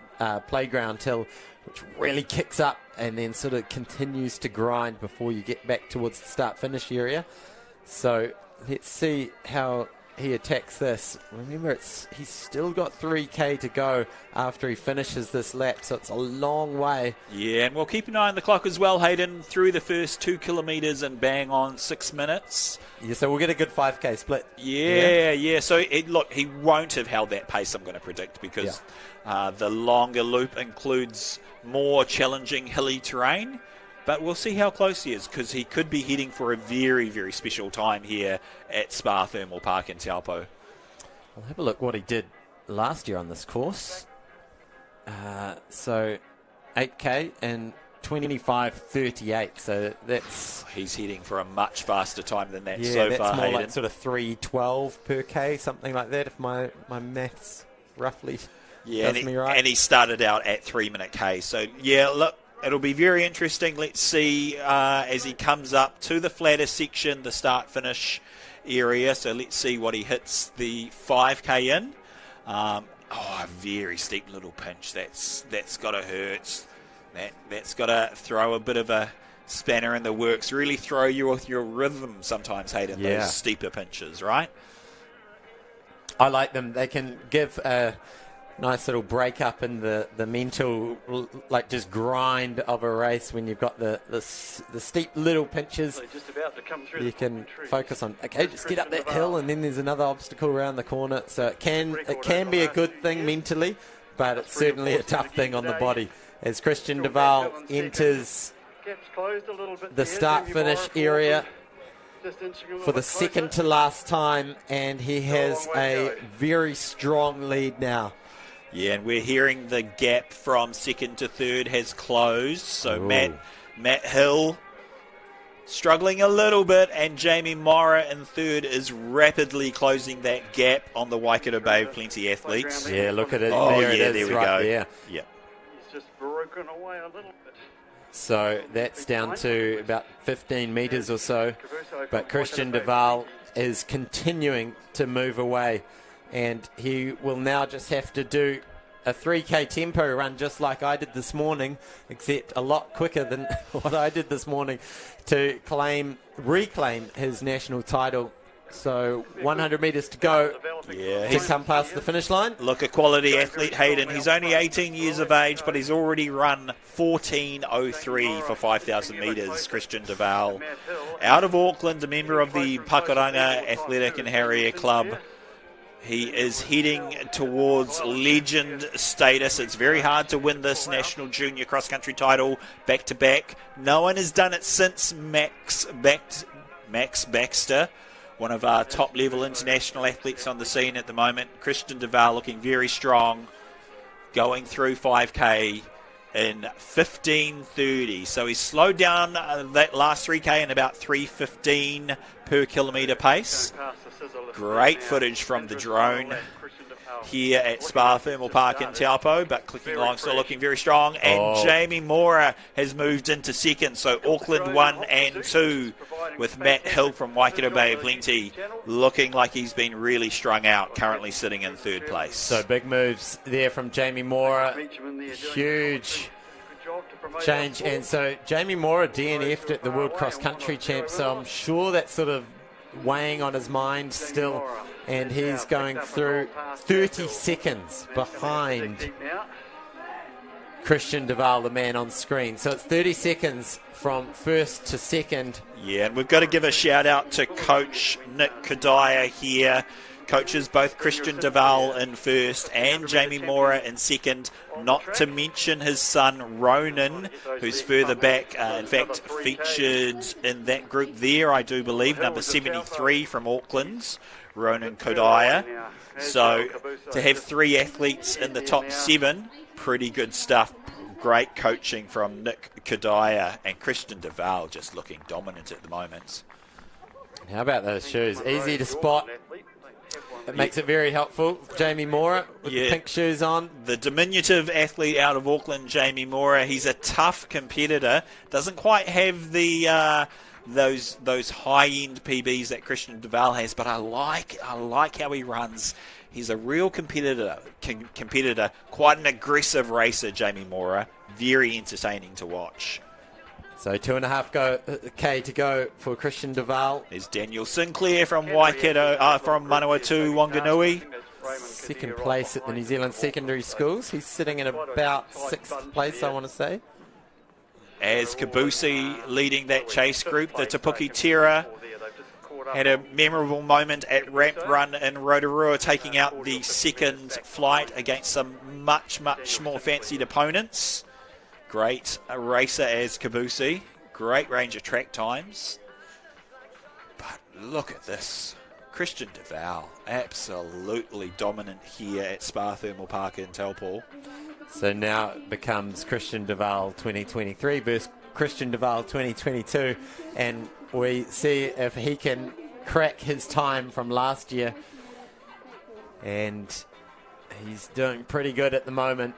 Playground Hill, which really kicks up and then sort of continues to grind before you get back towards the start-finish area. So let's see how he attacks this. Remember, he's still got 3K to go after he finishes this lap, so it's a long way. Yeah, and we'll keep an eye on the clock as well, Hayden, through the first 2 kilometres and bang on 6 minutes. Yeah, so we'll get a good 5K split. Yeah. So, look, he won't have held that pace, I'm going to predict, because the longer loop includes more challenging hilly terrain. But we'll see how close he is, because he could be heading for a very, very special time here at Spa Thermal Park in Taupo. I'll have a look what he did last year on this course. So 8K and 25:38. So that's... He's heading for a much faster time than that so far, that's more Hayden. like sort of 3:12 per K, something like that, if my maths roughly does me right. And he started out at 3-minute K. So, yeah, look, it'll be very interesting. Let's see as he comes up to the flatter section, the start-finish area. So let's see what he hits the 5K in. A very steep little pinch. That's got to hurt. That's got to throw a bit of a spanner in the works. Really throw you off your rhythm sometimes, Hayden, those steeper pinches, right? I like them. They can give a nice little break up in the mental, like, just grind of a race when you've got the steep little pinches. Just about to come through, you can focus on, okay, just get up that hill, and then there's another obstacle around the corner. So it can be a good thing mentally, but it's certainly a tough thing on the body. As Christian Duval enters the start-finish area for the second to last time, and he has a very strong lead now. Yeah, and we're hearing the gap from second to third has closed. So Matt Hill struggling a little bit, and Jamie Mora in third is rapidly closing that gap on the Waikato Bay Plenty athletes. Yeah, look at it. There we go. Yeah. Yeah. He's just broken away a little bit. So that's down to about 15 metres or so. But Christian Duval is continuing to move away. And he will now just have to do a 3K tempo run just like I did this morning, except a lot quicker than what I did this morning, to reclaim his national title. So 100 metres to go to come past the finish line. Look, a quality athlete, Hayden. He's only 18 years of age, but he's already run 14:03 for 5,000 metres, Christian Duval. Out of Auckland, a member of the Pakuranga Athletic and Harrier Club. He is heading towards legend status. It's very hard to win this national junior cross-country title back-to-back. No one has done it since Max Baxter, one of our top-level international athletes on the scene at the moment. Christian Duval looking very strong, going through 5K in 15:30. So he's slowed down that last 3K in about 3:15 per kilometre pace. Great footage from the drone here at Spa Thermal Park in Taupo, but clicking along, still looking very strong. And Jamie Mora has moved into second, so Auckland 1 and 2 with Matt Hill from Waikato Bay Plenty looking like he's been really strung out, currently sitting in third place. So big moves there from Jamie Mora. Huge change. And so Jamie Mora DNF'd at the World Cross Country Champ, so I'm sure that's sort of weighing on his mind still, and he's going through 30 seconds behind Christian Duval, the man on screen. So it's 30 seconds from first to second. Yeah, and we've got to give a shout out to Coach Nick Kadaya here. coaches, both Christian Duval in first and Jamie Mora in second, not to mention his son Ronan, who's further back, in fact featured in that group there, I do believe, number 73 from Auckland's Ronan Kodaya. So to have 3 athletes in the top 7, pretty good stuff. Great coaching from Nick Kodaya, and Christian Duval just looking dominant at the moment. How about those shoes? Easy to spot. It makes it very helpful. Jamie Mora with the pink shoes on. The diminutive athlete out of Auckland, Jamie Mora. He's a tough competitor. Doesn't quite have the those high-end PBs that Christian Duval has, but I like how he runs. He's a real competitor. Quite an aggressive racer, Jamie Mora. Very entertaining to watch. So 2.5K to go for Christian Duval. There's Daniel Sinclair from Waikato, from Manawatu, Wanganui. Second place at the New Zealand secondary schools. He's sitting in about 6th place, I want to say. As Kabusi leading that chase group, the Tapuki Tera had a memorable moment at Ramp Run in Rotorua, taking out the second flight against some much more fancied opponents. Great racer as Kabusi. Great range of track times. But look at this. Christian Duval, absolutely dominant here at Spa Thermal Park in Taupo. So now it becomes Christian Duval 2023 versus Christian Duval 2022. And we see if he can crack his time from last year. And he's doing pretty good at the moment,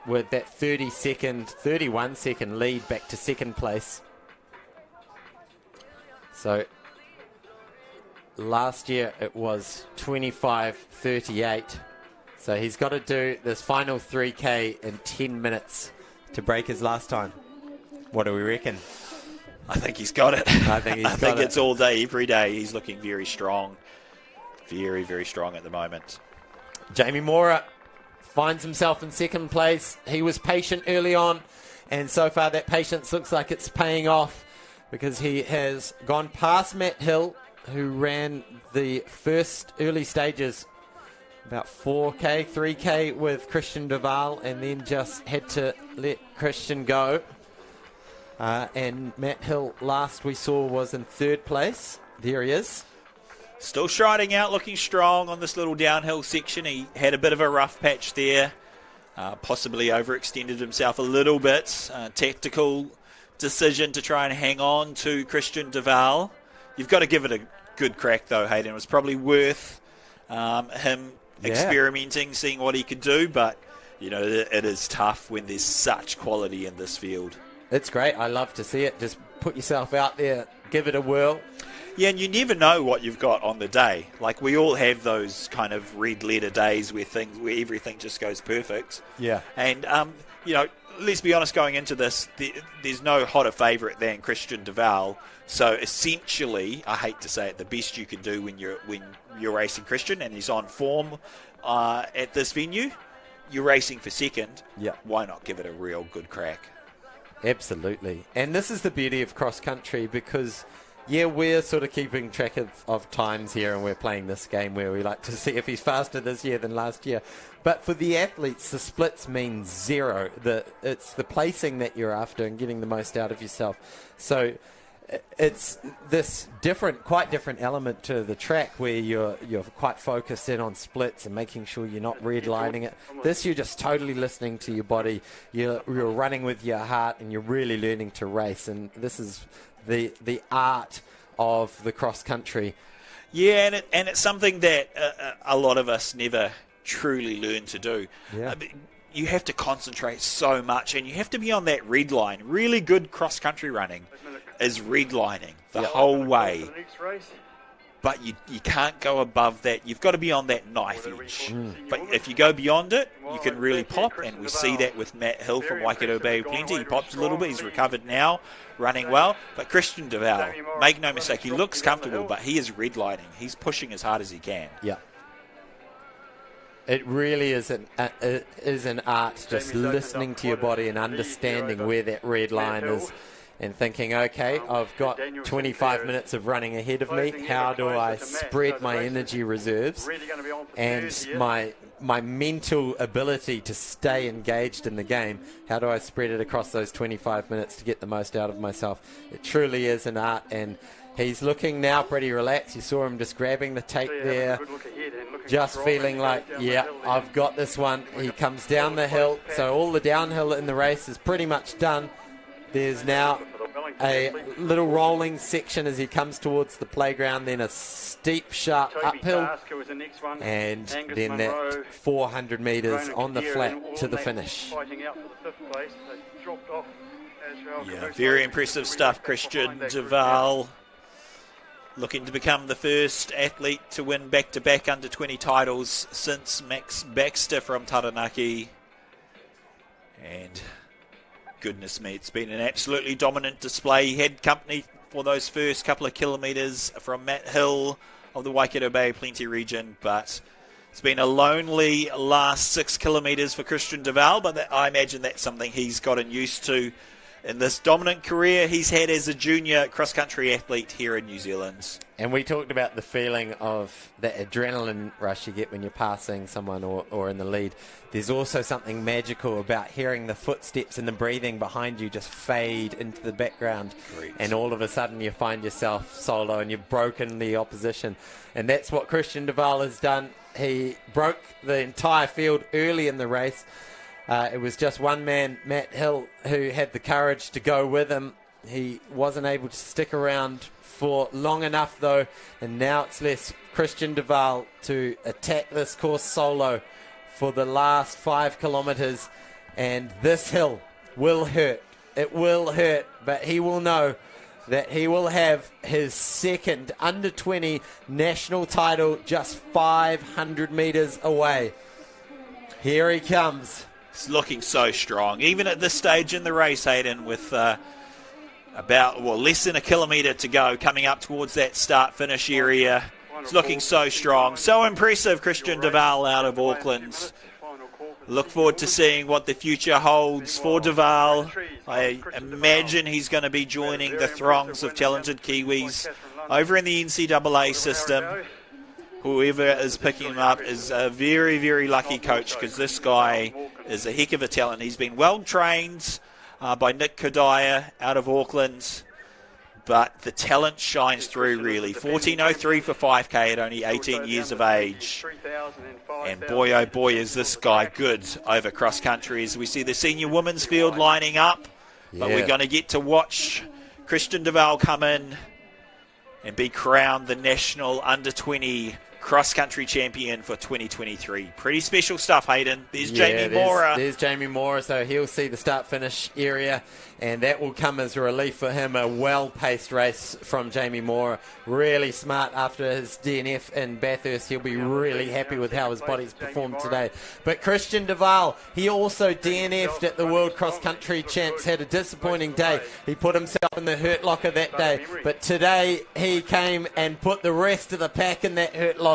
with that 31 second lead back to second place. So last year it was 25:38. So he's got to do this final 3K in 10 minutes to break his last time. What do we reckon? I think he's got it. I think it's all day, every day. He's looking very strong. Very, very strong at the moment. Jamie Mora finds himself in second place. He was patient early on, and so far that patience looks like it's paying off, because he has gone past Matt Hill, who ran the first early stages, about 4K, 3K with Christian Duval, and then just had to let Christian go. And Matt Hill, last we saw, was in third place. There he is. Still striding out, looking strong on this little downhill section. He had a bit of a rough patch there. Possibly overextended himself a little bit. Tactical decision to try and hang on to Christian Duval. You've got to give it a good crack, though, Hayden. It was probably worth him experimenting, seeing what he could do. But, you know, it is tough when there's such quality in this field. It's great. I love to see it. Just put yourself out there, give it a whirl. Yeah, and you never know what you've got on the day. Like, we all have those kind of red letter days where everything just goes perfect. Yeah. And, you know, let's be honest, going into this, there's no hotter favourite than Christian Duval. So essentially, I hate to say it, the best you can do when you're racing Christian and he's on form at this venue, you're racing for second. Yeah. Why not give it a real good crack? Absolutely. And this is the beauty of cross country, because we're sort of keeping track of times here, and we're playing this game where we like to see if he's faster this year than last year. But for the athletes, the splits mean zero. It's the placing that you're after and getting the most out of yourself. So it's this quite different element to the track where you're quite focused in on splits and making sure you're not redlining it. This, you're just totally listening to your body. You're running with your heart, and you're really learning to race. And this is the art of the cross country. Yeah, and it's something that a lot of us never truly learn to do. Yeah. You have to concentrate so much, and you have to be on that red line. Really good cross country running is redlining the whole way. But you can't go above that. You've got to be on that knife edge. But if you go beyond it, you can really pop, and we see that with Matt Hill from Waikato Bay Plenty. He pops a little bit. He's recovered now, running well. But Christian Duval, make no mistake, he looks comfortable, but he is redlining. He's pushing as hard as he can. Yeah. It really is an art, just listening to your body and understanding where that red line is. and thinking, okay, I've got 25 minutes of running ahead of me. How do I spread my energy reserves and my mental ability to stay engaged in the game? How do I spread it across those 25 minutes to get the most out of myself? It truly is an art, and he's looking now pretty relaxed. You saw him just grabbing the tape there, just feeling like, yeah, I've got this one. He comes down the hill, so all the downhill in the race is pretty much done. There's now a little rolling section as he comes towards the playground, then a steep, sharp uphill, and then that 400 metres on the flat to the finish. Yeah, very impressive stuff. Christian Duval looking to become the first athlete to win back-to-back under-20 titles since Max Baxter from Taranaki. And goodness me, it's been an absolutely dominant display. He had company for those first couple of kilometres from Matt Hill of the Waikato Bay Plenty region, but it's been a lonely last 6 kilometres for Christian Duval, but I imagine that's something he's gotten used to in this dominant career he's had as a junior cross-country athlete here in New Zealand. And we talked about the feeling of that adrenaline rush you get when you're passing someone or in the lead. There's also something magical about hearing the footsteps and the breathing behind you just fade into the background. Great. And all of a sudden you find yourself solo and you've broken the opposition. And that's what Christian Duval has done. He broke the entire field early in the race. It was just one man, Matt Hill, who had the courage to go with him. He wasn't able to stick around for long enough, though, and now it's left Christian Duval to attack this course solo for the last 5 kilometres, and this hill will hurt. It will hurt, but he will know that he will have his second under-20 national title just 500 metres away. Here he comes. It's looking so strong, even at this stage in the race, Hayden, with less than a kilometre to go, coming up towards that start-finish area. It's looking so strong, so impressive. Christian Duval out of Auckland. Look forward to seeing what the future holds for Duval. I imagine he's going to be joining the throngs of talented Kiwis over in the NCAA system. Whoever is picking him up is a very, very lucky coach, because this guy is a heck of a talent. He's been well trained by Nick Kodaya out of Auckland, but the talent shines through, really. 14:03 for 5K at only 18 years of age. And boy, oh boy, is this guy good over cross country, as we see the senior women's field lining up. But we're going to get to watch Christian Duval come in and be crowned the national under-20 cross-country champion for 2023. Pretty special stuff, Hayden. There's Jamie Mora. There's Jamie Mora, so he'll see the start-finish area, and that will come as a relief for him. A well-paced race from Jamie Mora. Really smart after his DNF in Bathurst. He'll be really happy with how his body's performed today. But Christian Duval, he also DNF'd at the World Cross Country Champs, had a disappointing day. He put himself in the hurt locker that day, but today he came and put the rest of the pack in that hurt locker.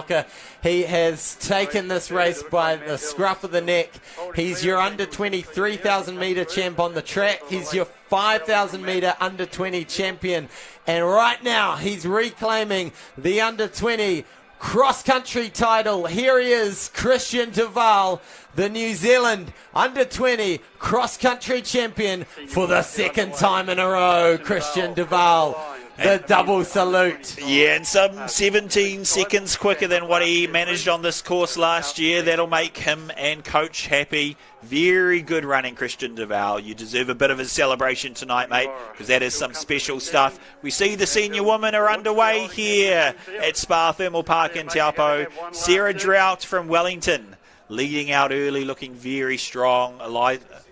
He has taken this race by the scruff of the neck. He's your under-20 3,000 metre champ on the track. He's your 5,000 metre under-20 champion. And right now, he's reclaiming the under-20 cross-country title. Here he is, Christian Duval, the New Zealand under-20 cross-country champion for the second time in a row. Christian Duval, the double salute. Yeah, and some 17 seconds quicker than what he managed on this course last year. That'll make him and coach happy. Very good running, Christian Duval. You deserve a bit of a celebration tonight, mate, because that is some special stuff. We see the senior women are underway here at Spa Thermal Park in Taupo. Sarah Drought from Wellington leading out early, looking very strong.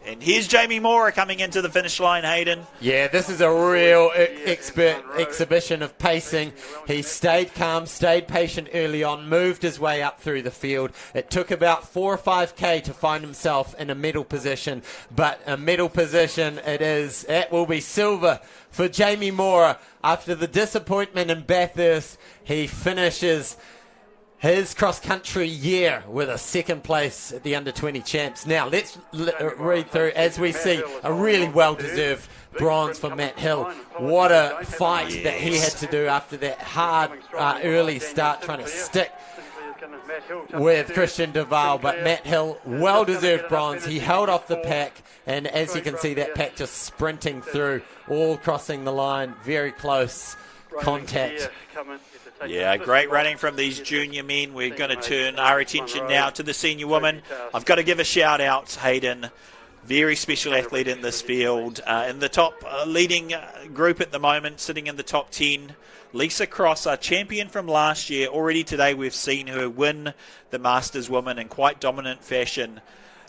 And here's Jamie Mora coming into the finish line, Hayden. Yeah, this is a real expert exhibition of pacing. He stayed calm, stayed patient early on, moved his way up through the field. It took about 4 or 5K to find himself in a medal position, but a medal position it is. It will be silver for Jamie Mora. After the disappointment in Bathurst, he finishes his cross-country year with a second place at the under-20 champs. Now, let's read through, as we see, a really well-deserved bronze for Matt Hill. What a fight that he had to do after that hard early start trying to stick with Christian Duval, but Matt Hill, well-deserved bronze. He held off the pack, and as you can see, that pack just sprinting through, all crossing the line, very close contact. Yeah, great running from these junior men. We're going to turn our attention now to the senior women. I've got to give a shout out, Hayden. Very special athlete in this field. In the top leading group at the moment, sitting in the top 10. Lisa Cross, our champion from last year. Already today we've seen her win the Masters Women in quite dominant fashion.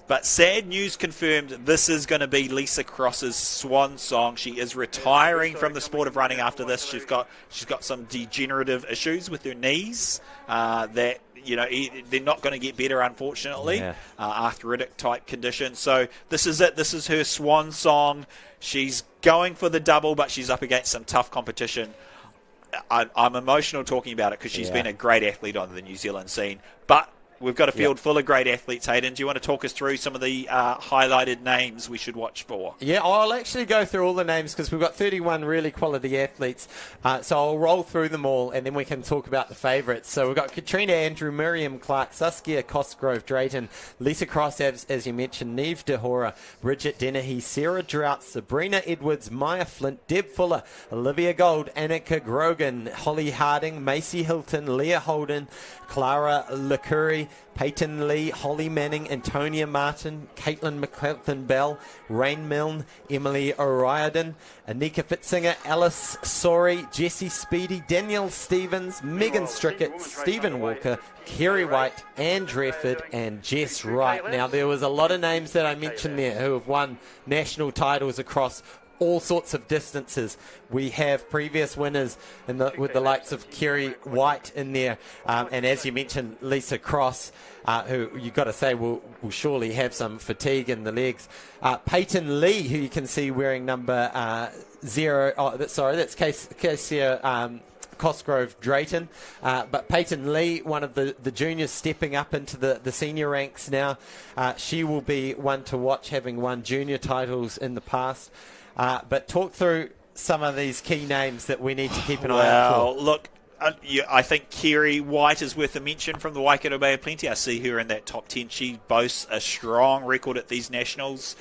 But sad news confirmed, this is going to be Lisa Cross's swan song. She is retiring from the sport of running after this. She's got some degenerative issues with her knees that they're not going to get better, unfortunately. Arthritic type condition. So this is it. This is her swan song. She's going for the double, but she's up against some tough competition. I'm emotional talking about it because she's been a great athlete on the New Zealand scene. But we've got a field full of great athletes, Hayden. Do you want to talk us through some of the highlighted names we should watch for? Yeah, I'll actually go through all the names because we've got 31 really quality athletes. So I'll roll through them all and then we can talk about the favourites. So we've got Katrina Andrew, Miriam Clark, Saskia Cosgrove-Drayton, Lisa Cross, as you mentioned, Neve DeHora, Bridget Dennehy, Sarah Drought, Sabrina Edwards, Maya Flint, Deb Fuller, Olivia Gold, Annika Grogan, Holly Harding, Macy Hilton, Leah Holden, Clara Lecurry, Peyton Lee, Holly Manning, Antonia Martin, Caitlin McClelton-Bell, Rain Milne, Emily O'Riordan, Anika Fitzinger, Alice Sorry, Jessie Speedy, Danielle Stevens, Megan Strickett, Stephen Walker, Kerry White, Anne Drefford, and Jess Wright. Now, there was a lot of names that I mentioned there who have won national titles across all sorts of distances. We have previous winners with the likes of Kerry White in there, and as you mentioned, Lisa Cross, who you've got to say will surely have some fatigue in the legs. Peyton Lee, who you can see wearing number 0. That's Cassia Cosgrove Drayton, but Peyton Lee, one of the juniors stepping up into the senior ranks now. She will be one to watch, having won junior titles in the past. But talk through some of these key names that we need to keep an eye out for. Look, I think Kerry White is worth a mention from the Waikato Bay of Plenty. I see her in that top 10. She boasts a strong record at these nationals.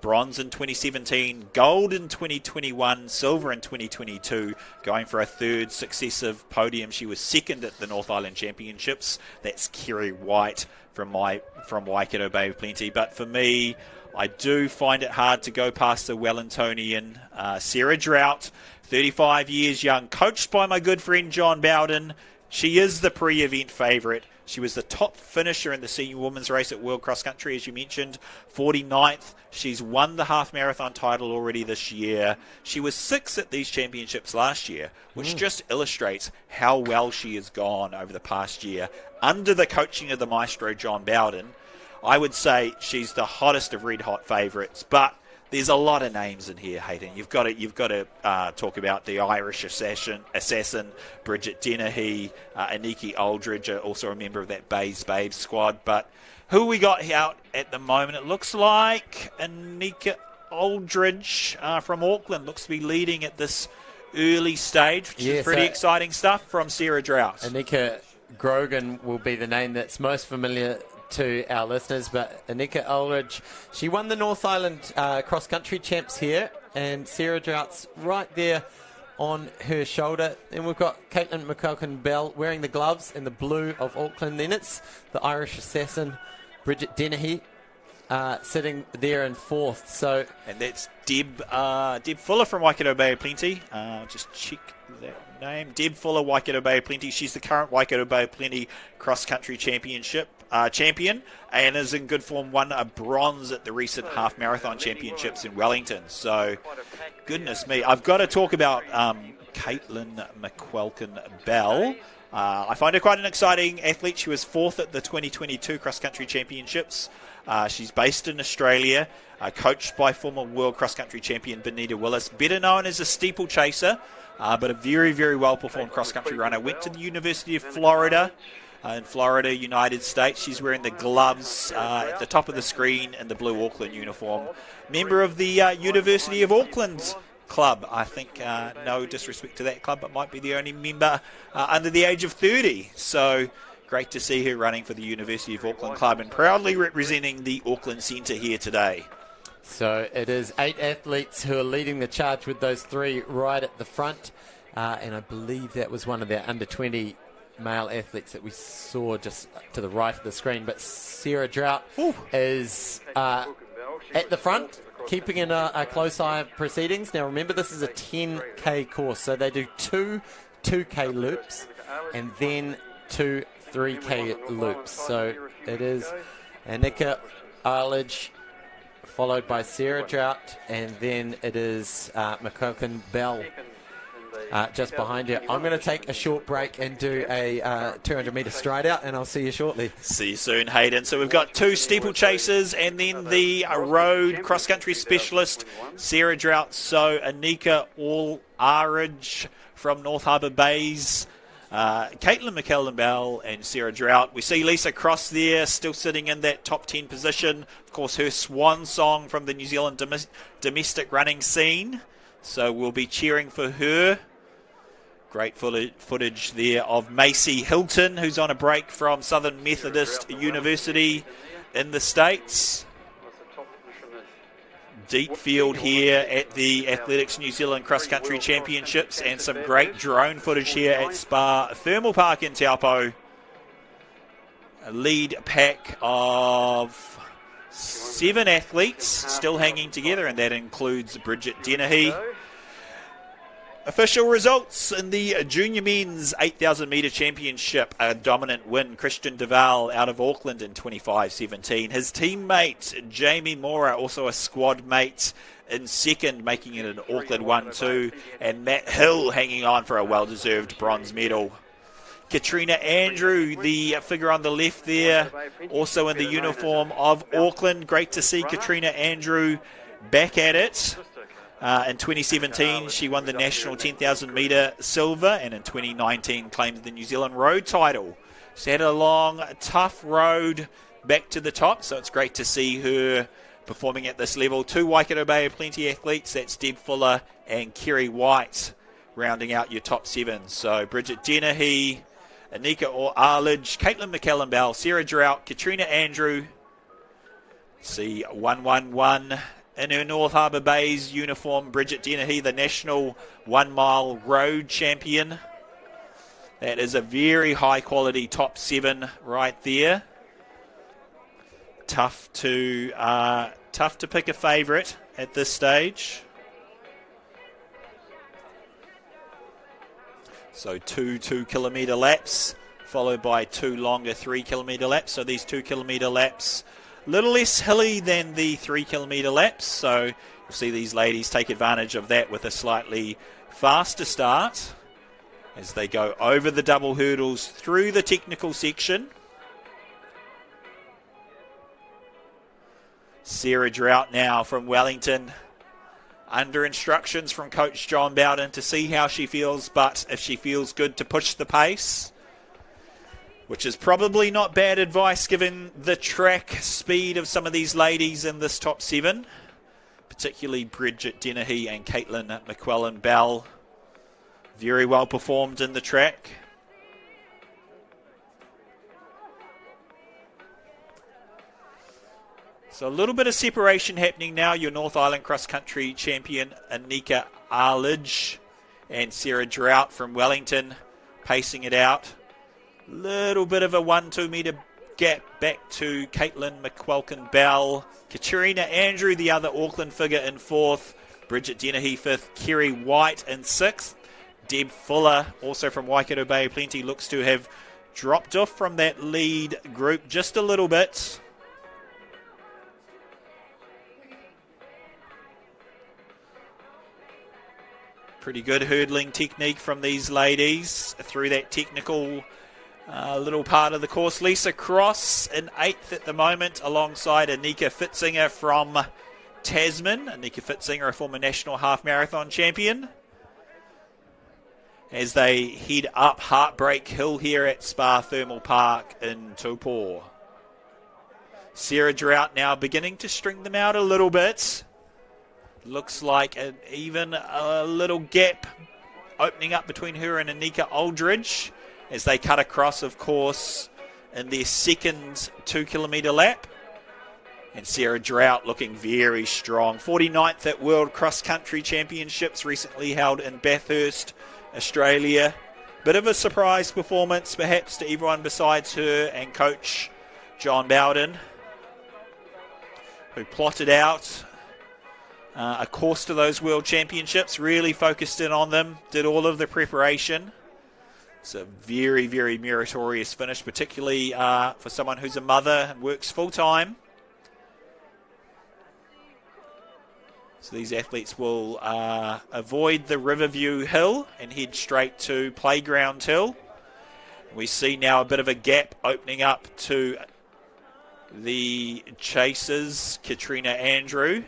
Bronze in 2017, gold in 2021, silver in 2022, going for a third successive podium. She was second at the North Island Championships. That's Kerry White from Waikato Bay of Plenty. But for me, I do find it hard to go past the Wellingtonian Sarah Drought, 35 years young, coached by my good friend John Bowden. She is the pre-event favourite. She was the top finisher in the senior women's race at World Cross Country, as you mentioned, 49th. She's won the half marathon title already this year. She was 6th at these championships last year, which just illustrates how well she has gone over the past year under the coaching of the maestro John Bowden. I would say she's the hottest of red-hot favourites, but there's a lot of names in here, Hayden. You've got to talk about the Irish assassin Bridget Dennehy, Aniki Aldridge, also a member of that Babes squad. But who we got out at the moment? It looks like Anika Aldridge from Auckland looks to be leading at this early stage, which is pretty exciting stuff from Sarah Drought. Anika Grogan will be the name that's most familiar to our listeners, but Anika Aldridge, she won the North Island cross-country champs here, and Sarah Drought's right there on her shoulder. And we've got Caitlin McCulkin-Bell wearing the gloves in the blue of Auckland. Then it's the Irish assassin, Bridget Dennehy, sitting there in 4th. And that's Deb Fuller from Waikato Bay of Plenty. Just check that name. Deb Fuller, Waikato Bay of Plenty. She's the current Waikato Bay of Plenty cross-country champion, and is in good form. Won a bronze at the recent half marathon championships in Wellington. So, goodness me, I've got to talk about Caitlin McQuelkin-Bell. I find her quite an exciting athlete. She was 4th at the 2022 cross-country championships. She's based in Australia, coached by former world cross-country champion Benita Willis, better known as a steeplechaser, but a very, very well-performed cross-country runner. Went to the University of Florida, in Florida, United States. She's wearing the gloves at the top of the screen in the blue Auckland uniform. Member of the University of Auckland club. I think, no disrespect to that club, but might be the only member under the age of 30. So great to see her running for the University of Auckland club and proudly representing the Auckland Centre here today. So it is 8 athletes who are leading the charge with those 3 right at the front. And I believe that was one of their under-20 male athletes that we saw just to the right of the screen. But Sarah Drought is at the front, keeping in a close eye of proceedings. Now remember, this is a 10K course, so they do 2 2K loops and then 2 3K loops. So it is Annika Arledge, followed by Sarah Drought, and then it is McCulkin Bell just behind her. I'm going to take a short break and do a 200-metre stride out, and I'll see you shortly. See you soon, Hayden. So we've got 2 steeplechasers and then the road cross-country specialist, Sarah Drought. So Anika Arledge from North Harbour Bays, Caitlin McKellen-Bell and Sarah Drought. We see Lisa Cross there, still sitting in that top 10 position. Of course, her swan song from the New Zealand domestic running scene. So we'll be cheering for her. Great footage there of Macy Hilton, who's on a break from Southern Methodist University in the States. Deep field here at the Athletics New Zealand Cross Country Championships, and some great drone footage here at Spa Thermal Park in Taupo. A lead pack of 7 athletes still hanging together, and that includes Bridget Dennehy. Official results in the Junior Men's 8,000 metre championship. A dominant win, Christian Duval out of Auckland in 25.17. His teammate, Jamie Mora, also a squad mate, in second, making it an Auckland 1-2. And Matt Hill hanging on for a well-deserved bronze medal. Katrina Andrew, the figure on the left there, also in the uniform of Auckland. Great to see Katrina Andrew back at it. In 2017, she won the national 10,000 metre silver, and in 2019 claimed the New Zealand road title. She had a long, tough road back to the top, so it's great to see her performing at this level. 2 Waikato Bay Plenty athletes, that's Deb Fuller and Kerry White, rounding out your top 7. So Bridget Dennehy, Anika Arledge, Caitlin McKellen-Bell, Sarah Drought, Katrina Andrew. See 111 in her North Harbour Bays uniform, Bridget Dennehy, the national 1 mile road champion. That is a very high quality top 7 right there. Tough to pick a favourite at this stage. So 2 2-kilometre laps, followed by 2 longer 3-kilometre laps. So these 2-kilometre laps, little less hilly than the 3-kilometre laps, so you'll see these ladies take advantage of that with a slightly faster start as they go over the double hurdles through the technical section. Sarah Drought now from Wellington, under instructions from Coach John Bowden to see how she feels, but if she feels good, to push the pace, which is probably not bad advice given the track speed of some of these ladies in this top 7, particularly Bridget Dennehy and Caitlin McKellen-Bell. Very well performed in the track. So a little bit of separation happening now. Your North Island Cross Country champion Anika Arledge and Sarah Drought from Wellington pacing it out. Little bit of a 1-2 metre gap back to Caitlin McKellen-Bell. Katrina Andrew, the other Auckland figure, in 4th. Bridget Dennehy 5th. Kerry White in 6th. Deb Fuller, also from Waikato Bay Plenty, looks to have dropped off from that lead group just a little bit. Pretty good hurdling technique from these ladies through that technical little part of the course. Lisa Cross in 8th at the moment, alongside Anika Fitzinger from Tasman. Anika Fitzinger, a former national half marathon champion. as they head up Heartbreak Hill here at Spa Thermal Park in Taupo. Sarah Drought now beginning to string them out a little bit. Looks like even a little gap opening up between her and Anika Aldridge as they cut across, of course, in their second 2 kilometre lap. And Sarah Drought looking very strong. 49th at World Cross Country Championships recently held in Bathurst, Australia. Bit of a surprise performance perhaps to everyone besides her and coach John Bowden, who plotted out a course to those World Championships, really focused in on them, did all of the preparation. It's a very, very meritorious finish, particularly for someone who's a mother and works full-time. So these athletes will avoid the Riverview Hill and head straight to Playground Hill. We see now a bit of a gap opening up to the chasers, Katrina Andrew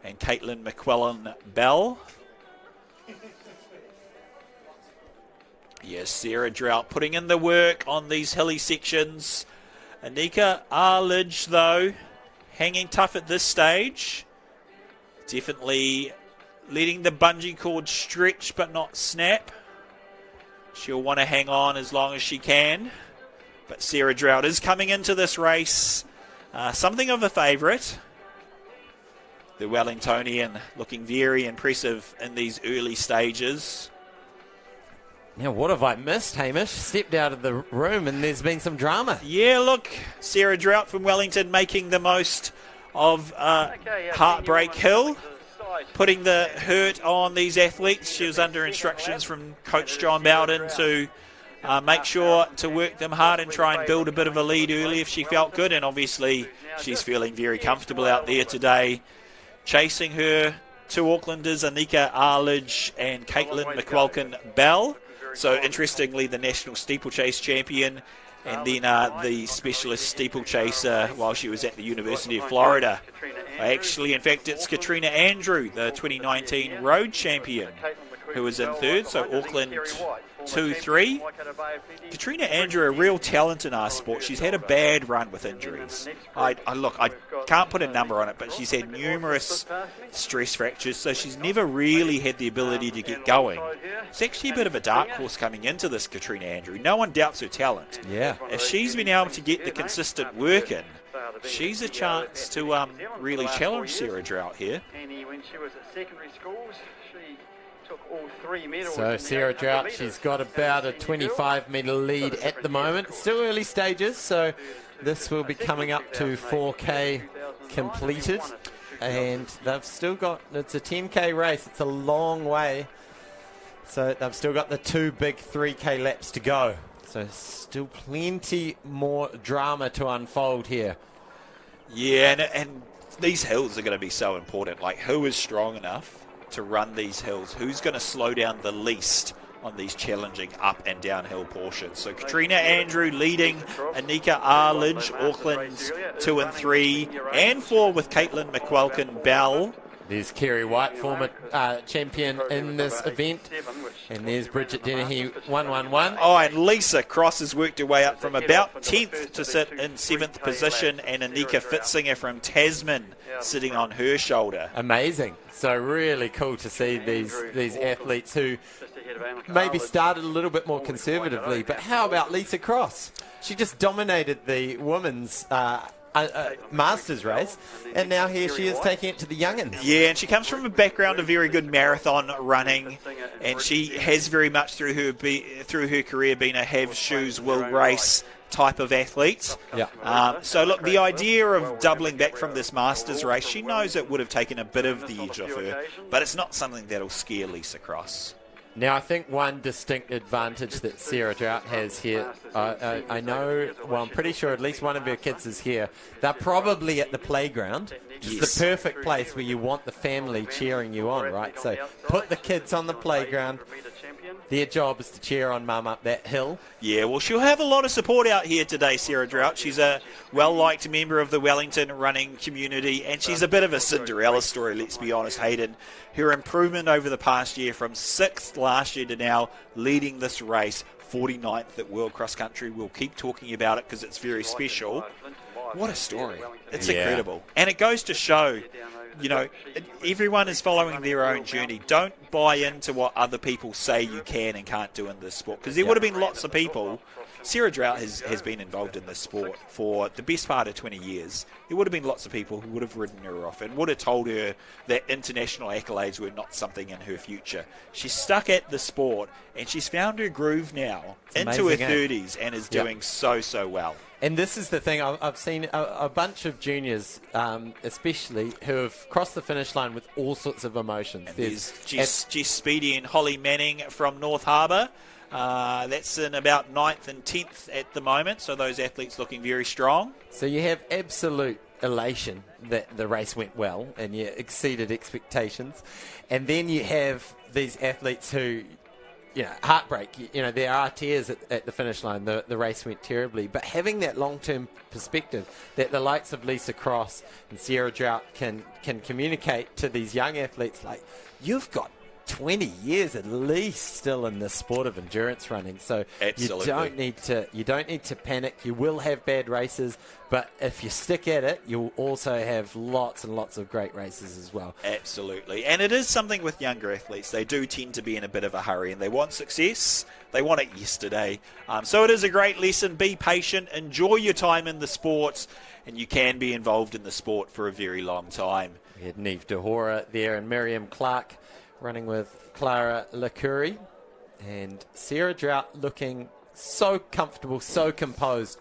and Caitlin McQuillan-Bell. Yes, Sarah Drought putting in the work on these hilly sections. Anika Arledge, though, hanging tough at this stage. Definitely letting the bungee cord stretch but not snap. She'll want to hang on as long as she can. But Sarah Drought is coming into this race something of a favourite. The Wellingtonian looking very impressive in these early stages. Now, what have I missed, Hamish? Stepped out of the room and there's been some drama. Yeah, look, Sarah Drought from Wellington making the most of Heartbreak Hill, putting the hurt on these athletes. She was under instructions from Coach John Bowden to make sure to work them hard and try and build a bit of a lead early if she felt good. And obviously, she's feeling very comfortable out there today. Chasing her, two Aucklanders, Anika Arledge and Caitlin McQuillan-Bell. So interestingly, the national steeplechase champion and then the specialist steeplechaser while she was at the University of Florida. Actually, in fact, it's Katrina Andrew, the 2019 road champion, who was in third. So Auckland 2-3. Katrina Andrew, a real talent in our sport. She's had a bad run with injuries. I can't put a number on it, but she's had numerous stress fractures, so she's never really had the ability to get going. It's actually a bit of a dark horse coming into this, Katrina Andrew. No one doubts her talent. Yeah. If she's been able to get the consistent work in, she's a chance to really challenge Sarah Drought here. When she was at secondary schools, she took all 3 medals. So Sarah Drought, she's got about a 25-metre lead at the moment. Still early stages, so this will be coming up to 4K completed. And they've still got, it's a 10K race. It's a long way. So they've still got the 2 big 3K laps to go. So still plenty more drama to unfold here. Yeah, and these hills are going to be so important. Like, who is strong enough to run these hills? Who's going to slow down the least on these challenging up and downhill portions? So Katrina Andrew leading, Anika Arledge, Auckland 2 and 3 and 4 with Caitlin McQuillan-Bell. There's Kerry White, former champion in this event. And there's Bridget Dennehy, 1-1-1. Oh, and Lisa Cross has worked her way up from about 10th to sit in 7th position, and Anika Fitzinger from Tasman sitting on her shoulder. Amazing. So really cool to see these athletes who maybe started a little bit more conservatively. But how about Lisa Cross? She just dominated the women's Masters race, and now here she is taking it to the young'uns. Yeah, and she comes from a background of very good marathon running, and she has very much through her career been a have shoes, will race type of athlete. Yeah. So look, the idea of doubling back from this Masters race, she knows it would have taken a bit of the edge off her, but it's not something that'll scare Lisa Cross. Now, I think one distinct advantage that Sarah Drought has here, I know, well, I'm pretty sure at least one of her kids is here. They're probably at the playground, which is the perfect place where you want the family cheering you on, right? So put the kids on the playground. their job is to cheer on Mum up that hill. Yeah, well, she'll have a lot of support out here today, Sarah Drought. She's a well-liked member of the Wellington running community, and she's a bit of a Cinderella story, let's be honest, Hayden. Her improvement over the past year, from 6th last year to now leading this race, 49th at World Cross Country. We'll keep talking about it because it's very special. What a story. It's incredible. And it goes to show, you know, everyone is following their own journey. Don't buy into what other people say you can and can't do in this sport, because there would have been lots of people. Sarah Drought has been involved in this sport for the best part of 20 years. There would have been lots of people who would have ridden her off and would have told her that international accolades were not something in her future. She's stuck at the sport, and she's found her groove now into her 30s and is doing so well. And this is the thing, I've seen a bunch of juniors, especially, who have crossed the finish line with all sorts of emotions. There's Jess Speedy and Holly Manning from North Harbour. That's in about 9th and 10th at the moment, so those athletes looking very strong. So you have absolute elation that the race went well and you exceeded expectations. And then you have these athletes who, you know, heartbreak. You know, there are tears at the finish line. The race went terribly. But having that long-term perspective that the likes of Lisa Cross and Sarah Drought can communicate to these young athletes, like, you've got 20 years at least still in the sport of endurance running, so absolutely. you don't need to panic. You will have bad races, but if you stick at it, you'll also have lots and lots of great races as well. Absolutely. And it is something with younger athletes. They do tend to be in a bit of a hurry, and they want success. They want it yesterday. So it is a great lesson. Be patient, enjoy your time in the sport, and you can be involved in the sport for a very long time. We had Neve DeHora there and Miriam Clark running with Clara Lacourie, and Sarah Drought looking so comfortable, so composed.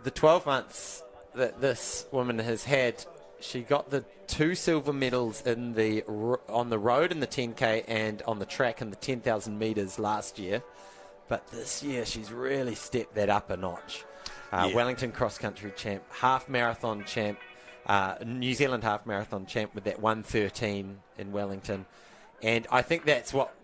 The 12 months that this woman has had, she got the 2 silver medals on the road in the 10K and on the track in the 10,000 metres last year. But this year she's really stepped that up a notch. Wellington cross-country champ, half marathon champ, New Zealand half marathon champ with that 1:13 in Wellington, and I think that's what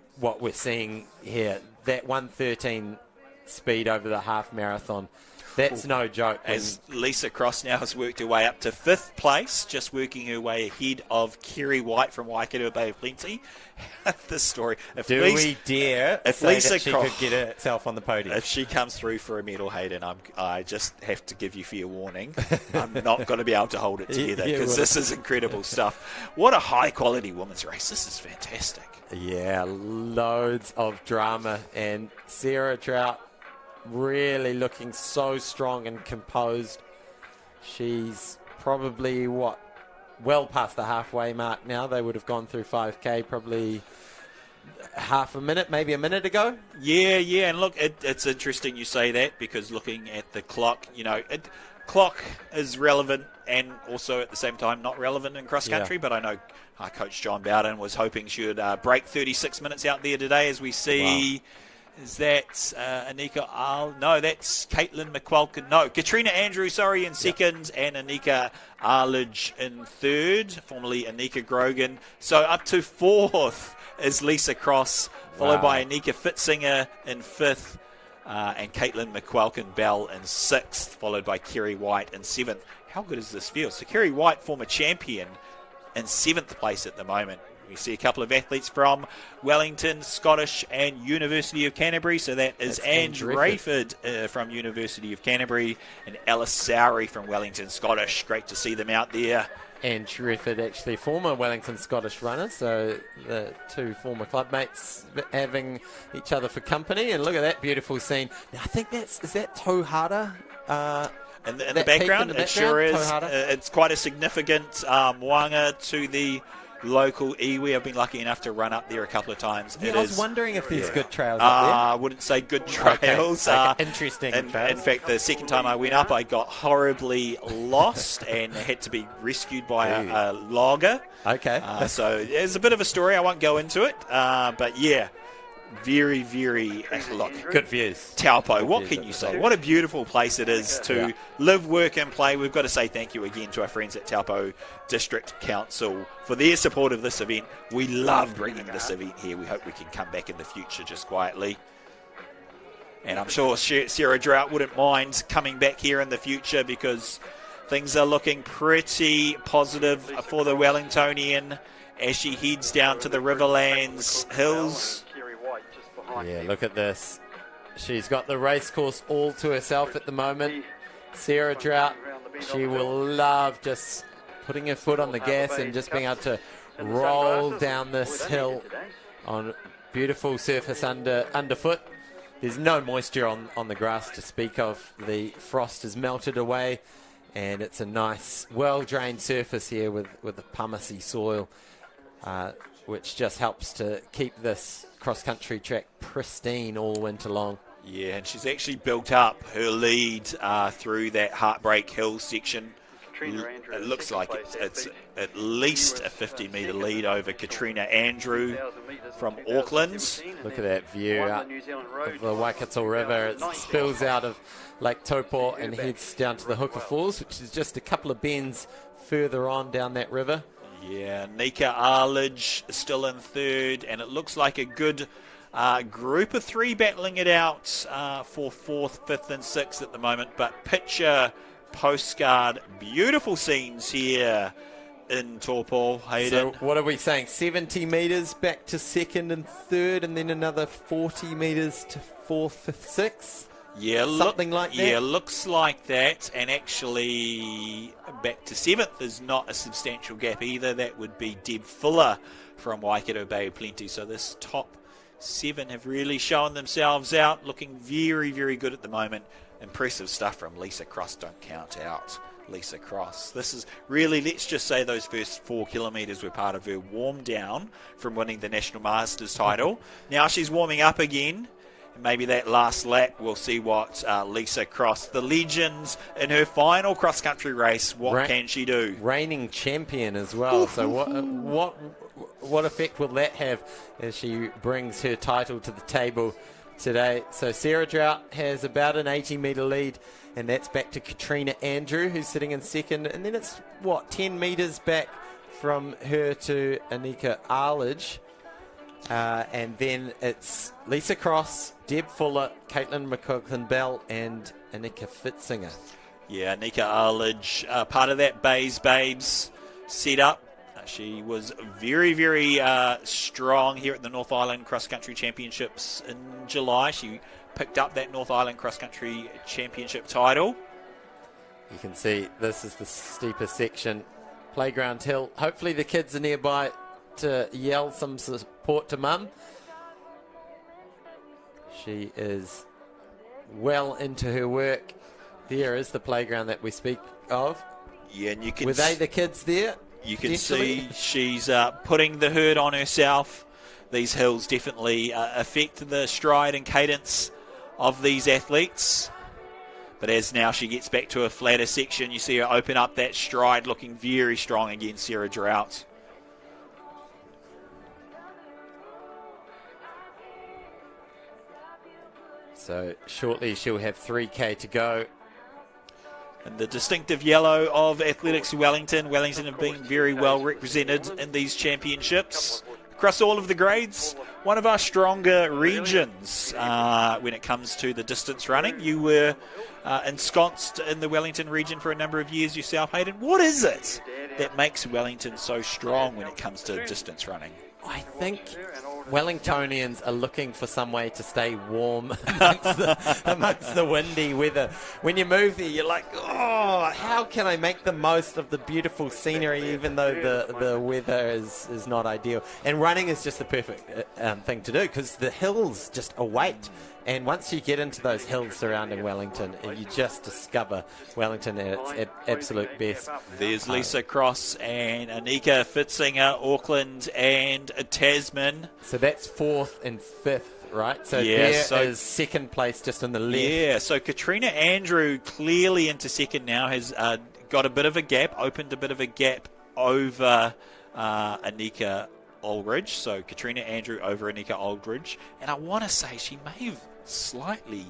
we're seeing here. That 1:13 speed over the half marathon, that's no joke. As Lisa Cross now has worked her way up to 5th place, just working her way ahead of Kerry White from Waikato Bay of Plenty. This story. We dare if say Lisa that she Cross could get herself on the podium? If she comes through for a medal, Hayden, I just have to give you fair warning. I'm not going to be able to hold it together because this is incredible stuff. What a high-quality women's race. This is fantastic. Yeah, loads of drama, and Sarah Drought really looking so strong and composed. She's probably, well past the halfway mark now. They would have gone through 5K probably half a minute, maybe a minute ago. Yeah, and look, it's interesting you say that, because looking at the clock, you know, clock is relevant and also at the same time not relevant in cross-country, but I know Coach John Bowden was hoping she would break 36 minutes out there today, as we see. Wow. Is that Anika Al? No, that's Caitlin McQualkin. No, Katrina Andrews, in second, and Anika Arledge in third, formerly Anika Grogan. So up to 4th is Lisa Cross, followed by Anika Fitzinger in 5th, and Caitlin McQualkin Bell in 6th, followed by Kerry White in 7th. How good does this feel? So Kerry White, former champion, in 7th place at the moment. We see a couple of athletes from Wellington, Scottish, and University of Canterbury. So that is Ange Rayford from University of Canterbury and Alice Sowry from Wellington, Scottish. Great to see them out there. Ange Rayford, actually former Wellington Scottish runner, so the 2 former clubmates having each other for company. And look at that beautiful scene. Now, I think is that Tauhara? In the background, it sure is. It's quite a significant wanga to the local iwi. I've been lucky enough to run up there a couple of times. I was wondering if there's good trails up there. I wouldn't say good trails. Okay. Interesting trails. In fact, the second time I went up, I got horribly lost and had to be rescued by a logger. Okay. So there's a bit of a story. I won't go into it. But yeah, Very, very, look, Good views. Taupo, what views can at you the say? top. What a beautiful place it is to Yeah. live, work and play. We've got to say thank you again to our friends at Taupo District Council for their support of this event. We love bringing this event here. We hope we can come back in the future just quietly. And I'm sure Sarah Drought wouldn't mind coming back here in the future because things are looking pretty positive for the Wellingtonian as she heads down to the Riverlands Hills. Yeah, look at this. She's got the race course all to herself at the moment. Sarah Drought, she will love just putting her foot on the gas and just being able to roll down this hill on beautiful surface underfoot. There's no moisture on the grass to speak of. The frost has melted away, and it's a nice, well-drained surface here with the pumicy soil, which just helps to keep this cross-country track pristine all winter long. Yeah, and she's actually built up her lead through that Heartbreak Hill section. It looks like it's at least a 50-metre lead over Katrina Andrew from Auckland. Look at that view out of the Waikato River. It spills out of Lake Taupo and heads down to the Hooker Falls, which is just a couple of bends further on down that river. Yeah, Nika Arledge is still in third, and it looks like a good group of three battling it out for fourth, fifth and sixth at the moment. But picture postcard, beautiful scenes here in Taupo, Hayden. So what are we saying? 70 metres back to second and third, and then another 40 metres to fourth, fifth, sixth? Yeah, something like that. Yeah, looks like that. And actually, back to seventh is not a substantial gap either. That would be Deb Fuller from Waikato Bay of Plenty. So this top seven have really shown themselves out, looking very, very good at the moment. Impressive stuff from Lisa Cross. Don't count out Lisa Cross. This is really, let's just say those first 4 kilometres were part of her warm down from winning the National Masters title. Now she's warming up again. Maybe that last lap we'll see what Lisa Cross, the legend, in her final cross-country race, what can she do? Reigning champion as well. So what effect will that have as she brings her title to the table today? So Sarah Drought has about an 80-metre lead, and that's back to Katrina Andrew, who's sitting in second. And then it's, 10 metres back from her to Anika Arledge. And then it's Lisa Cross, Deb Fuller, Caitlin McCaughton-Bell, and Anika Fitzinger. Yeah, Anika Arledge, part of that Babes setup. She was very, very strong here at the North Island Cross Country Championships in July. She picked up that North Island Cross Country Championship title. You can see this is the steeper section, Playground Hill. Hopefully the kids are nearby to yell some support to Mum. She is well into her work. There is the playground that we speak of. Yeah, and you can Were they the kids there? You can see she's putting the hurt on herself. These hills definitely affect the stride and cadence of these athletes. But as now she gets back to a flatter section, you see her open up that stride, looking very strong again, Sarah Drought. So shortly she'll have 3K to go. And the distinctive yellow of Athletics Wellington. Wellington have been very well represented in these championships across all of the grades. One of our stronger regions when it comes to the distance running. You were ensconced in the Wellington region for a number of years yourself, Hayden. What is it that makes Wellington so strong when it comes to distance running? I think Wellingtonians are looking for some way to stay warm amongst the windy weather. When you move there, you're like, oh, how can I make the most of the beautiful scenery even though the weather is not ideal? And running is just the perfect thing to do because the hills just await. And once you get into those hills surrounding Wellington, you just discover Wellington at its absolute best. There's Lisa Cross and Anika Fitzinger, Auckland and Tasman. So that's fourth and fifth, right? So yeah, there is second place just on the left. Yeah, so Katrina Andrew clearly into second now, has got a bit of a gap, opened a bit of a gap over Anika Aldridge. So Katrina Andrew over Anika Aldridge. And I want to say she may have slightly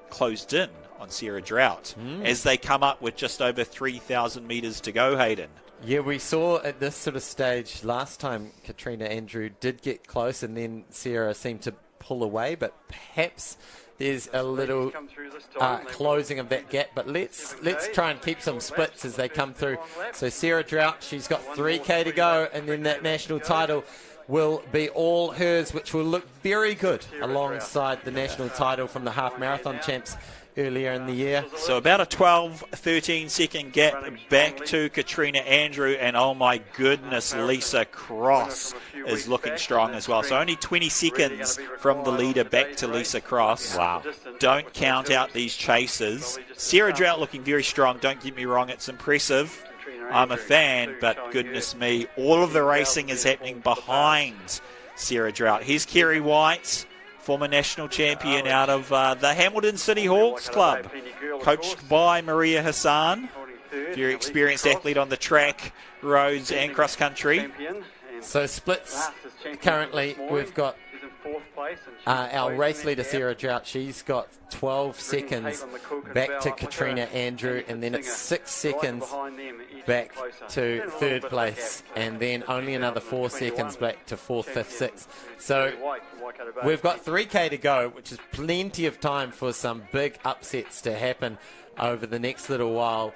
closed in on Sarah Drought as they come up with just over 3,000 metres to go, Hayden. Yeah, we saw at this sort of stage last time Katrina Andrew did get close and then Sarah seemed to pull away, but perhaps there's a little closing of that gap. But let's try and keep some splits as they come through. So Sarah Drought, she's got 3K to go, and then that national title will be all hers, which will look very good alongside the national title from the half marathon champs earlier in the year. So about a 12-13 second gap back to Katrina Andrew, and oh my goodness, Lisa Cross is looking strong as well. So only 20 seconds from the leader back to Lisa Cross. Wow. Don't count out these chasers. Sarah Drought looking very strong, don't get me wrong, it's impressive. I'm a fan, but goodness me, all of the racing is happening behind Sarah Drought. Here's Kerry White, former national champion out of the Hamilton City Hawks Club, coached by Maria Hassan, very experienced athlete on the track, roads and cross country. So splits currently, we've got our race leader Sarah Drought, she's got 12 seconds back to Katrina Andrew, and then it's 6 seconds back to third place, and then only another 4 seconds back to fourth, fifth, sixth. So we've got 3K to go, which is plenty of time for some big upsets to happen over the next little while.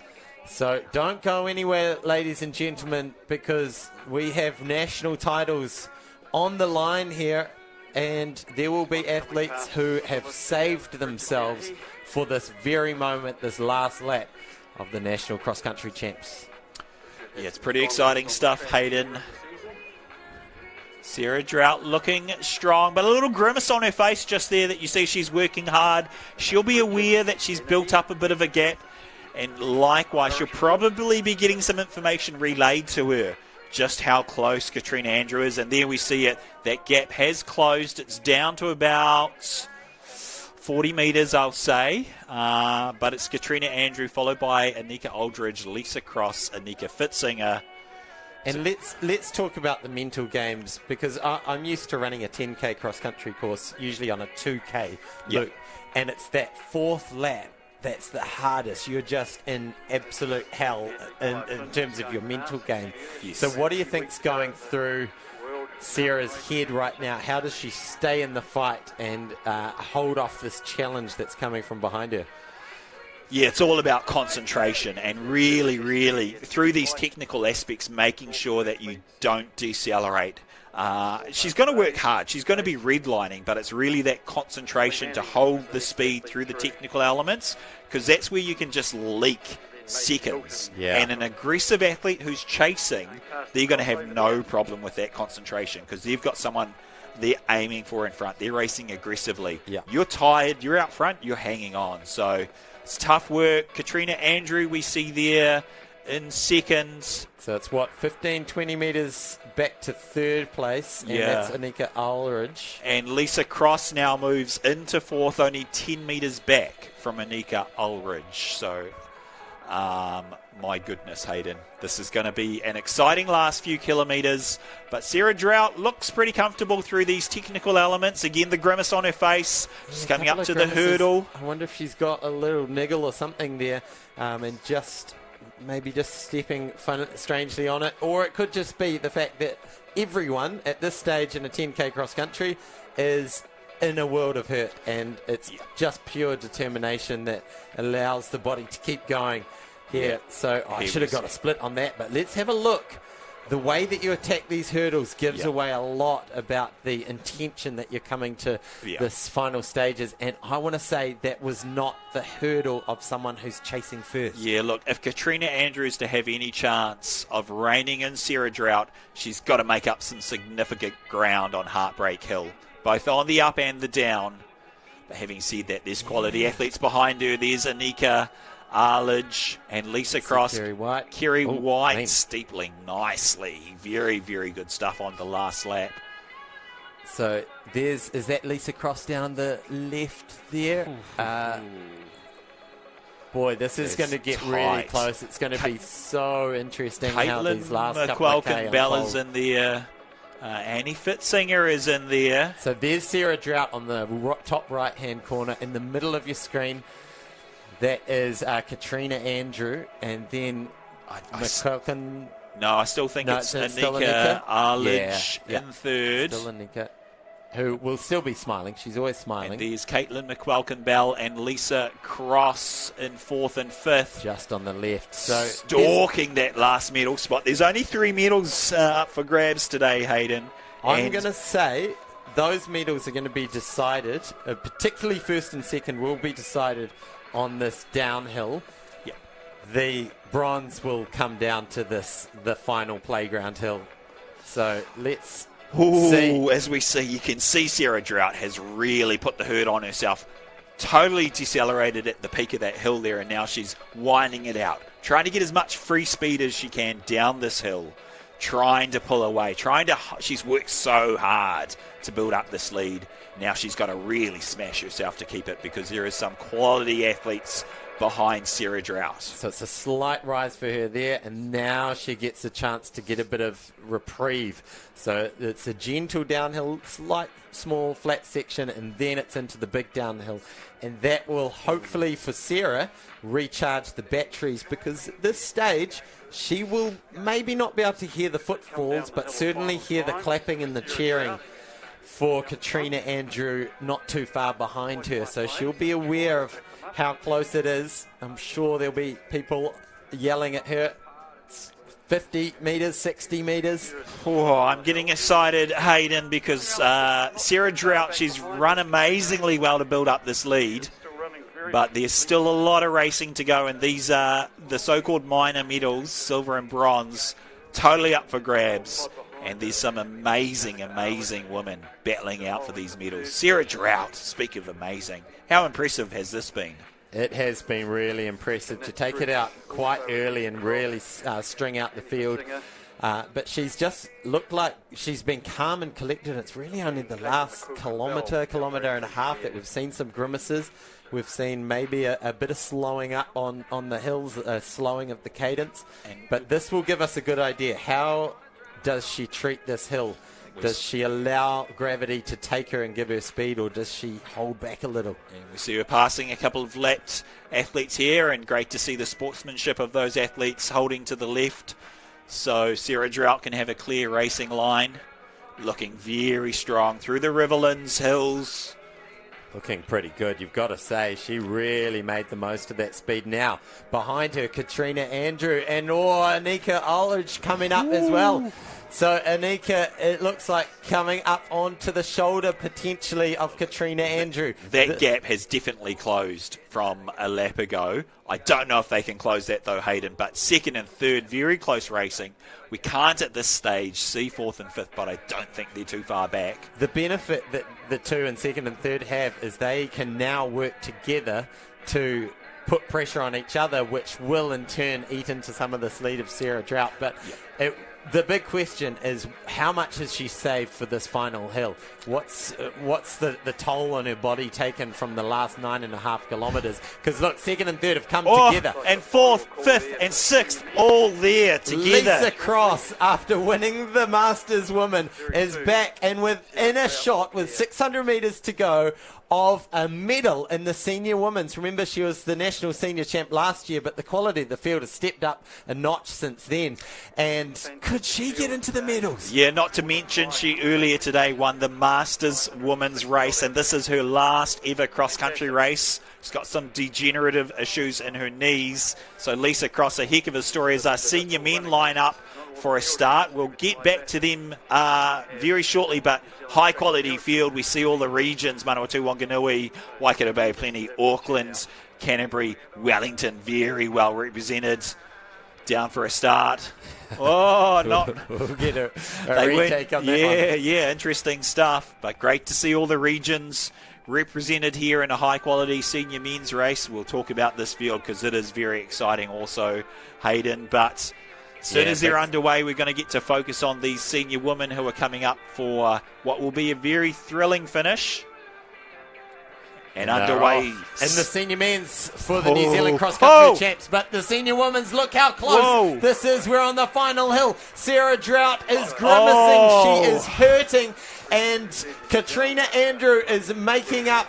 So don't go anywhere, ladies and gentlemen, because we have national titles on the line here, and there will be athletes who have saved themselves for this very moment, this last lap of the National Cross Country Champs. Yeah, it's pretty exciting stuff, Hayden. Sarah Drought looking strong, but a little grimace on her face just there that you see she's working hard. She'll be aware that she's built up a bit of a gap, and likewise she'll probably be getting some information relayed to her just how close Katrina Andrew is. And there we see it, that gap has closed. It's down to about 40 metres, I'll say, but it's Katrina Andrew followed by Anika Aldridge, Lisa Cross, Anika Fitzinger. And let's talk about the mental games, because I'm used to running a 10K cross-country course, usually on a 2K loop, and it's that fourth lap that's the hardest. You're just in absolute hell in terms of your mental game. Yes. So what do you think's going through Sarah's head right now? How does she stay in the fight and hold off this challenge that's coming from behind her? Yeah, it's all about concentration and really, really, through these technical aspects, making sure that you don't decelerate. She's going to work hard. She's going to be redlining, but it's really that concentration to hold the speed through the technical elements, because that's where you can just leak seconds. Yeah. And an aggressive athlete who's chasing, they're going to have no problem with that concentration, because they've got someone they're aiming for in front. They're racing aggressively. Yeah. You're tired, you're out front, you're hanging on. So it's tough work. Katrina Andrew, we see there in seconds. So it's 15, 20 metres back to third place, and that's Anika Aldridge. And Lisa Cross now moves into fourth, only 10 metres back from Anika Aldridge. So, my goodness, Hayden, this is going to be an exciting last few kilometres. But Sarah Drought looks pretty comfortable through these technical elements. Again, the grimace on her face. She's coming up to the hurdle. I wonder if she's got a little niggle or something there, and maybe just stepping strangely on it. Or it could just be the fact that everyone at this stage in a 10K cross country is in a world of hurt, and it's just pure determination that allows the body to keep going here. So I should have got a split on that, but let's have a look. The way that you attack these hurdles gives away a lot about the intention that you're coming to this final stages. And I want to say that was not the hurdle of someone who's chasing first. Yeah, look, if Katrina Andrew is to have any chance of reining in Sarah Drought, she's got to make up some significant ground on Heartbreak Hill, both on the up and the down. But having said that, there's quality athletes behind her. There's Anika Aldridge and Lisa Cross. Kerry White steepling nicely. Very, very good stuff on the last lap. So is that Lisa Cross down the left there? Boy, this is going to get really close. It's going to be so interesting how these last couple of K McQuelkin Bella's in there. Annie Fitzinger is in there. So there's Sarah Drought on the top right-hand corner in the middle of your screen. That is Katrina Andrew, and then McQuilkin. No, I still think it's still Anika Arledge Yeah. in third. Still Anika, who will still be smiling. She's always smiling. And there's Caitlin McQuilkin-Bell and Lisa Cross in fourth and fifth. Just on the left. So stalking that last medal spot. There's only 3 medals up for grabs today, Hayden. I'm going to say those medals are going to be decided, particularly first and second will be decided on this downhill. Yeah. The bronze will come down to the final playground hill. So let's see. As we see, you can see Sarah Drought has really put the hurt on herself. Totally decelerated at the peak of that hill there, and now she's winding it out. Trying to get as much free speed as she can down this hill. Trying to pull away. She's worked so hard to build up this lead. Now she's got to really smash herself to keep it, because there is some quality athletes behind Sarah Drought. So it's a slight rise for her there, and now she gets a chance to get a bit of reprieve. So it's a gentle downhill, slight, small, flat section, and then it's into the big downhill. And that will hopefully, for Sarah, recharge the batteries, because at this stage, she will maybe not be able to hear the footfalls, but certainly hear the clapping and the cheering for Katrina Andrew not too far behind her. So she'll be aware of how close it is. I'm sure there'll be people yelling at her. 50 metres, 60 metres. Oh, I'm getting excited, Hayden, because Sarah Drought, she's run amazingly well to build up this lead. But there's still a lot of racing to go, and these are the so-called minor medals, silver and bronze, totally up for grabs. And there's some amazing, amazing women battling out for these medals. Sarah Drought, speak of amazing. How impressive has this been? It has been really impressive to take it out quite early and really string out the field. But she's just looked like she's been calm and collected. It's really only the last kilometre and a half that we've seen some grimaces. We've seen maybe a bit of slowing up on the hills, slowing of the cadence. But this will give us a good idea. How does she treat this hill? Does she allow gravity to take her and give her speed, or does she hold back a little? And we see her passing a couple of lapped athletes here, and great to see the sportsmanship of those athletes holding to the left. So Sarah Drought can have a clear racing line. Looking very strong through the Riverlands hills. Looking pretty good, you've got to say. She really made the most of that speed. Now, behind her, Katrina Andrew and Anika Arledge coming up as well. So Anika, it looks like coming up onto the shoulder potentially of Katrina Andrew. That gap has definitely closed from a lap ago. I don't know if they can close that though, Hayden, but second and third, very close racing. We can't at this stage see fourth and fifth, but I don't think they're too far back. The benefit that the two and second and third have is they can now work together to put pressure on each other, which will in turn eat into some of this lead of Sarah Drought. But the big question is, how much has she saved for this final hill? What's the toll on her body taken from the last 9.5 kilometres? Because look, second and third have come together. And fourth, fifth and sixth, all there together. Lisa Cross, after winning the Masters Women, is back and within a shot with 600 metres to go of a medal in the senior women's. Remember, she was the national senior champ last year, but the quality of the field has stepped up a notch since then. And could she get into the medals? Yeah, not to mention she earlier today won the Masters Women's race, and this is her last ever cross-country race. She's got some degenerative issues in her knees. So Lisa Cross, a heck of a story as our senior men line up for a start. We'll get back to them very shortly, but high quality field. We see all the regions: Manawatu, Wanganui, Waikato Bay, Plenty, Auckland, Canterbury, Wellington, very well represented. Down for a start. Oh, not. We'll get a retake on that one. Yeah, interesting stuff. But great to see all the regions represented here in a high quality senior men's race. We'll talk about this field because it is very exciting also, Hayden. But as soon as they're underway, we're going to get to focus on these senior women who are coming up for what will be a very thrilling finish. And underway. And the senior men's for the New Zealand cross-country champs. But the senior women's, look how close this is. We're on the final hill. Sarah Drought is grimacing. She is hurting. And Katrina Andrew is making up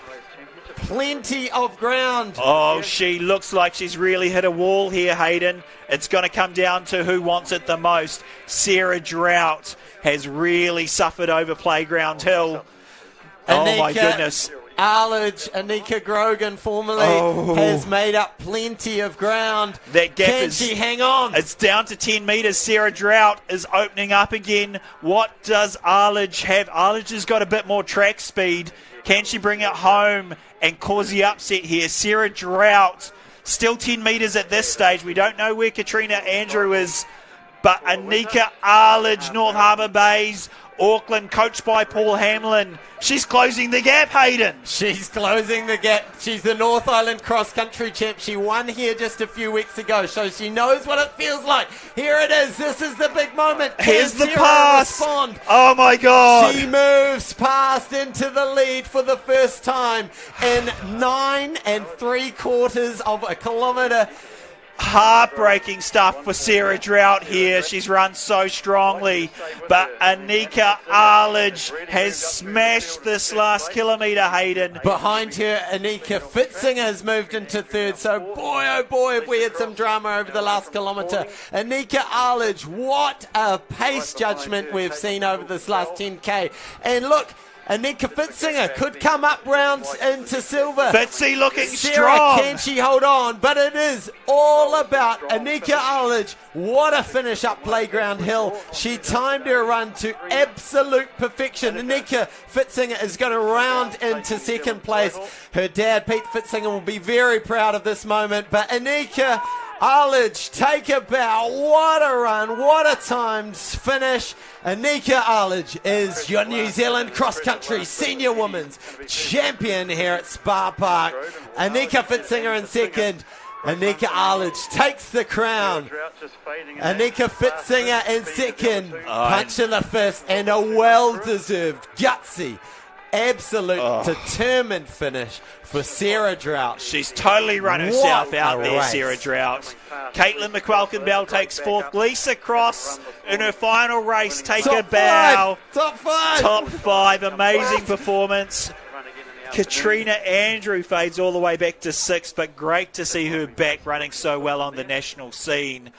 plenty of ground. Oh, she looks like she's really hit a wall here, Hayden. It's going to come down to who wants it the most. Sarah Drought has really suffered over Playground Hill. Oh, my goodness. Arledge, Anika Grogan formerly has made up plenty of ground. That gap Can she hang on? It's down to 10 metres. Sarah Drought is opening up again. What does Arledge have? Arledge has got a bit more track speed. Can she bring it home and cause the upset here? Sarah Drought, still 10 metres at this stage. We don't know where Katrina Andrew is, but Anika Arledge, North Harbour Bays, Auckland, coached by Paul Hamlin. She's closing the gap, Hayden. She's closing the gap. She's the North Island cross-country champ. She won here just a few weeks ago, so she knows what it feels like. Here it is. This is the big moment. Here's the Sarah pass. Respond? Oh, my God. She moves past into the lead for the first time in 9 3/4 of a kilometre. Heartbreaking stuff for Sarah Drought here. She's run so strongly, but Anika Arledge has smashed this last kilometre, Hayden. Behind her, Anika Fitzinger has moved into third. So, boy, oh boy, have we had some drama over the last kilometre. Anika Arledge, what a pace judgment we've seen over this last 10K. And look, Anika Fitzinger could come up round into silver. Fitzy looking Sarah, strong. can she hold on? But it is all about Anika Arledge. What a finish up Playground Hill. She timed her run to absolute perfection. Anika Fitzinger is going to round into second place. Her dad, Pete Fitzinger, will be very proud of this moment. But Anika Arledge, take a bow. What a run. What a timed finish. Anika Arledge is your New Zealand cross-country senior women's champion here at Spa Park. Anika Fitzinger in second. Anika Arledge takes the crown. Anika Fitzinger in second. Punch in the fist and a well-deserved, gutsy, absolute, determined finish for Sarah Drought. She's totally run herself out there, Sarah Drought. Caitlin McQuelkin-Bell takes fourth. Lisa Cross in her final race, take a bow. Top five. Top five, amazing performance. Katrina Andrew fades all the way back to sixth, but great to see her back running so well on the national scene.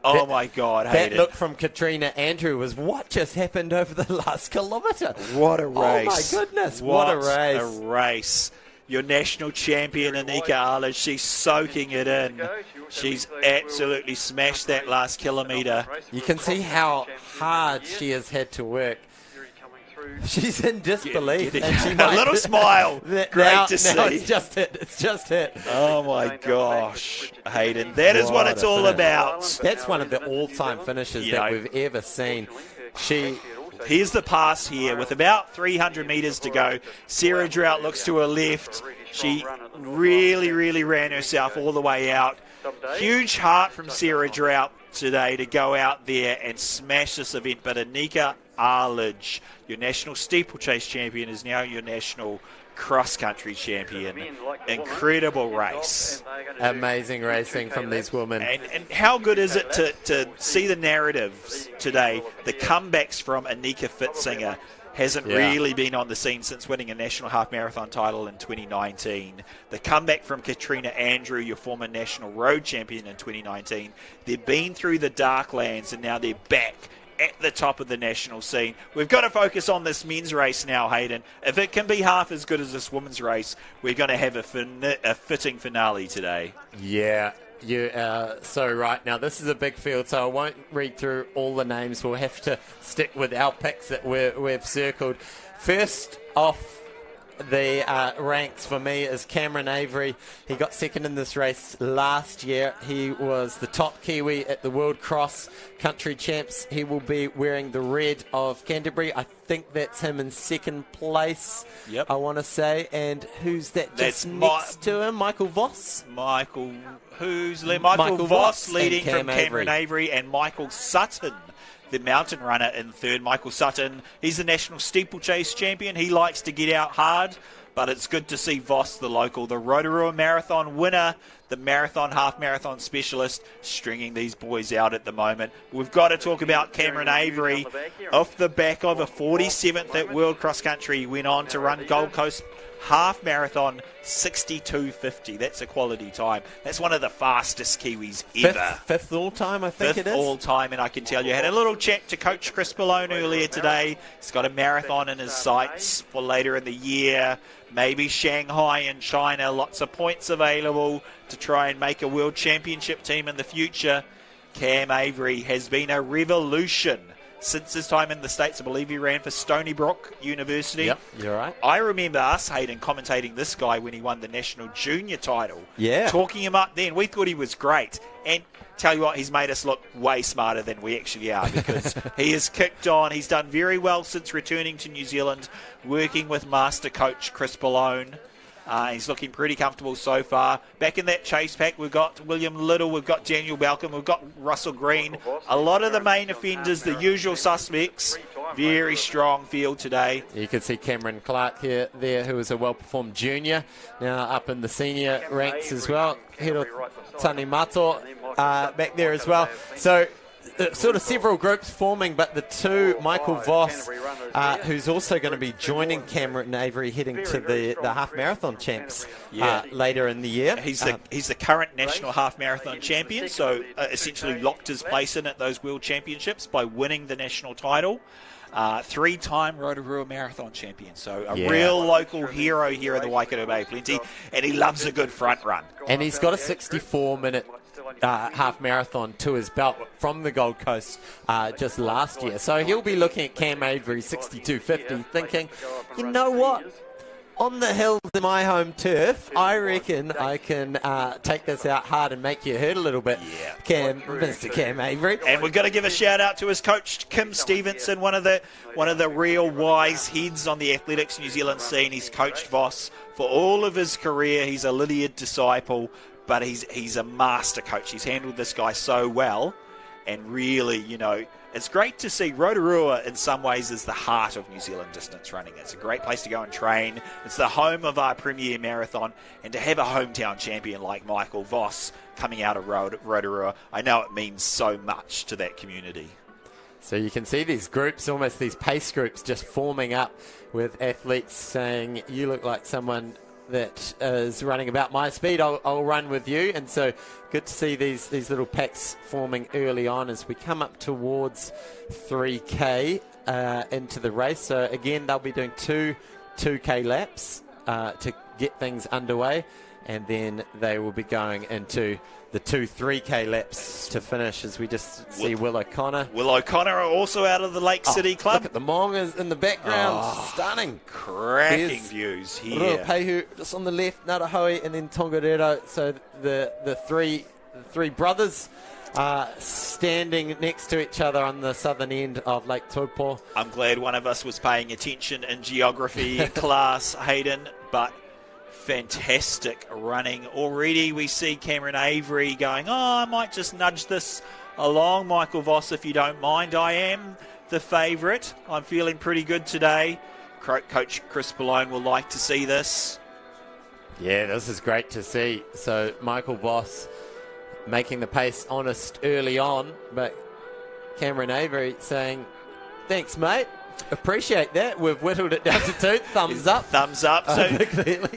Oh, my God, That Hayden. look from Katrina Andrew was what just happened over the last kilometre. What a race. Oh, my goodness. What a race. A race. Your national champion, Anika Arledge, she's soaking it in. She's absolutely smashed that last kilometre. You can see how hard she has had to work. She's in disbelief. And she A little smile. Great to see. It's just hit. It's just hit. Oh, my gosh, Hayden. That is what it's all about. That's one of the all-time finishes that we've ever seen. Here's the pass here with about 300 metres to go. Sarah Drought looks to her left. She really, really ran herself all the way out. Huge heart from Sarah Drought today to go out there and smash this event. But Anika Arledge, your national steeplechase champion, is now your national cross-country champion. Incredible race. Amazing racing from these women. And how good is it to see the narratives today, the comebacks from Anika Fitzinger. Hasn't really been on the scene since winning a national half marathon title in 2019. The comeback from Katrina Andrew, your former national road champion in 2019. They've been through the dark lands and now they're back at the top of the national scene. We've got to focus on this men's race now, Hayden. If it can be half as good as this women's race, we're going to have a fitting finale today. Yeah. You are so right. Now, this is a big field, so I won't read through all the names. We'll have to stick with our picks that we've circled. First off the ranks for me is Cameron Avery. He got second in this race last year. He was the top Kiwi at the World Cross Country Champs. He will be wearing the red of Canterbury. I think that's him in second place, I want to say. And who's that just next to him? Michael Voss? Michael Voss Voss leading from Cameron Avery, and Michael Sutton, the mountain runner, in third. Michael Sutton, he's the national steeplechase champion. He likes to get out hard. but it's good to see Voss, the local, the Rotorua Marathon winner, the marathon, half marathon specialist, stringing these boys out at the moment. We've got to talk about Cameron Avery. Off the back of a 47th at World Cross Country, he went on to run Gold Coast half marathon 62.50. That's a quality time. That's one of the fastest Kiwis ever. Fifth all time, I think it is. Fifth all time, and I can tell you, I had a little chat to Coach Chris Ballone earlier today. He's got a marathon in his sights for later in the year. Maybe Shanghai and China. Lots of points available to try and make a world championship team in the future. Cam Avery has been a revolution since his time in the States. I believe he ran for Stony Brook University. Yep, you're right. I remember us, Hayden, commentating this guy when he won the national junior title. Yeah. Talking him up then. We thought he was great. And tell you what, he's made us look way smarter than we actually are, because he has kicked on. He's done very well since returning to New Zealand, working with master coach Chris Ballone. He's looking pretty comfortable so far. Back in that chase pack, we've got William Little, we've got Daniel Balcom, we've got Russell Green. A lot of the main offenders, the usual suspects. Very strong field today. You can see Cameron Clark there, who was a well-performed junior, now up in the senior ranks as well. Hiro Tani Mato back there as well. So sort of several groups forming, but the two, Michael Voss, who's also going to be joining Cameron Avery heading to the half marathon champs later in the year. He's the current national half marathon champion, so essentially locked his place in at those world championships by winning the national title. Three-time Rotorua Marathon champion, so a real local hero here in the Waikato Bay Plenty, and he loves a good front run. And he's got a 64-minute half marathon to his belt from the Gold Coast just last year. So he'll be looking at Cam Avery 62.50 thinking, you know what? On the hills of my home turf, I reckon I can take this out hard and make you hurt a little bit, Mr. Cam Avery. And we've got to give a shout out to his coach, Kim Stevenson, one of the real wise heads on the athletics New Zealand scene. He's coached Voss for all of his career. He's a Lydiard disciple, but he's a master coach. He's handled this guy so well, and really, you know, it's great to see. Rotorua in some ways is the heart of New Zealand distance running. It's a great place to go and train. It's the home of our premier marathon, and to have a hometown champion like Michael Voss coming out of Rotorua, I know it means so much to that community. So you can see these groups, almost these pace groups, just forming up with athletes saying, you look like someone that is running about my speed, I'll run with you. And so good to see these little packs forming early on as we come up towards 3K into the race. So again, they'll be doing 2K laps to get things underway, and then they will be going into the 3K laps to finish, as we just see Will O'Connor. Will O'Connor also out of the Lake City Club. Look at the Mong in the background. Stunning. Cracking views here. Ruapehu just on the left, Narahoe, and then Tongariro. So the three brothers standing next to each other on the southern end of Lake Taupo. I'm glad one of us was paying attention in geography class, Hayden, but fantastic running. Already we see Cameron Avery going, I might just nudge this along. Michael Voss, if you don't mind, I am the favourite. I'm feeling pretty good today. Coach Chris Ballone will like to see this. Yeah, this is great to see. So Michael Voss making the pace honest early on, but Cameron Avery saying, thanks, mate. Appreciate that. We've whittled it down to 2. Thumbs up. Thumbs up. So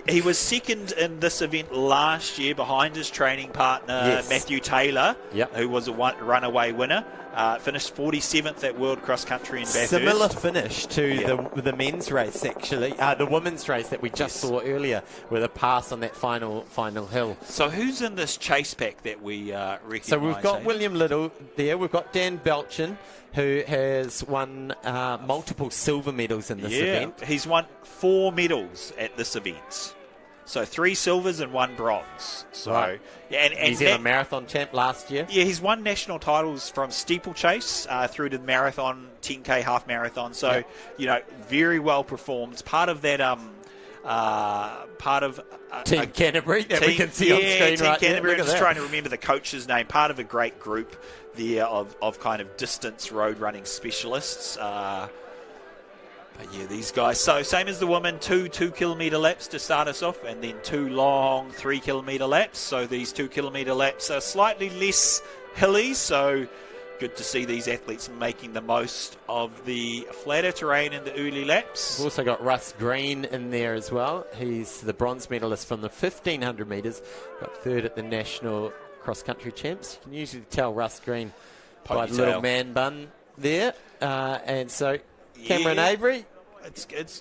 he was second in this event last year behind his training partner, Matthew Taylor, who was a runaway winner. Finished 47th at World Cross Country in Bathurst. Similar finish to the men's race, actually. The women's race that we just saw earlier, with a pass on that final hill. So who's in this chase pack that we recognise? So we've got William Little there. We've got Dan Belchin, who has won multiple silver medals in this event. He's won 4 medals at this event. So 3 silvers and 1 bronze. So and he's in a marathon champ last year. Yeah, he's won national titles from steeplechase through to the marathon, 10K half marathon. So you know, very well performed. Part of that Team Canterbury that we can see on screen Team right Canterbury. there. I'm just trying to remember the coach's name. Part of a great group there of kind of distance road running specialists. But yeah, these guys, so same as the women, 2 2-kilometre laps to start us off, and then 2 long 3-kilometre laps. So these 2-kilometre laps are slightly less hilly, so good to see these athletes making the most of the flatter terrain in the early laps. We've also got Russ Green in there as well. He's the bronze medalist from the 1500 metres, got third at the national cross-country champs. You can usually tell Russ Green by the little man bun there. And so Cameron Avery.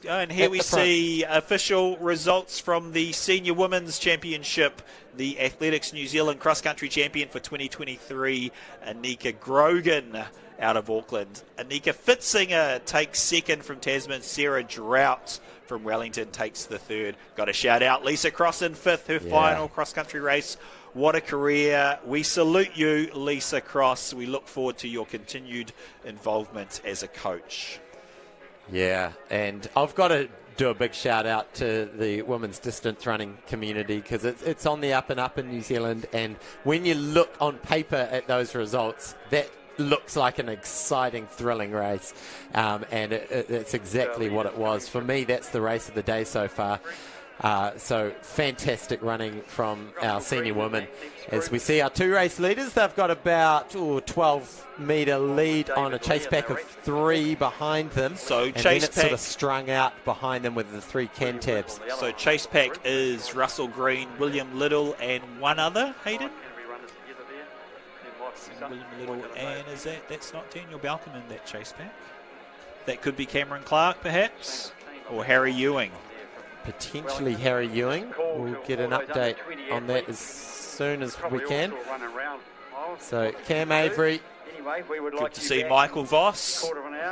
And here we see official results from the Senior Women's Championship. The Athletics New Zealand cross-country champion for 2023, Anika Grogan out of Auckland. Anika Fitzinger takes second from Tasman. Sarah Drought from Wellington takes the third. Got to shout out Lisa Cross in fifth, her final cross-country race. What a career. We salute you, Lisa Cross. We look forward to your continued involvement as a coach. Yeah, and I've got to do a big shout out to the women's distance running community because it's on the up and up in New Zealand, and when you look on paper at those results, that looks like an exciting, thrilling race, and it's exactly what it was. For me, that's the race of the day so far. So fantastic running from our senior women. As we see our 2 race leaders, they've got about 12-metre lead on a chase pack of 3 behind them. So and chase then it's pack sort of strung out behind them with the 3 Cantabs. So chase pack is Russell Green, William Little, and one other, Hayden. William Little, and that's not Daniel Balcom in that chase pack. That could be Cameron Clark, perhaps, or Harry Ewing. Potentially Harry Ewing. We'll get an update on that as soon as we can. So Cam Avery. Good to see Michael Voss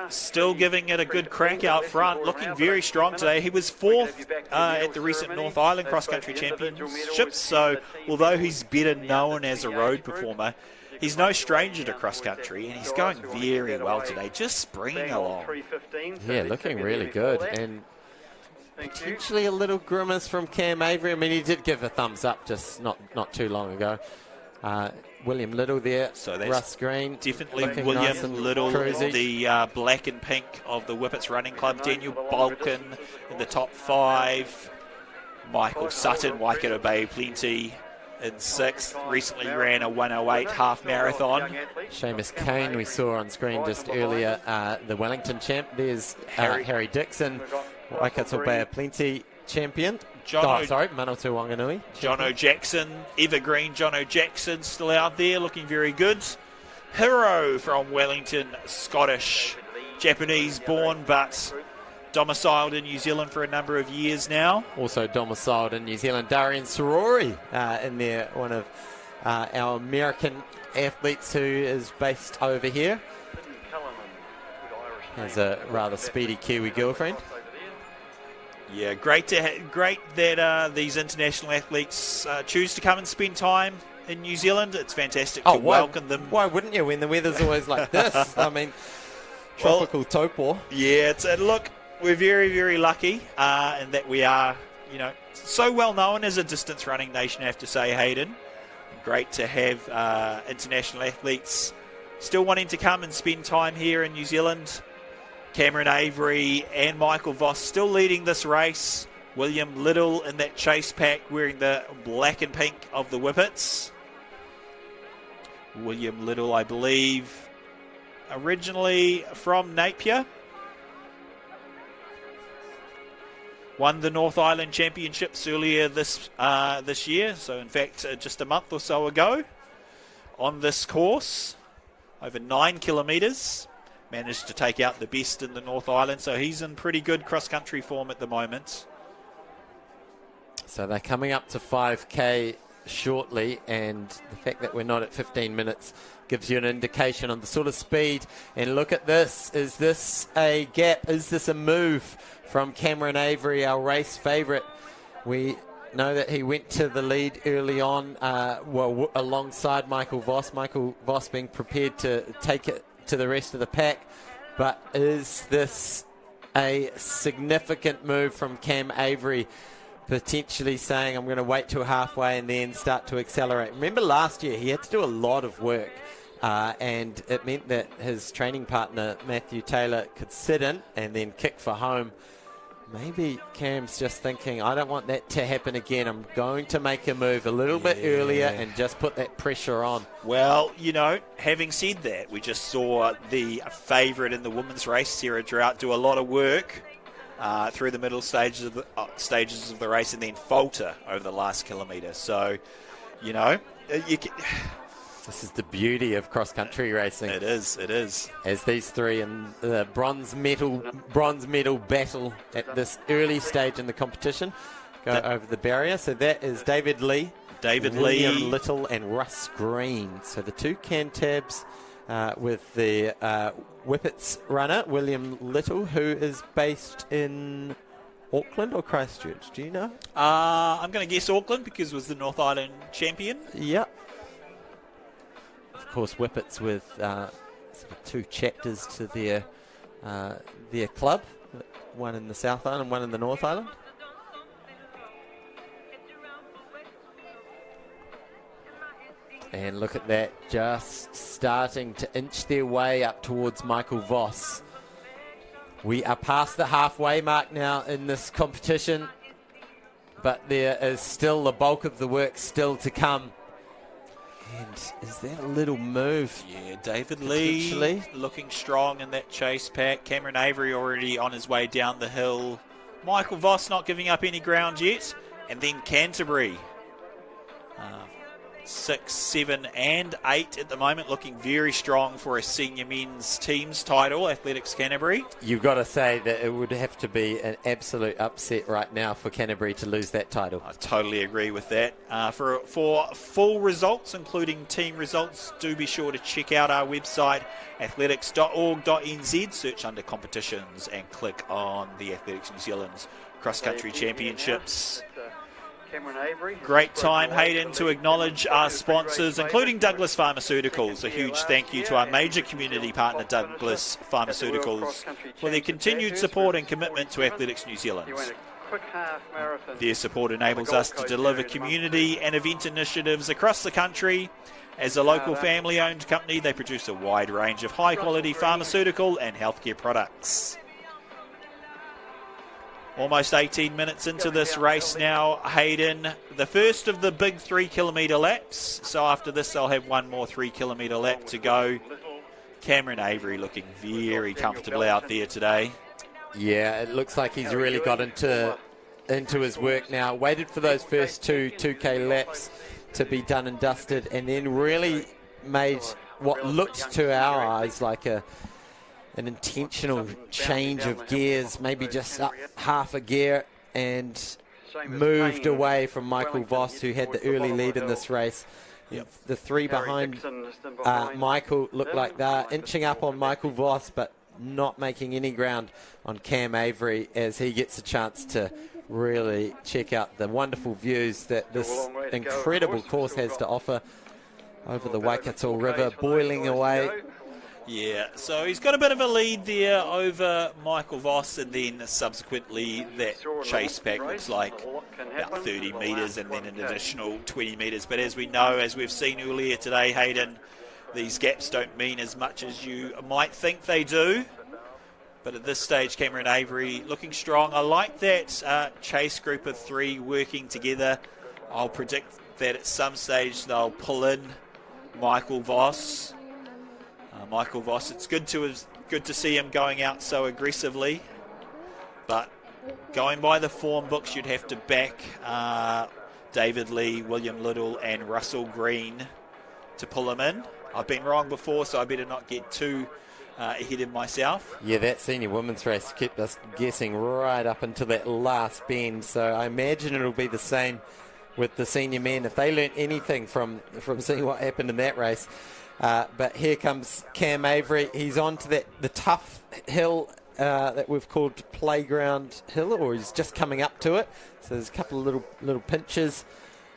still giving it a good crack out front, looking very strong today. He was 4th at the recent North Island Cross Country Championships, so although he's better known as a road performer, he's no stranger to cross country, and he's going very well today, just springing along. Yeah, looking really good, and potentially a little grimace from Cam Avery. I mean, he did give a thumbs up just not too long ago. William Little there, so that's Russ Green. Definitely William nice Little, cruisy. the black and pink of the Whippets Running Club. Daniel Balkin in the top 5. Michael Sutton, Waikato Bay Plenty in 6th. Recently ran a 1:08 half marathon. Seamus Kane we saw on screen just earlier, the Wellington champ. There's Harry Dixon, Waikato Bay Plenty champion. Manawatu Wanganui. Jono Jackson, evergreen Jono Jackson still out there looking very good. Hiro from Wellington, Scottish, Japanese born but domiciled in New Zealand for a number of years now. Also domiciled in New Zealand, Darian Sorori in there, one of our American athletes who is based over here. Has a rather speedy Kiwi girlfriend. Yeah, great that these international athletes choose to come and spend time in New Zealand. It's fantastic to welcome them. Why wouldn't you when the weather's always like this? I mean, tropical Taupo. Yeah, look, we're very, very lucky in that we are, so well known as a distance running nation, I have to say, Hayden. Great to have international athletes still wanting to come and spend time here in New Zealand. Cameron Avery and Michael Voss still leading this race. William Little in that chase pack wearing the black and pink of the Whippets. William Little, I believe, originally from Napier. Won the North Island Championships earlier this year. So, in fact, just a month or so ago on this course. Over 9 kilometres. Managed to take out the best in the North Island, so he's in pretty good cross-country form at the moment. So they're coming up to 5K shortly, and the fact that we're not at 15 minutes gives you an indication on the sort of speed. And look at this. Is this a gap? Is this a move from Cameron Avery, our race favourite? We know that he went to the lead early on, alongside Michael Voss. Michael Voss being prepared to take it to the rest of the pack, but is this a significant move from Cam Avery, potentially saying I'm going to wait till halfway and then start to accelerate? Remember last year he had to do a lot of work and it meant that his training partner, Matthew Taylor, could sit in and then kick for home. Maybe Cam's just thinking, I don't want that to happen again. I'm going to make a move a little bit earlier and just put that pressure on. Well, you know, having said that, we just saw the favourite in the women's race, Sarah Drought, do a lot of work through the middle stages of the race and then falter over the last kilometre. So, you know, you can... This is the beauty of cross-country racing. It is. As these three in the bronze medal battle at this early stage in the competition go over the barrier. So that is David Lee, William Little and Russ Green. So the two Cantabs with the Whippets runner, William Little, who is based in Auckland or Christchurch. Do you know? I'm going to guess Auckland because it was the North Island champion. Yep. Of course, Whippets with sort of two chapters to their club, one in the South Island and one in the North Island. And look at that, just starting to inch their way up towards Michael Voss. We are past the halfway mark now in this competition, but there is still the bulk of the work still to come. And is that a little move? Yeah, David Lee looking strong in that chase pack. Cameron Avery already on his way down the hill. Michael Voss not giving up any ground yet. And then Canterbury. 6, 7 and 8 at the moment, looking very strong for a senior men's teams title, Athletics Canterbury. You've got to say that it would have to be an absolute upset right now for Canterbury to lose that title. I totally agree with that. For full results, including team results, do be sure to check out our website, athletics.org.nz, search under competitions and click on the Athletics New Zealand's Cross Country Championships. Great time, Hayden, to acknowledge our sponsors, including Douglas Pharmaceuticals. A huge thank you to our major community partner, Douglas Pharmaceuticals, for their continued support and commitment to Athletics New Zealand. Their support enables us to deliver community and event initiatives across the country. As a local family-owned company, they produce a wide range of high-quality pharmaceutical and healthcare products. Almost 18 minutes into this race now, Hayden. The first of the big 3 kilometre laps. So after this, they'll have one more 3 kilometre lap to go. Cameron Avery looking very comfortable out there today. Yeah, it looks like he's really got into his work now. Waited for those first 2K laps to be done and dusted, and then really made what looked to our eyes like an intentional change of gears, maybe just up half a gear, and moved away from Michael Voss, who had the early lead in this race. Yep. The three behind Michael look like they're inching up on Michael Voss, but not making any ground on Cam Avery as he gets a chance to really check out the wonderful views that this incredible course has to offer over the Waikato River, boiling away. Yeah, so he's got a bit of a lead there over Michael Voss, and then subsequently that chase pack looks like about 30 metres and then an additional 20 metres. But as we know, as we've seen earlier today, Hayden, these gaps don't mean as much as you might think they do. But at this stage, Cameron Avery looking strong. I like that chase group of 3 working together. I'll predict that at some stage they'll pull in Michael Voss. Michael Voss, it's good to see him going out so aggressively, but going by the form books, you'd have to back David Lee, William Little and Russell Green to pull him in. I've been wrong before, so I better not get too ahead of myself. Yeah, that senior women's race kept us guessing right up until that last bend, so I imagine it'll be the same with the senior men if they learnt anything from seeing what happened in that race. But here comes Cam Avery. He's on to the tough hill that we've called Playground Hill, or he's just coming up to it. So there's a couple of little pinches,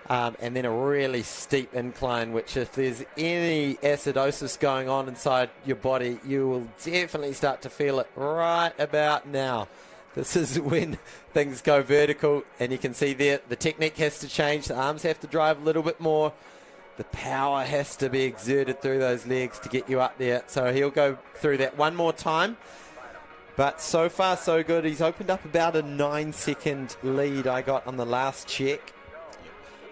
and then a really steep incline, which if there's any acidosis going on inside your body, you will definitely start to feel it right about now. This is when things go vertical, and you can see there the technique has to change. The arms have to drive a little bit more. the power has to be exerted through those legs to get you up there. So he'll go through that one more time. But so far, so good. He's opened up about a 9-second lead I got on the last check.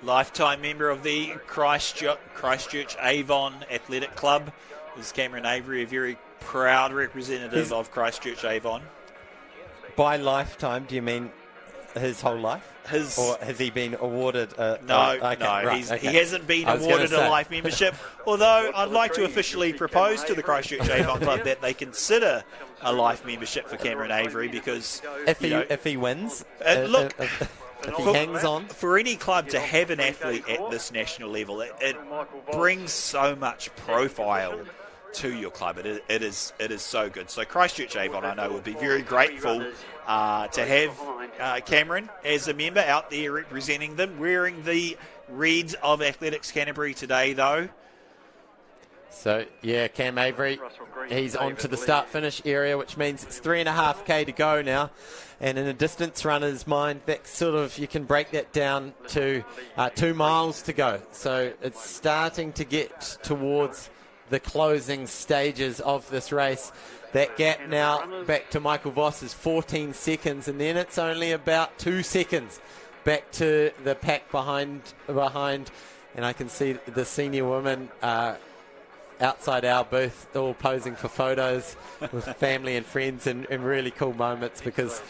Lifetime member of the Christchurch Avon Athletic Club is Cameron Avery, a very proud representative of Christchurch Avon. By lifetime, do you mean his whole life? Or has he been awarded a... He hasn't been awarded a life membership, although I'd like to officially propose to the Christchurch Avon Club that they consider a life membership for Cameron Avery, because... If he wins... If he hangs on. For any club to have an athlete at this national level, it brings so much profile to your club. It is so good. So Christchurch Avon, I know, will be very grateful to have Cameron as a member out there representing them, wearing the Reds of Athletics Canterbury today, though. So, yeah, Cam Avery, he's on to the start-finish area, which means it's 3.5k to go now. And in a distance runner's mind, that sort of, you can break that down to 2 miles to go. So it's starting to get towards the closing stages of this race. That gap now back to Michael Voss is 14 seconds, and then it's only about 2 seconds back to the pack behind. And I can see the senior women outside our booth, all posing for photos with family and friends in really cool moments, because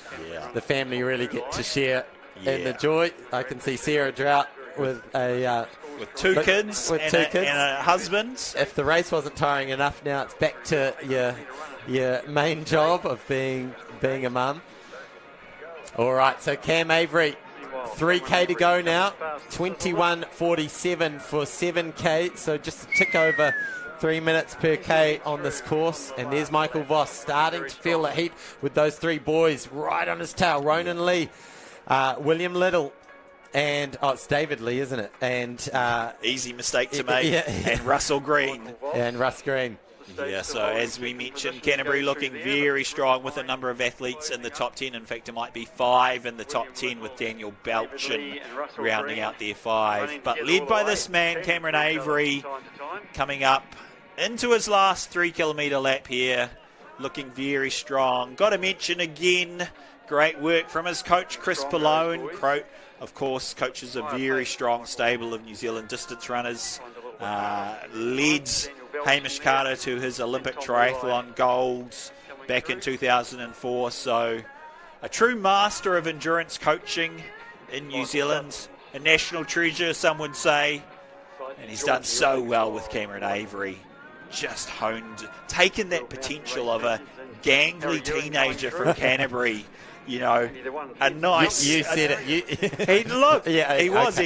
the family really get to share in the joy. I can see Sarah Drought with two kids and a husband. If the race wasn't tiring enough, now it's back to your main job of being a mum. All right, so Cam Avery, 3k to go now, 21:47 for 7k, so just a tick over 3 minutes per K on this course. And there's Michael Voss starting to feel the heat with those 3 boys right on his tail. Ronan Lee, William Little, and it's David Lee, isn't it? And easy mistake to make. And Russell Green. And Russ Green. Yeah, so as we mentioned, Canterbury looking very strong with a number of athletes in the top 10. In fact, it might be 5 in the top 10 with Daniel Belchin rounding out their 5. But led by this man, Cameron Avery, coming up into his last 3-kilometre lap here, looking very strong. Got to mention again, great work from his coach, Chris Pallone. Of course, coaches a very strong stable of New Zealand distance runners. Led Hamish Carter to his Olympic triathlon golds back in 2004. So a true master of endurance coaching in New Zealand. A national treasure, some would say. And he's done so well with Cameron Avery. Just taken that potential of a gangly teenager from Canterbury. You know, a nice... You said it. He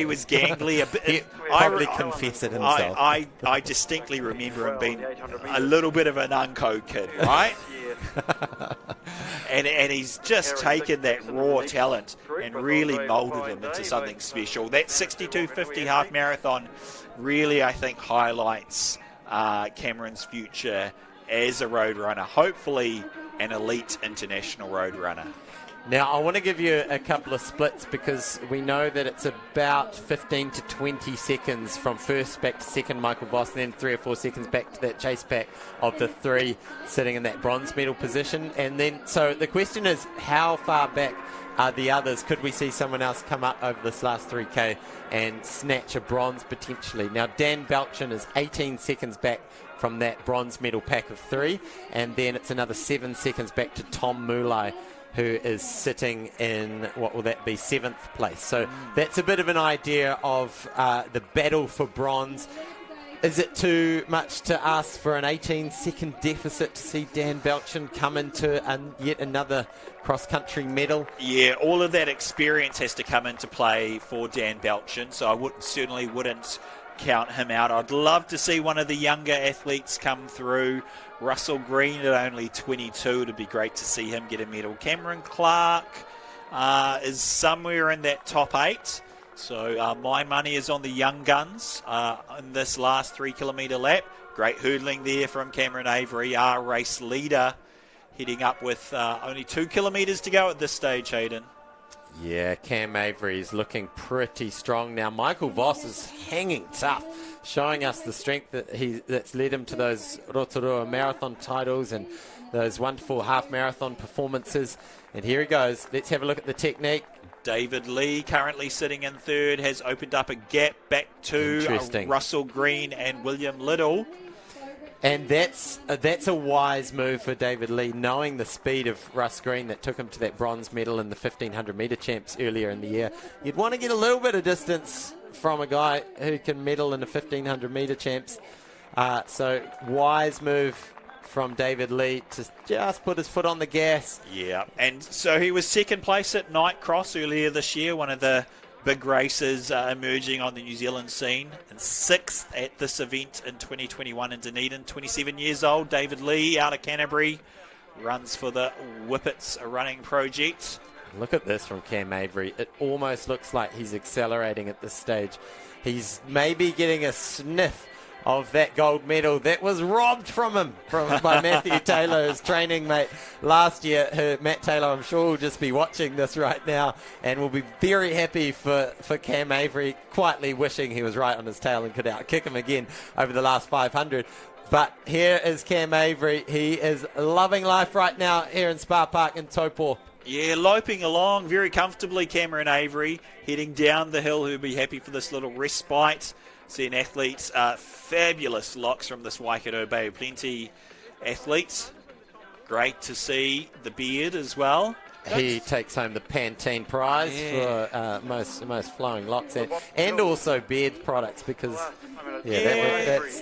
was gangly. He probably confessed it himself. I distinctly remember him being a little bit of an unco kid, right? and he's just taken that raw talent and really moulded him into something special. That 62.50 half marathon really, I think, highlights Cameron's future as a road runner, hopefully an elite international road runner. Now, I want to give you a couple of splits, because we know that it's about 15 to 20 seconds from first back to second Michael Voss, and then 3 or 4 seconds back to that chase pack of the 3 sitting in that bronze medal position. And then, so the question is, how far back are the others? Could we see someone else come up over this last 3K and snatch a bronze potentially? Now, Dan Belchin is 18 seconds back from that bronze medal pack of 3, and then it's another 7 seconds back to Tom Moulai, who is sitting in, what will that be, 7th place. So that's a bit of an idea of the battle for bronze. Is it too much to ask for an 18-second deficit to see Dan Belchin come into yet another cross-country medal? Yeah, all of that experience has to come into play for Dan Belchin, so I certainly wouldn't count him out. I'd love to see one of the younger athletes come through. Russell Green at only 22, it'd be great to see him get a medal. Cameron Clark is somewhere in that top 8. So my money is on the young guns in this last 3-kilometre lap. Great hurdling there from Cameron Avery, our race leader, heading up with only 2 kilometres to go at this stage, Hayden. Yeah, Cam Avery is looking pretty strong now. Michael Voss is hanging tough. showing us the strength that's led him to those Rotorua marathon titles and those wonderful half marathon performances. And here he goes. Let's have a look at the technique. David Lee currently sitting in third, has opened up a gap back to Russell Green and William Little. And that's a wise move for David Lee, knowing the speed of Russ Green that took him to that bronze medal in the 1500 metre champs earlier in the year. You'd want to get a little bit of distance from a guy who can medal in the 1500 metre champs. So wise move from David Lee to just put his foot on the gas. Yeah, and so he was second place at Night Cross earlier this year, one of the big races emerging on the New Zealand scene, and sixth at this event in 2021 in Dunedin. 27 years old, David Lee out of Canterbury, runs for the Whippets running project. Look at this from Cam Avery. It almost looks like he's accelerating at this stage. He's maybe getting a sniff of that gold medal that was robbed from him by Matthew Taylor, his training mate last year. Matt Taylor, I'm sure, will just be watching this right now and will be very happy for Cam Avery, quietly wishing he was right on his tail and could outkick him again over the last 500. But here is Cam Avery. He is loving life right now here in Spa Park in Taupo. Yeah, loping along very comfortably, Cameron Avery, heading down the hill. He'll be happy for this little respite. Seeing athletes, fabulous locks from this Waikato Bay of Plenty athletes. Great to see the beard as well. He takes home the Pantene prize for most flowing locks and also beard products because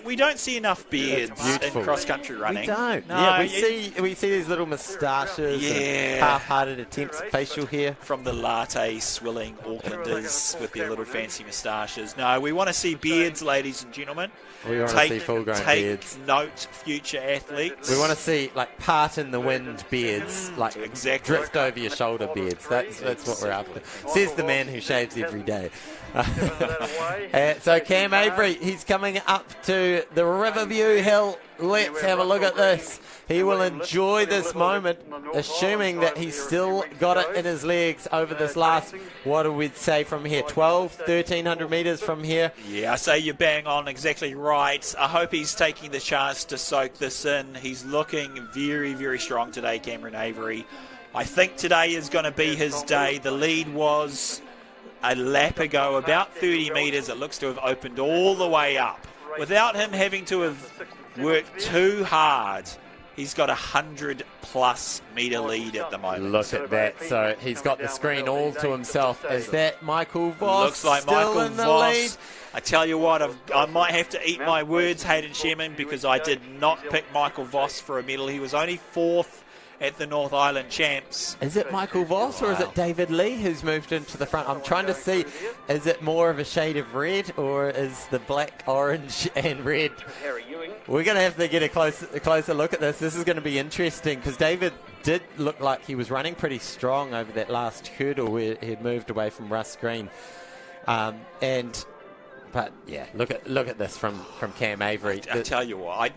we don't see enough beards in cross-country running. We don't. No, we see these little moustaches and half-hearted attempts at facial hair. From the latte swilling Aucklanders with their little fancy moustaches. No, we want to see beards, ladies and gentlemen. We want to see full-grown beards. Take note, future athletes. We want to see like part in the wind beards, like drift over your shoulder beards. That's what we're after. Says the man who shaves every day. So Cam Avery, he's coming up to the Riverview Hill. Let's have a look at this. He will enjoy this moment, assuming that he's still got it in his legs over this last, what do we say from here, 1,300 metres from here? Yeah, I say you're bang on, exactly right. I hope he's taking the chance to soak this in. He's looking very, very strong today, Cameron Avery. I think today is going to be his day. The lead was a lap ago, about 30 metres. It looks to have opened all the way up. Without him having to have worked too hard, he's got a 100-plus metre lead at the moment. Look at that. So he's got the screen all to himself. Is that Michael Voss? Looks like still Michael in the Voss. lead? I tell you what, I might have to eat my words, Hayden Sherman, because I did not pick Michael Voss for a medal. He was only fourth at the North Island Champs. Is it Michael Voss or is it David Lee who's moved into the front? I'm trying to see, is it more of a shade of red or is the black, orange and red? We're going to have to get a closer look at this. This is going to be interesting because David did look like he was running pretty strong over that last hurdle where he had moved away from Russ Green. But yeah, look at this from Cam Avery. I tell you what,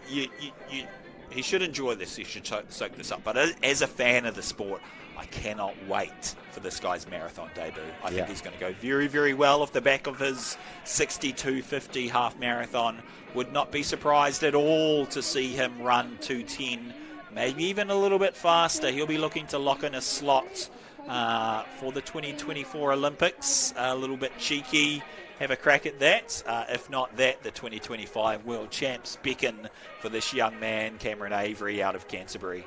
he should enjoy this. He should soak this up. But as a fan of the sport, I cannot wait for this guy's marathon debut. I think he's going to go very, very well off the back of his 62.50 half marathon. Would not be surprised at all to see him run 2:10, maybe even a little bit faster. He'll be looking to lock in a slot for the 2024 Olympics. A little bit cheeky. Have a crack at that. If not that, the 2025 World Champs beckon for this young man, Cameron Avery, out of Canterbury.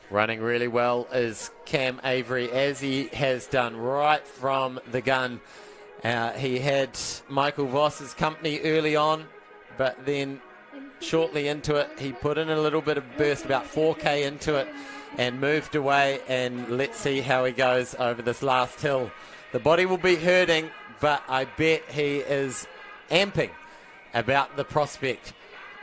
Running really well is Cam Avery, as he has done right from the gun. He had Michael Voss's company early on, but then shortly into it, he put in a little bit of burst, about 4K into it, and moved away. And let's see how he goes over this last hill. The body will be hurting, but I bet he is amping about the prospect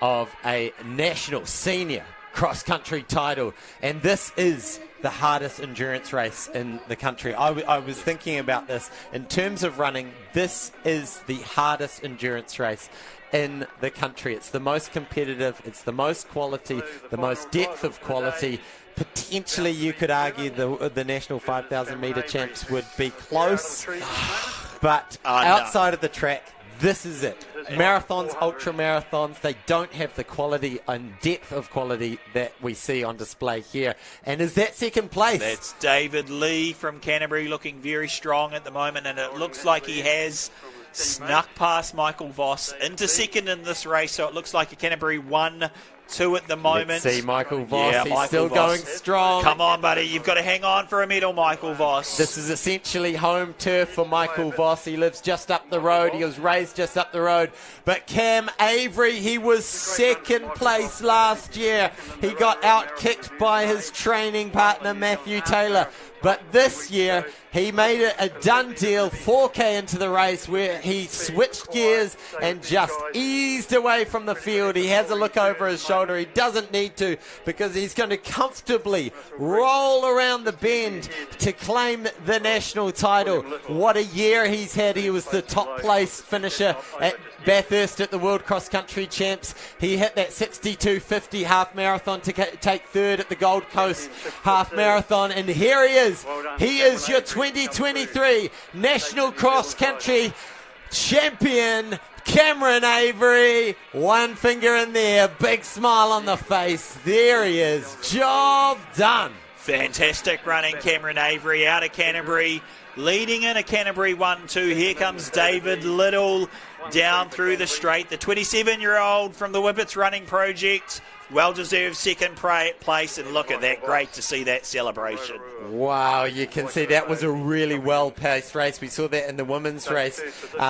of a national senior cross-country title. And this is the hardest endurance race in the country. I was thinking about this. In terms of running, this is the hardest endurance race in the country. It's the most competitive, it's the most quality, the most depth of quality. Potentially, you could argue the national 5,000 metre champs would be close. But outside of the track, this is it. marathons, ultra marathons, they don't have the quality and depth of quality that we see on display here. And is that second place? That's David Lee from Canterbury, looking very strong at the moment, and it looks like he has snuck past Michael Voss into second in this race, so it looks like a Canterbury 1-2 at the moment. Let's see Michael Voss. Yeah, He's Michael still Voss. going strong. Come on, buddy. You've got to hang on for a medal, Michael Voss. This is essentially home turf for Michael Voss. He lives just up the road. He was raised just up the road. But Cam Avery, he was second place last year. He got out-kicked by his training partner, Matthew Taylor. But this year, he made it a done deal 4K into the race where he switched gears and just eased away from the field. He has a look over his shoulder. He doesn't need to because he's going to comfortably roll around the bend to claim the national title. What a year he's had. He was the top place finisher at Bathurst at the World Cross Country Champs. He hit that 62.50 half marathon to take third at the Gold Coast half marathon. And here he is. He is your 2023 National Cross Country champion, Cameron Avery. One finger in there, big smile on the face. There he is. Job done. Fantastic running, Cameron Avery out of Canterbury, leading in a Canterbury 1-2. Here comes David Little down through the straight. The 27-year-old from the Whippets Running Project. Well-deserved second place, and look at that. Great to see that celebration. Wow, you can see that was a really well-paced race. We saw that in the women's race,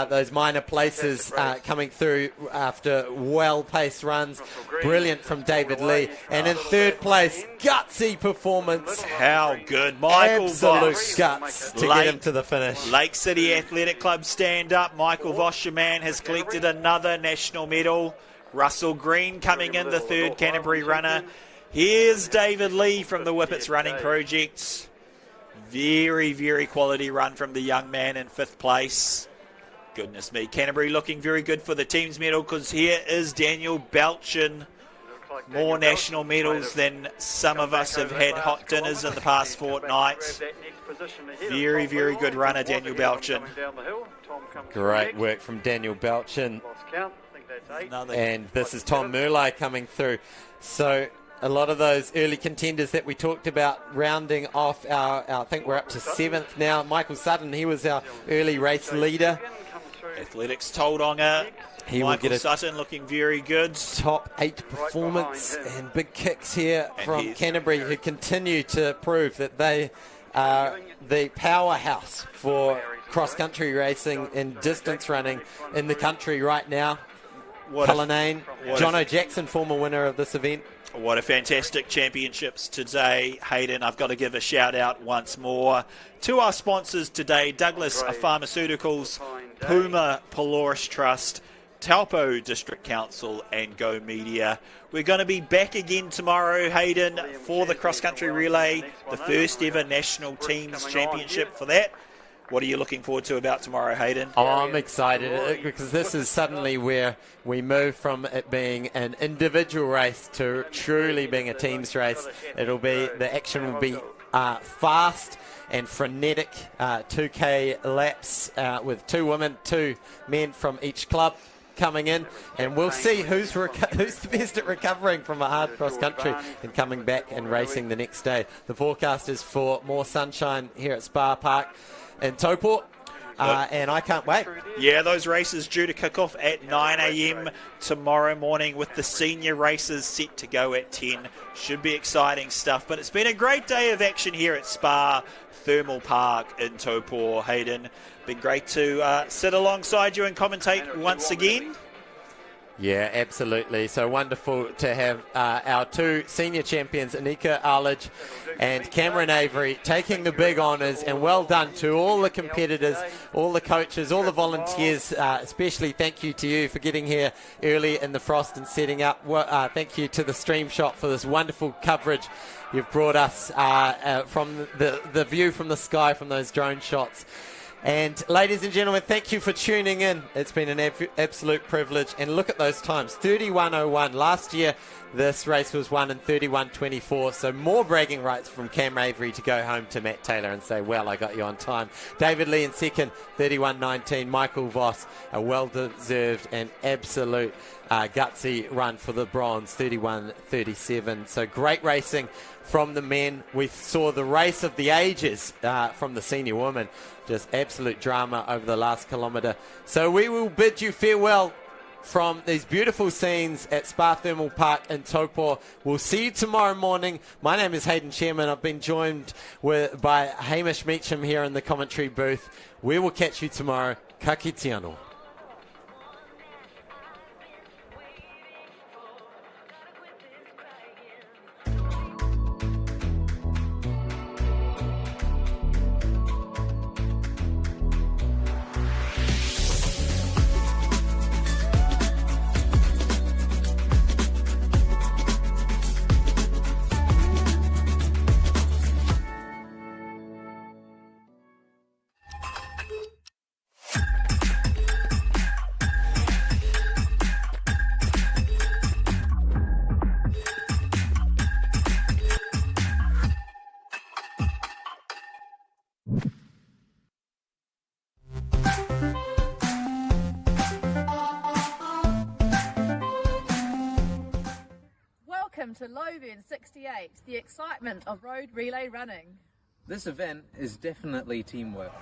those minor places coming through after well-paced runs. Brilliant from David Lee. And in third place, gutsy performance. How good. Michael Absolute Voss. guts to get him to the finish. Lake City Athletic Club stand up. Michael Voss, your man, has collected another national medal. Russell Green coming in, the third Canterbury runner. Here's David Lee from the Whippets Running Project. Very, very quality run from the young man in fifth place. Goodness me, Canterbury looking very good for the team's medal, because here is Daniel Belchin. More national medals than some of us have had hot dinners in the past fortnight. Very, very good runner, Daniel Belchin. Great work from Daniel Belchin. And this is Tom Murlay coming through. So a lot of those early contenders that we talked about rounding off our I think we're up to seventh now. Michael Sutton, he was our early race leader. Athletics Tauranga. He will Michael get a Sutton looking very good. top 8 performance, and big kicks here from Canterbury, who continue to prove that they are the powerhouse for cross-country racing and distance running in the country right now. Cullinane, Jono Jackson, former winner of this event. What a fantastic championships today, Hayden. I've got to give a shout out once more to our sponsors today: Douglas Pharmaceuticals, Puma Polaris Trust, Taupo District Council, and Go Media. We're going to be back again tomorrow, Hayden, for the cross-country relay, the first ever national teams championship for that. What are you looking forward to about tomorrow, Hayden? Oh, I'm excited because this is suddenly where we move from it being an individual race to truly being a team's race. The action will be fast and frenetic, 2K laps with 2 women, 2 men from each club coming in, and we'll see who's the best at recovering from a hard cross country and coming back and racing the next day. The forecast is for more sunshine here at Spa Park in Taupo, and I can't wait. Yeah, those races due to kick off at 9 a.m. tomorrow morning, with the senior races set to go at 10. Should be exciting stuff, but it's been a great day of action here at Spa Thermal Park in Taupo, Hayden. Been great to sit alongside you and commentate once again. Yeah, absolutely. So wonderful to have our 2 senior champions, Anika Arledge and Cameron Avery, taking the big honours, and well done to all the competitors, all the coaches, all the volunteers. Especially thank you to you for getting here early in the frost and setting up. Thank you to the Stream Shot for this wonderful coverage you've brought us from the view from the sky from those drone shots. And ladies and gentlemen, thank you for tuning in. It's been an absolute privilege. And look at those times, 31:01. Last year, this race was won in 31:24. So more bragging rights from Cam Avery to go home to Matt Taylor and say, well, I got you on time. David Lee in second, 31:19. Michael Voss, a well-deserved and absolute gutsy run for the bronze, 31:37. So great racing from the men. We saw the race of the ages from the senior women. Just absolute drama over the last kilometre. So we will bid you farewell from these beautiful scenes at Spa Thermal Park in Taupo. We'll see you tomorrow morning. My name is Hayden Sherman. I've been joined by Hamish Meacham here in the commentary booth. We will catch you tomorrow. Ka kite anō. Welcome to Lothian 68, the excitement of road relay running. This event is definitely teamwork.